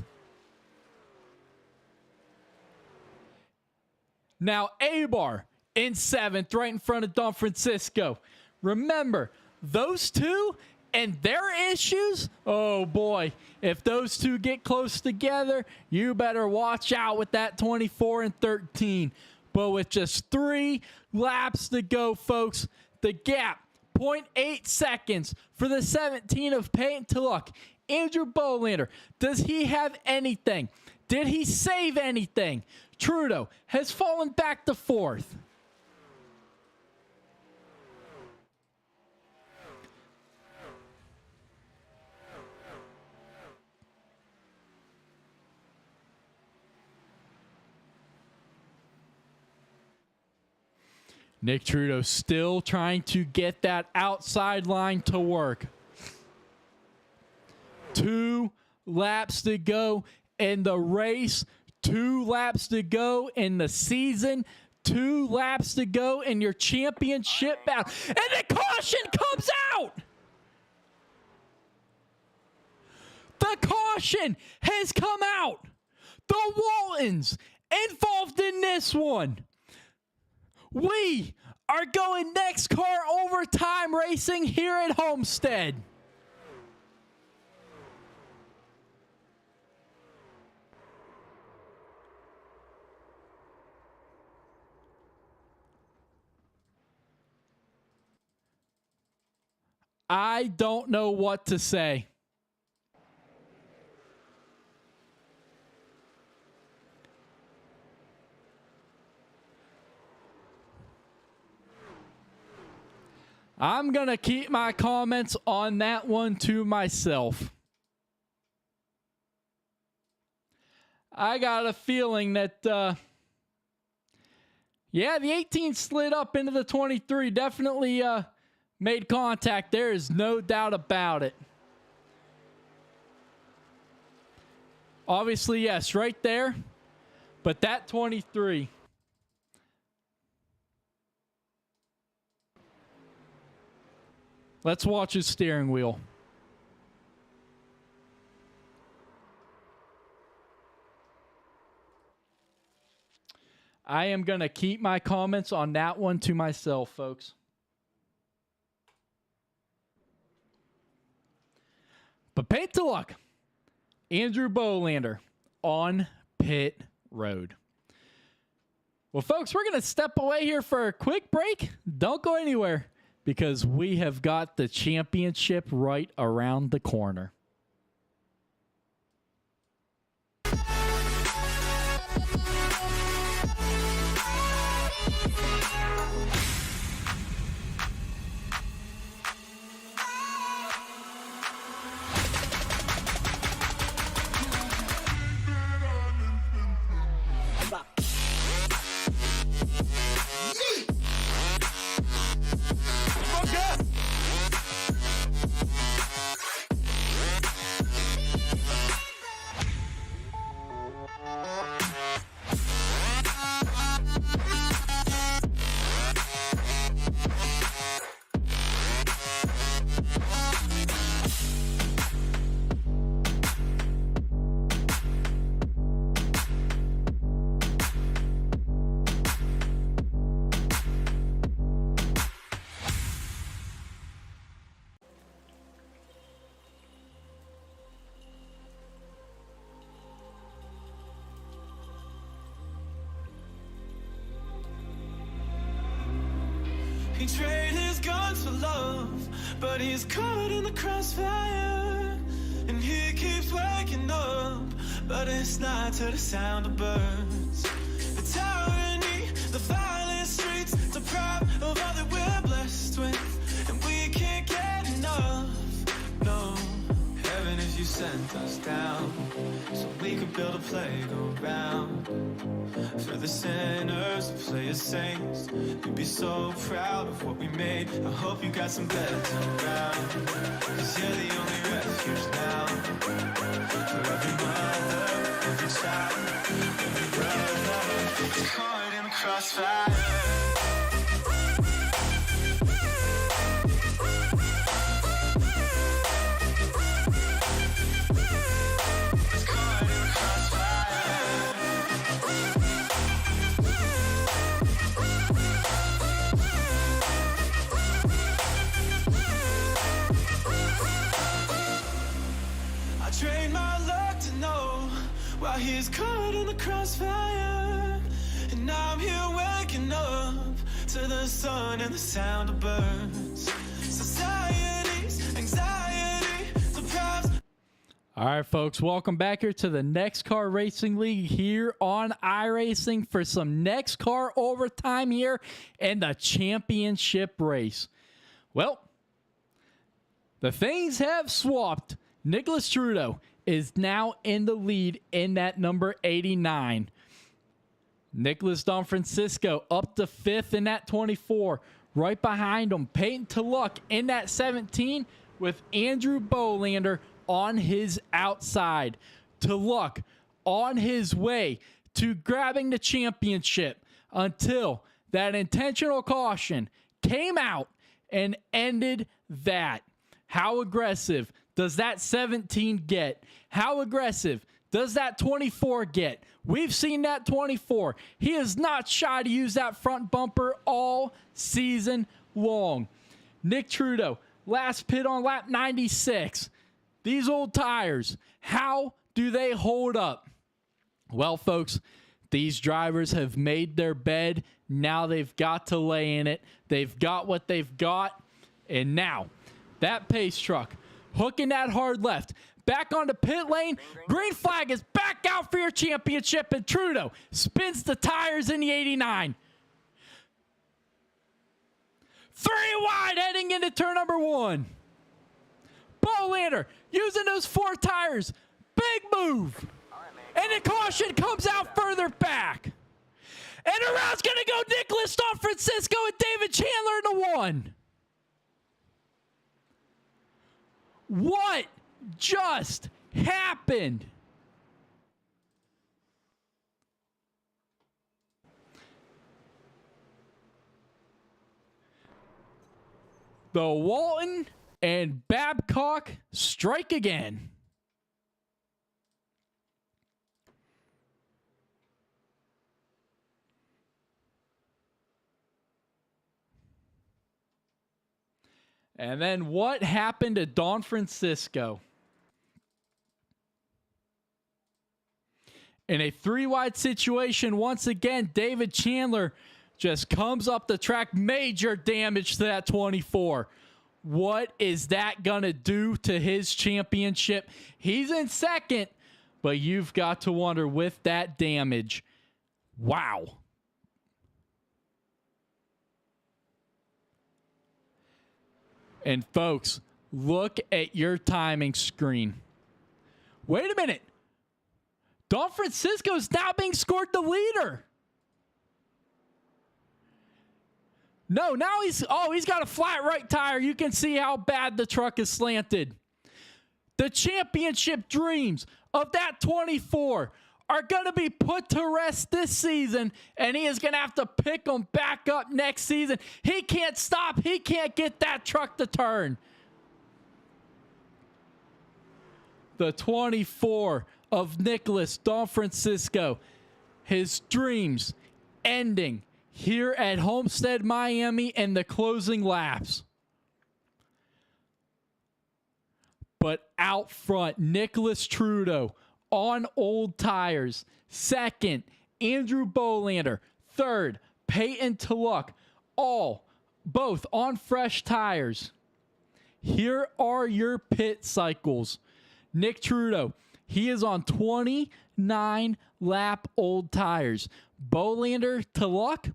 Now Abar in 7th, right in front of Don Francisco. Remember, those two and their issues, oh boy, if those two get close together, you better watch out with that 24 and 13. But with just 3 laps to go, folks, the gap, 0.8 seconds for the 17 of Peyton Tulloch. Andrew Bolander, does he have anything? Did he save anything? Trudeau has fallen back to 4th. Nick Trudeau still trying to get that outside line to work. 2 laps to go in the race. 2 laps to go in the season. 2 laps to go in your championship battle. And the caution comes out! The caution has come out! The Waltons involved in this one. We are going NEXXTCAR Overtime Racing here at Homestead. I don't know what to say. I'm going to keep my comments on that one to myself. I got a feeling that, yeah, the 18 slid up into the 23. Definitely made contact. There is no doubt about it. Obviously, yes, right there. But that 23. Let's watch his steering wheel. I am going to keep my comments on that one to myself, folks. But paint to luck. Andrew Bolander on pit road. Well, folks, we're going to step away here for a quick break. Don't go anywhere because we have got the championship right around the corner.
He traded his guns for love, but he's caught in the crossfire. And he keeps waking up, but it's not to the sound of birds. The tyranny, the violent streets, deprived of all that we're blessed with. And we can't get enough, no. Heaven, if you sent us down, so we could build a playground for the sinners to play as saints. You'd be so proud of what we made. I hope you got some beds around, cause you're the only refuge now. For every mother, every child, every brother, caught in the crossfire. Train my luck to know while he's caught in the crossfire. And now I'm here waking up to the sun and the sound of birds. Society's anxiety deprives.
All right, folks, welcome back here to the NEXXTCAR Racing League here on iRacing for some NEXXTCAR overtime here and the championship race. Well, the things have swapped. Nicholas Trudeau is now in the lead in that number 89. Nicholas Don Francisco up to 5th in that 24. Right behind him, Peyton Tulloch in that 17 with Andrew Bolander on his outside. Tulloch on his way to grabbing the championship until that intentional caution came out and ended that. How aggressive does that 17 get? How aggressive does that 24 get? We've seen that 24. He is not shy to use that front bumper all season long. Nick Trudeau, last pit on lap 96. These old tires, how do they hold up? Well, folks, these drivers have made their bed. Now they've got to lay in it. They've got what they've got. And now, that pace truck, hooking that hard left, back onto pit lane. Green flag is back out for your championship, and Trudeau spins the tires in the 89. 3 wide heading into turn number 1. Bolander using those 4 tires. Big move. And the caution comes out further back. And around's going to go Nicholas Don Francisco and David Chandler in the one. What just happened? The Walton and Babcock strike again. And then what happened to Don Francisco? In a 3-wide situation, once again, David Chandler just comes up the track. Major damage to that 24. What is that going to do to his championship? He's in second, but you've got to wonder with that damage. Wow. And folks, look at your timing screen. Wait a minute. Don Francisco is now being scored the leader. No, now he's got a flat right tire. You can see how bad the truck is slanted. The championship dreams of that 24 are going to be put to rest this season, and he is going to have to pick them back up next season. He can't stop. He can't get that truck to turn. The 24 of Nicholas Don Francisco, his dreams ending here at Homestead-Miami in the closing laps. But out front, Nicholas Trudeau on old tires. Second, Andrew Bolander. Third, Peyton Tulloch. Both on fresh tires. Here are your pit cycles. Nick Trudeau, he is on 29 lap old tires. Bolander, Tulloch,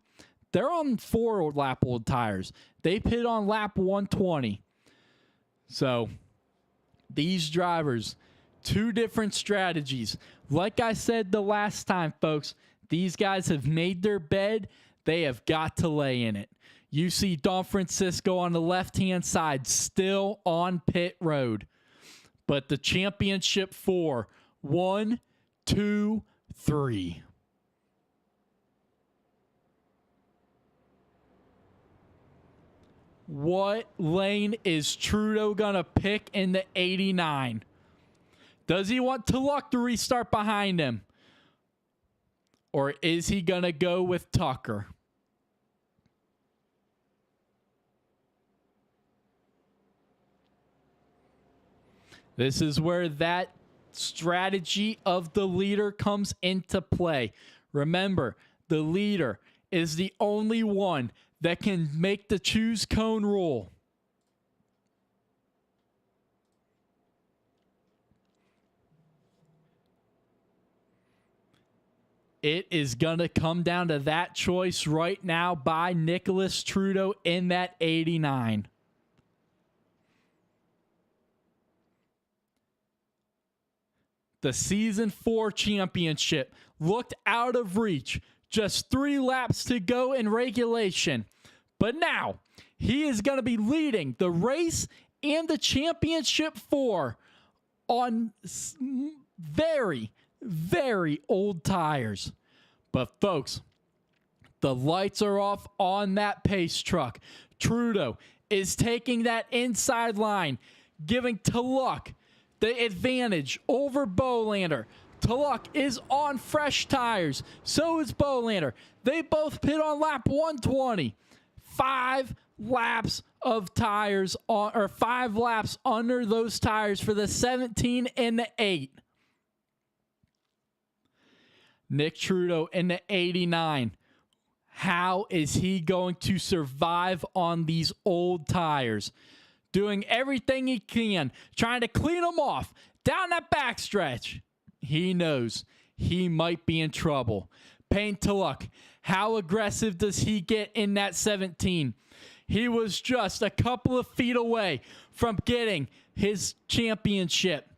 they're on 4 lap old tires. They pit on lap 120. So these drivers, 2 different strategies. Like I said the last time, folks, these guys have made their bed. They have got to lay in it. You see Don Francisco on the left-hand side still on pit road. But the championship 4, 1, 2, 3. What lane is Trudeau going to pick in the 89? Does he want Tulloch to restart behind him? Or is he going to go with Tucker? This is where that strategy of the leader comes into play. Remember, the leader is the only one that can make the choose cone rule. It is going to come down to that choice right now by Nicholas Trudeau in that 89. The Season 4 championship looked out of reach. Just 3 laps to go in regulation. But now, he is going to be leading the race and the championship 4 on very, very old tires. But folks, the lights are off on that pace truck. Trudeau is taking that inside line, giving Tulloch the advantage over Bolander. Tulloch is on fresh tires. So is Bolander. They both pit on lap 120. 5 laps of tires on, or 5 laps under those tires for the 17 and the 8. Nick Trudeau in the 89. How is he going to survive on these old tires? Doing everything he can, trying to clean them off down that backstretch. He knows he might be in trouble. Payne Tulloch, how aggressive does he get in that 17? He was just a couple of feet away from getting his championship.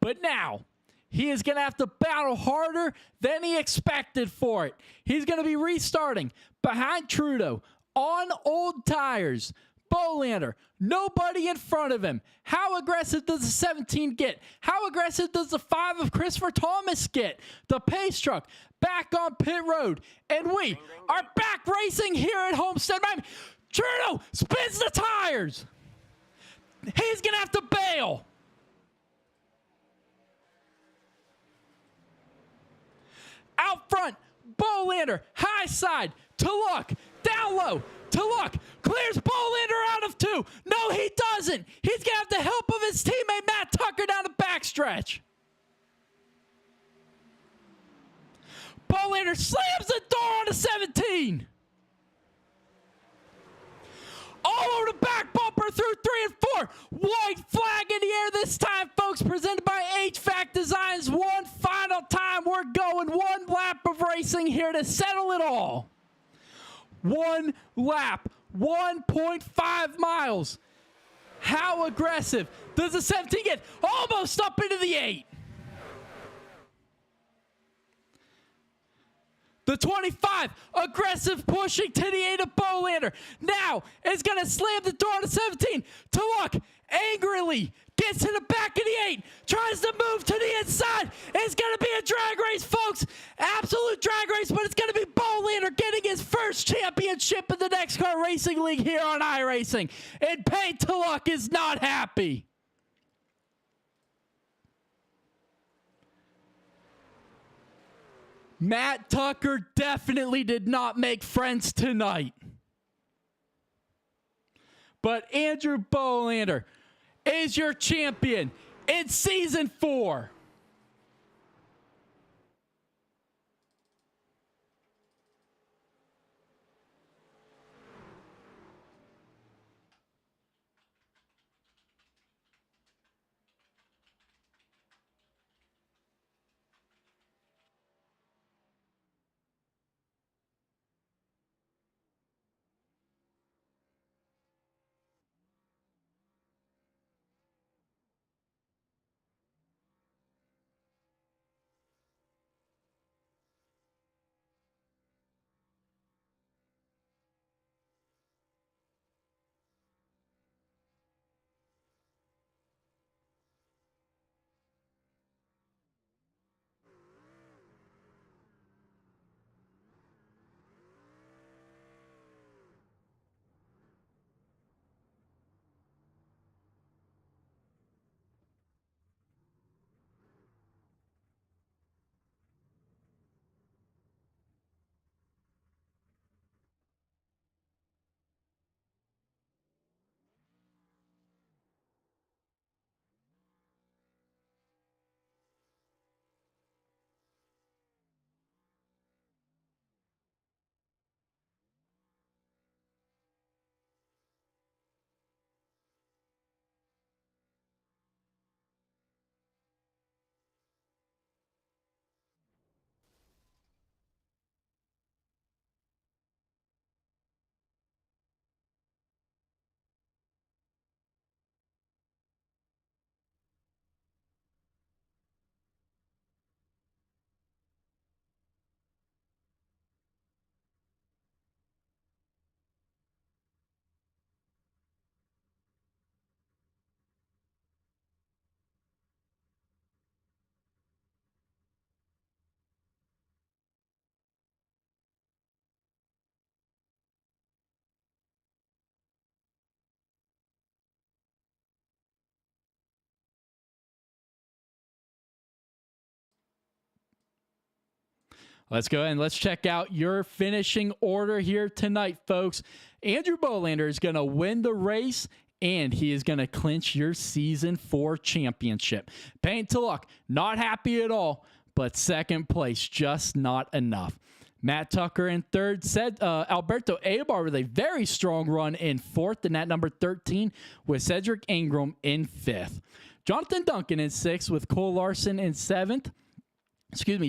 But now, he is going to have to battle harder than he expected for it. He's going to be restarting behind Trudeau on old tires. Bolander, nobody in front of him. How aggressive does the 17 get? How aggressive does the 5 of Christopher Thomas get? The pace truck back on pit road. And we are back racing here at Homestead-Miami. Trudeau spins the tires. He's going to have to bail. Out front, Bolander, high side, to look, down low, to look, clears Bolander out of 2. No, he doesn't. He's going to have the help of his teammate Matt Tucker down the backstretch. Bolander slams the door on the 17. All over the back bumper through 3 and 4. White flag in the air this time, folks. Presented by HVAC Designs. One final time. We're going one lap of racing here to settle it all. One lap. 1.5 miles. How aggressive does the 17 get? Almost up into the 8. The 25, aggressive pushing to the 8 of Bolander. Now is going to slam the door on the 17. To look, angrily, gets to the back of the 8, tries to move to the inside. It's going to be a drag race, folks. Absolute drag race, but it's going to be Bolander getting his first championship in the NEXXTCAR Racing League here on iRacing. And Payne Tulloch is not happy. Matt Tucker definitely did not make friends tonight. But Andrew Bolander is your champion in Season 4. Let's go ahead and let's check out your finishing order here tonight, folks. Andrew Bolander is going to win the race, and he is going to clinch your Season 4 championship. Payne Tulloch, not happy at all, but second place, just not enough. Matt Tucker in third, said Alberto Abar with a very strong run in fourth, and at number 13 with Cedric Ingram in fifth. Jonathan Duncan in sixth with Cole Larson in seventh.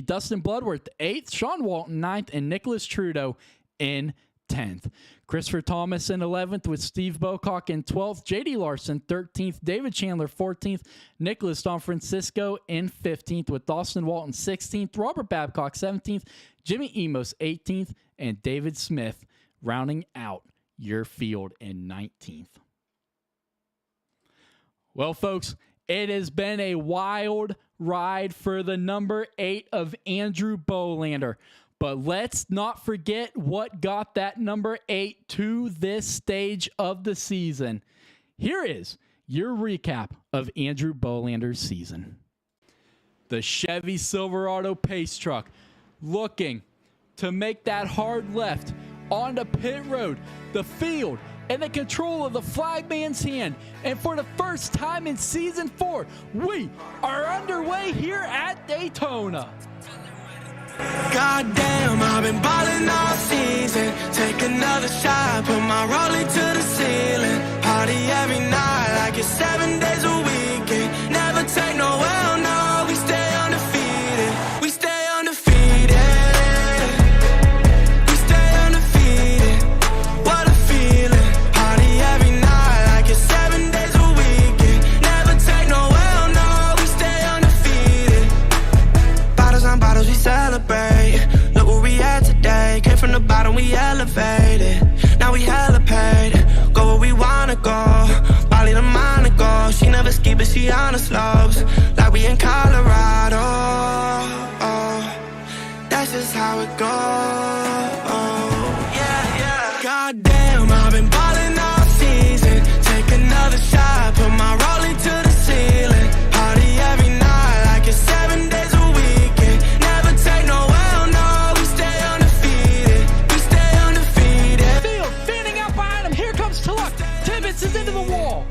Dustin Bloodworth 8th, Sean Walton 9th, and Nicholas Trudeau in 10th. Christopher Thomas in 11th with Steve Bocock in 12th. J.D. Larson 13th. David Chandler 14th. Nicholas Don Francisco in 15th with Dawson Walton 16th. Robert Babcock 17th. Jimmy Emos 18th. And David Smith rounding out your field in 19th. Well, folks, it has been a wild ride for the number 8 of Andrew Bolander. But let's not forget what got that number 8 to this stage of the season. Here is your recap of Andrew Bolander's season. The Chevy Silverado Pace Truck looking to make that hard left onto pit road. The field in the control of the flagman's hand. And for the first time in season 4, we are underway here at Daytona.
Goddamn, I've been ballin' all season. Take another shot, put my rollie to the ceiling. Party every night like it's 7 days a weekend. Never take no L, no, we stay undefeated. We stay undefeated. We stay undefeated. What a feeling. Party every night like it's 7 days a weekend. Never take no L, no, we stay undefeated. Bottles on bottles, we celebrate. Look where we at today. Came from the bottom, we elevated. Now we hella paid. Go where we wanna go. Bali to Monaco. She never ski, but she on the slopes. Like we in Colorado. That's just how it goes. Yeah, yeah. Goddamn, I've been ballin' all season. Take another shot, put my rollie to the ceiling. Party every night like it's 7 days a weekend. Never take no L, no, we stay undefeated. We stay undefeated.
Field fanning out behind him. Here comes Tulloch. Tibbetts is into the wall.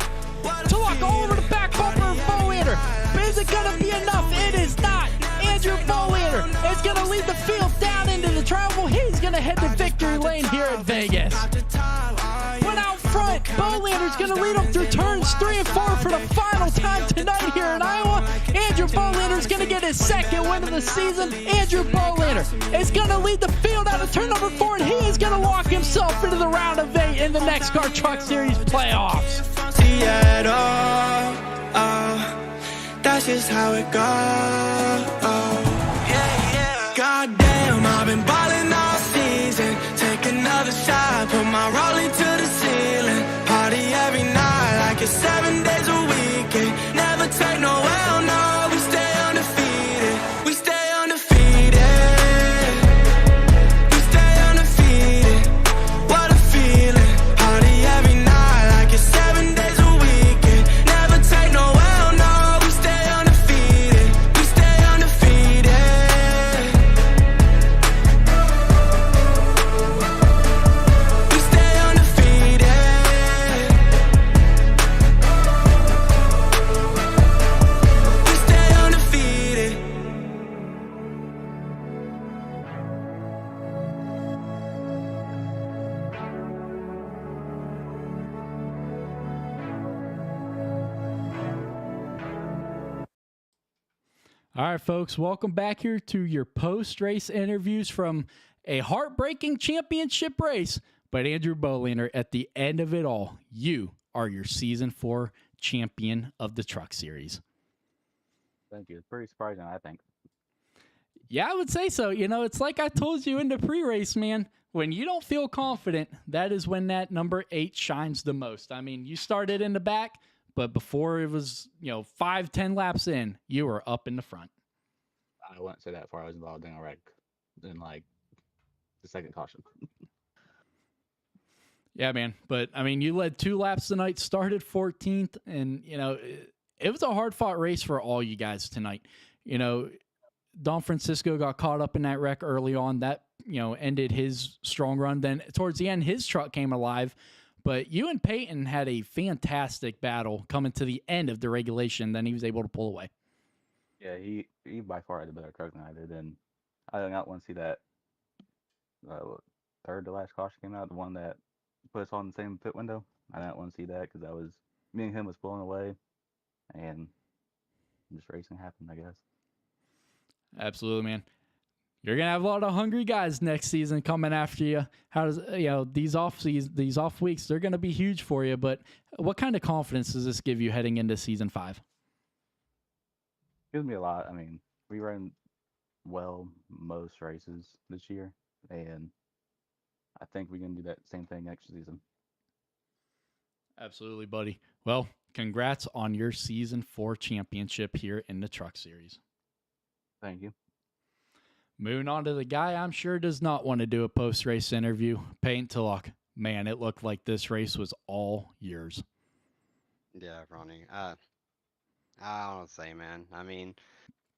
Tulloch all over the back bumper of Bolander. But is it going to be enough? It is not. Andrew Bolander is going to lead the field down into the travel. He's going to head to victory lane here at Vegas. But out front, Bolander's going to lead them through turns 3 and 4 for the final time tonight here in Iowa. Andrew Bolander's going to get his second win of the season. Andrew Bolander is going to lead the field out of turn number 4, and he is going to lock himself into the round of 8 in the NEXXTCAR Truck Series playoffs.
Seattle, that's just how it goes. Yeah, yeah. Goddamn, I've been ballin' all season. Take another shot, put my rollie to the ceiling. Party every night like it's 7 days a weekend. Never take no L, no, we stay undefeated. We stay undefeated. We stay undefeated. What a feeling. Party every night like it's 7 days a weekend. Never take no L, no, we stay undefeated. We stay undefeated. We stay undefeated. We stay undefeated.
All right, folks, welcome back here to your post-race interviews from a heartbreaking championship race. But Andrew Bolander, at the end of it all, you are your Season 4 champion of the Truck Series.
Thank you. It's pretty surprising, I think.
Yeah, I would say so. You know, it's like I told you in the pre-race, man. When you don't feel confident, that is when that number 8 shines the most. I mean, you started in the back, but before it was, 5-10 laps in, you were up in the front.
I wouldn't say that far. I was involved in a wreck in like the second caution.
Yeah, man. But, I mean, you led 2 laps tonight, started 14th, and, it was a hard-fought race for all you guys tonight. Don Francisco got caught up in that wreck early on. That, ended his strong run. Then towards the end, his truck came alive. But you and Peyton had a fantastic battle coming to the end of the regulation. Then he was able to pull away.
Yeah, he by far had a better truck than I did. And I did not want to see that third to last caution came out, the one that put us all in the same pit window. I didn't want to see that because me and him was pulling away. And just racing happened, I guess.
Absolutely, man. You're gonna have a lot of hungry guys next season coming after you. How does these off weeks? They're gonna be huge for you. But what kind of confidence does this give you heading into season 5?
Gives me a lot. I mean, we ran well most races this year, and I think we can do that same thing next season.
Absolutely, buddy. Well, congrats on your season 4 championship here in the Truck Series.
Thank you.
Moving on to the guy I'm sure does not want to do a post-race interview, Peyton Tillock. Man, it looked like this race was all yours.
Yeah, Ronnie. I don't say, man. I mean,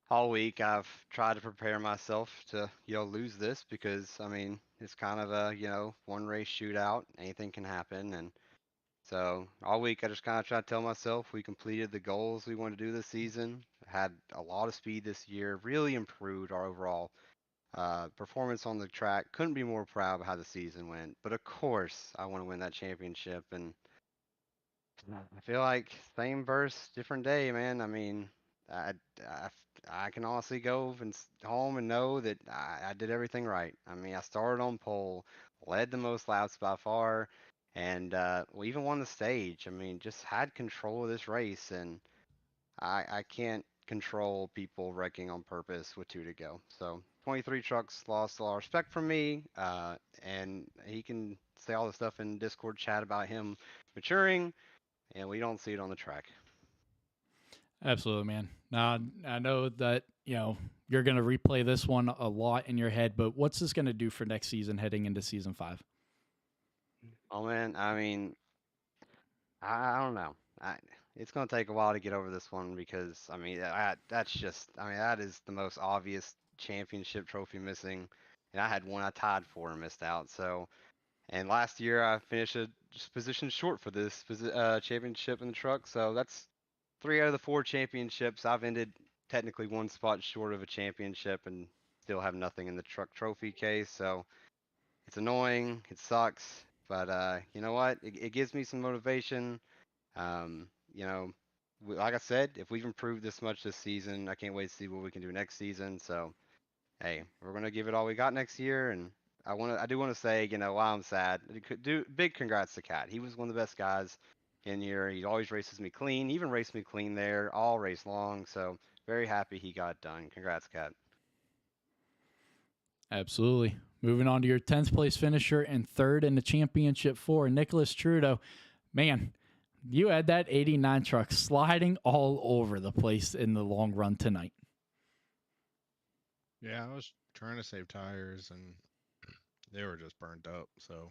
all week I've tried to prepare myself to, lose this because, I mean, it's kind of a, one race shootout. Anything can happen. And so all week I just kind of try to tell myself we completed the goals we wanted to do this season. Had a lot of speed this year, really improved our overall performance on the track. Couldn't be more proud of how the season went. But of course, I want to win that championship. And I feel like same verse, different day, man. I mean, I, I, I can honestly go home and know that I did everything right. I mean, I started on pole, led the most laps by far, and we even won the stage. I mean, just had control of this race, and I can't control people wrecking on purpose with 2 to go. So 23 trucks lost a lot of respect from me, and he can say all the stuff in Discord chat about him maturing, and we don't see it on the track.
Absolutely, man. Now, I know that, you're going to replay this one a lot in your head, but what's this going to do for next season heading into season 5?
Oh man, I mean, I don't know. It's going to take a while to get over this one because I mean that is the most obvious championship trophy missing, and I had one I tied for and missed out. So, and last year I finished a position short for this championship in the truck. So that's 3 out of the 4 championships. I've ended technically 1 spot short of a championship and still have nothing in the truck trophy case. So it's annoying. It sucks. But you know what? It gives me some motivation. Um, you know, like I said, if we've improved this much this season, I can't wait to see what we can do next season. So, hey, we're gonna give it all we got next year, and I do want to say, while I'm sad, do big congrats to Cat. He was one of the best guys in here. He always races me clean. He even raced me clean there all race long. So very happy he got it done. Congrats, Cat.
Absolutely. Moving on to your 10th place finisher and third in the championship for Nicholas Trudeau. Man, you had that 89 truck sliding all over the place in the long run tonight.
Yeah, I was trying to save tires and they were just burnt up. So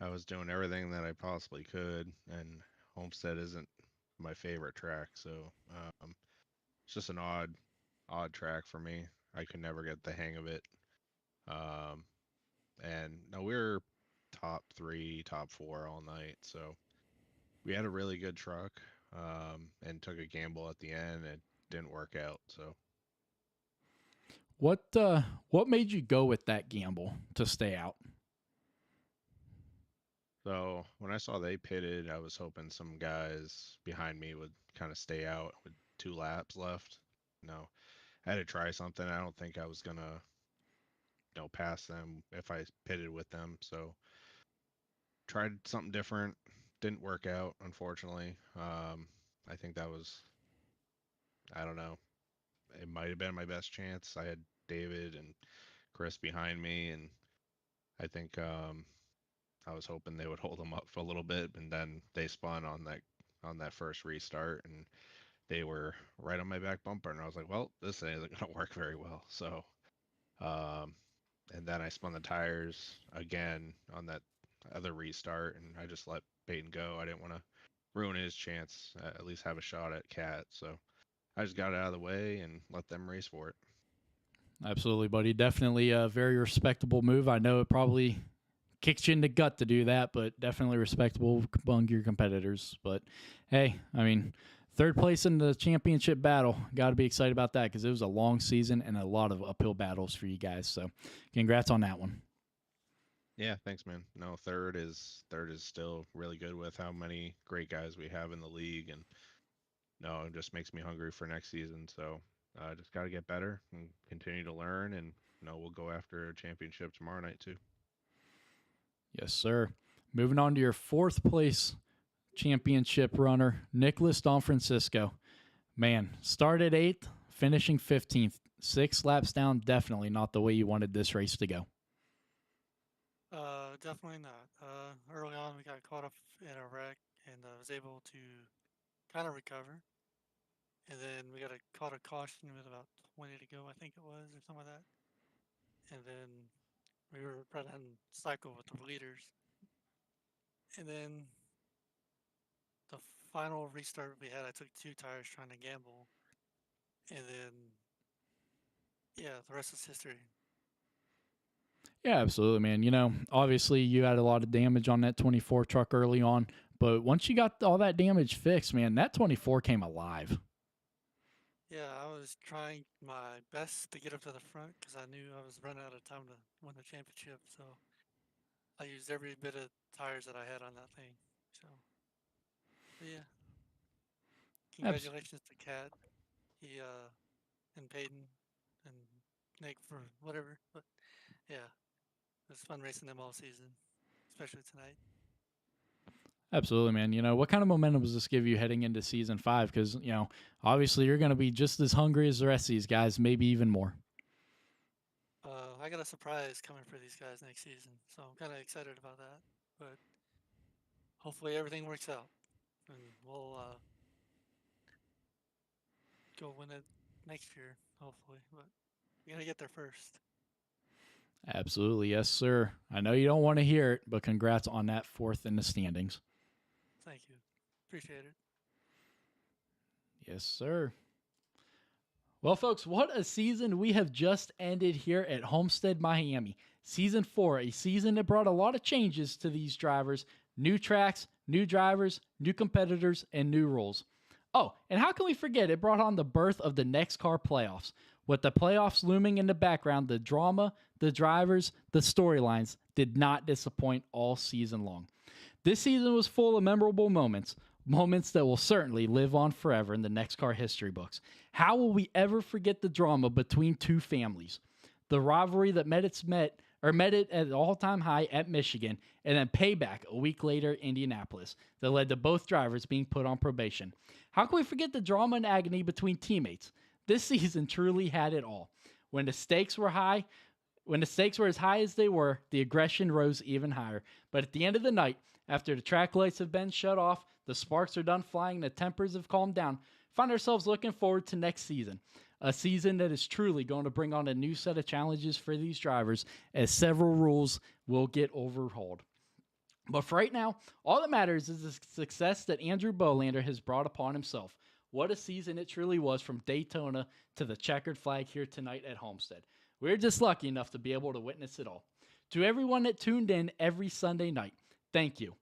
I was doing everything that I possibly could. And Homestead isn't my favorite track. So it's just an odd track for me. I could never get the hang of it. And no, we were top 3, top 4 all night. So we had a really good truck, and took a gamble at the end. It didn't work out. So
What made you go with that gamble to stay out?
So when I saw they pitted, I was hoping some guys behind me would kind of stay out with 2 laps left. No, I had to try something. I don't think I was gonna, pass them if I pitted with them. So tried something different. Didn't work out, unfortunately. I think that was, I don't know, it might have been my best chance. I had David and Chris behind me, and I think I was hoping they would hold them up for a little bit, and then they spun on that first restart, and they were right on my back bumper, and I was like, well, this isn't gonna work very well. So, and then I spun the tires again on that other restart, and I just let Peyton go. I didn't want to ruin his chance, at least have a shot at Cat. So I just got it out of the way and let them race for it.
Absolutely, buddy. Definitely a very respectable move. I know it probably kicks you in the gut to do that, but definitely respectable among your competitors. But hey, I mean, third place in the championship battle. Got to be excited about that because it was a long season and a lot of uphill battles for you guys. So congrats on that one.
Yeah, thanks, man. No, third is still really good with how many great guys we have in the league, and no, it just makes me hungry for next season. So just got to get better and continue to learn and we'll go after a championship tomorrow night too.
Yes, sir. Moving on to your 4th place championship runner, Nicholas Don Francisco. Man, started 8th, finishing 15th. 6 laps down, definitely not the way you wanted this race to go.
Definitely not. Early on, we got caught up in a wreck and was able to kind of recover. And then we caught a caution with about 20 to go, I think it was, or something like that. And then we were running cycle with the leaders. And then the final restart we had, I took 2 tires trying to gamble. And then, yeah, the rest is history.
Yeah, absolutely, man. You know, obviously you had a lot of damage on that 24 truck early on, but once you got all that damage fixed, man, that 24 came alive.
Yeah, I was trying my best to get up to the front because I knew I was running out of time to win the championship. So I used every bit of tires that I had on that thing. So, but yeah. Congratulations to Kat, and Peyton, and Nick for whatever. But yeah, it was fun racing them all season, especially tonight.
Absolutely, man. You know, what kind of momentum does this give you heading into season 5? Because, you know, obviously you're going to be just as hungry as the rest of these guys, maybe even more.
I got a surprise coming for these guys next season, so I'm kind of excited about that. But hopefully everything works out, and we'll go win it next year, hopefully. But we gotta get there first.
Absolutely, yes, sir. I know you don't want to hear it, but congrats on that 4th in the standings.
Thank you, appreciate it.
Yes, sir. Well, folks, what a season we have just ended here at Homestead-Miami. Season 4, a season that brought a lot of changes to these drivers. New tracks, new drivers, new competitors, and new rules. Oh, and how can we forget it brought on the birth of the NEXXTCAR playoffs. With the playoffs looming in the background, the drama, the drivers, the storylines did not disappoint all season long. This season was full of memorable moments that will certainly live on forever in the NEXXTCAR history books. How will we ever forget the drama between 2 families? The rivalry that met it at an all-time high at Michigan, and then payback a week later in Indianapolis that led to both drivers being put on probation. How can we forget the drama and agony between teammates? This season truly had it all. When the stakes were as high as they were, the aggression rose even higher. But at the end of the night, after the track lights have been shut off, the sparks are done flying, and the tempers have calmed down, find ourselves looking forward to next season. A season that is truly going to bring on a new set of challenges for these drivers, as several rules will get overhauled. But for right now, all that matters is the success that Andrew Bolander has brought upon himself. What a season it truly was, from Daytona to the checkered flag here tonight at Homestead. We're just lucky enough to be able to witness it all. To everyone that tuned in every Sunday night, thank you.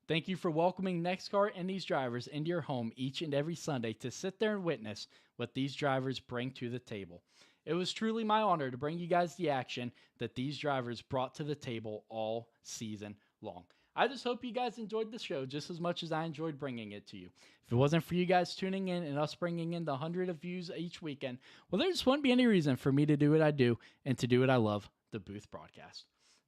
Thank you for welcoming NEXXTCAR and these drivers into your home each and every Sunday to sit there and witness what these drivers bring to the table. It was truly my honor to bring you guys the action that these drivers brought to the table all season long. I just hope you guys enjoyed the show just as much as I enjoyed bringing it to you. If it wasn't for you guys tuning in and us bringing in the 100 of views each weekend, well, there just wouldn't be any reason for me to do what I do and to do what I love, the booth broadcast.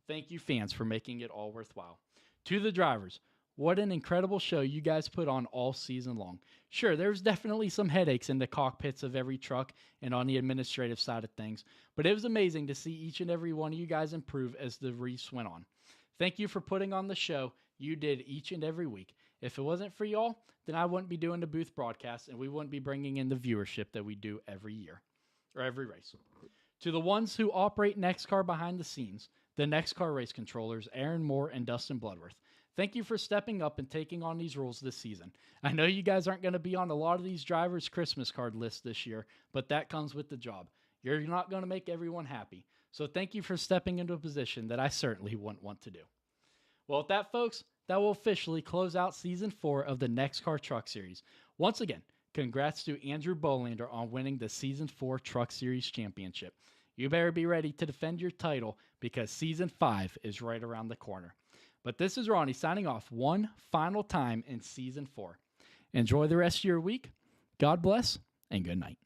Thank you, fans, for making it all worthwhile. To the drivers, what an incredible show you guys put on all season long. Sure, there's definitely some headaches in the cockpits of every truck and on the administrative side of things, but it was amazing to see each and every one of you guys improve as the race went on. Thank you for putting on the show you did each and every week. If it wasn't for y'all, then I wouldn't be doing the booth broadcast, and we wouldn't be bringing in the viewership that we do every year, or every race. To the ones who operate NEXXTCAR behind the scenes, the NEXXTCAR race controllers, Aaron Moore and Dustin Bloodworth, thank you for stepping up and taking on these rules this season. I know you guys aren't going to be on a lot of these drivers' Christmas card lists this year, but that comes with the job. You're not going to make everyone happy. So thank you for stepping into a position that I certainly wouldn't want to do. Well, with that, folks, that will officially close out Season 4 of the NEXXTCAR Truck Series. Once again, congrats to Andrew Bolander on winning the Season 4 Truck Series Championship. You better be ready to defend your title because Season 5 is right around the corner. But this is Ronnie signing off one final time in Season 4. Enjoy the rest of your week. God bless, and good night.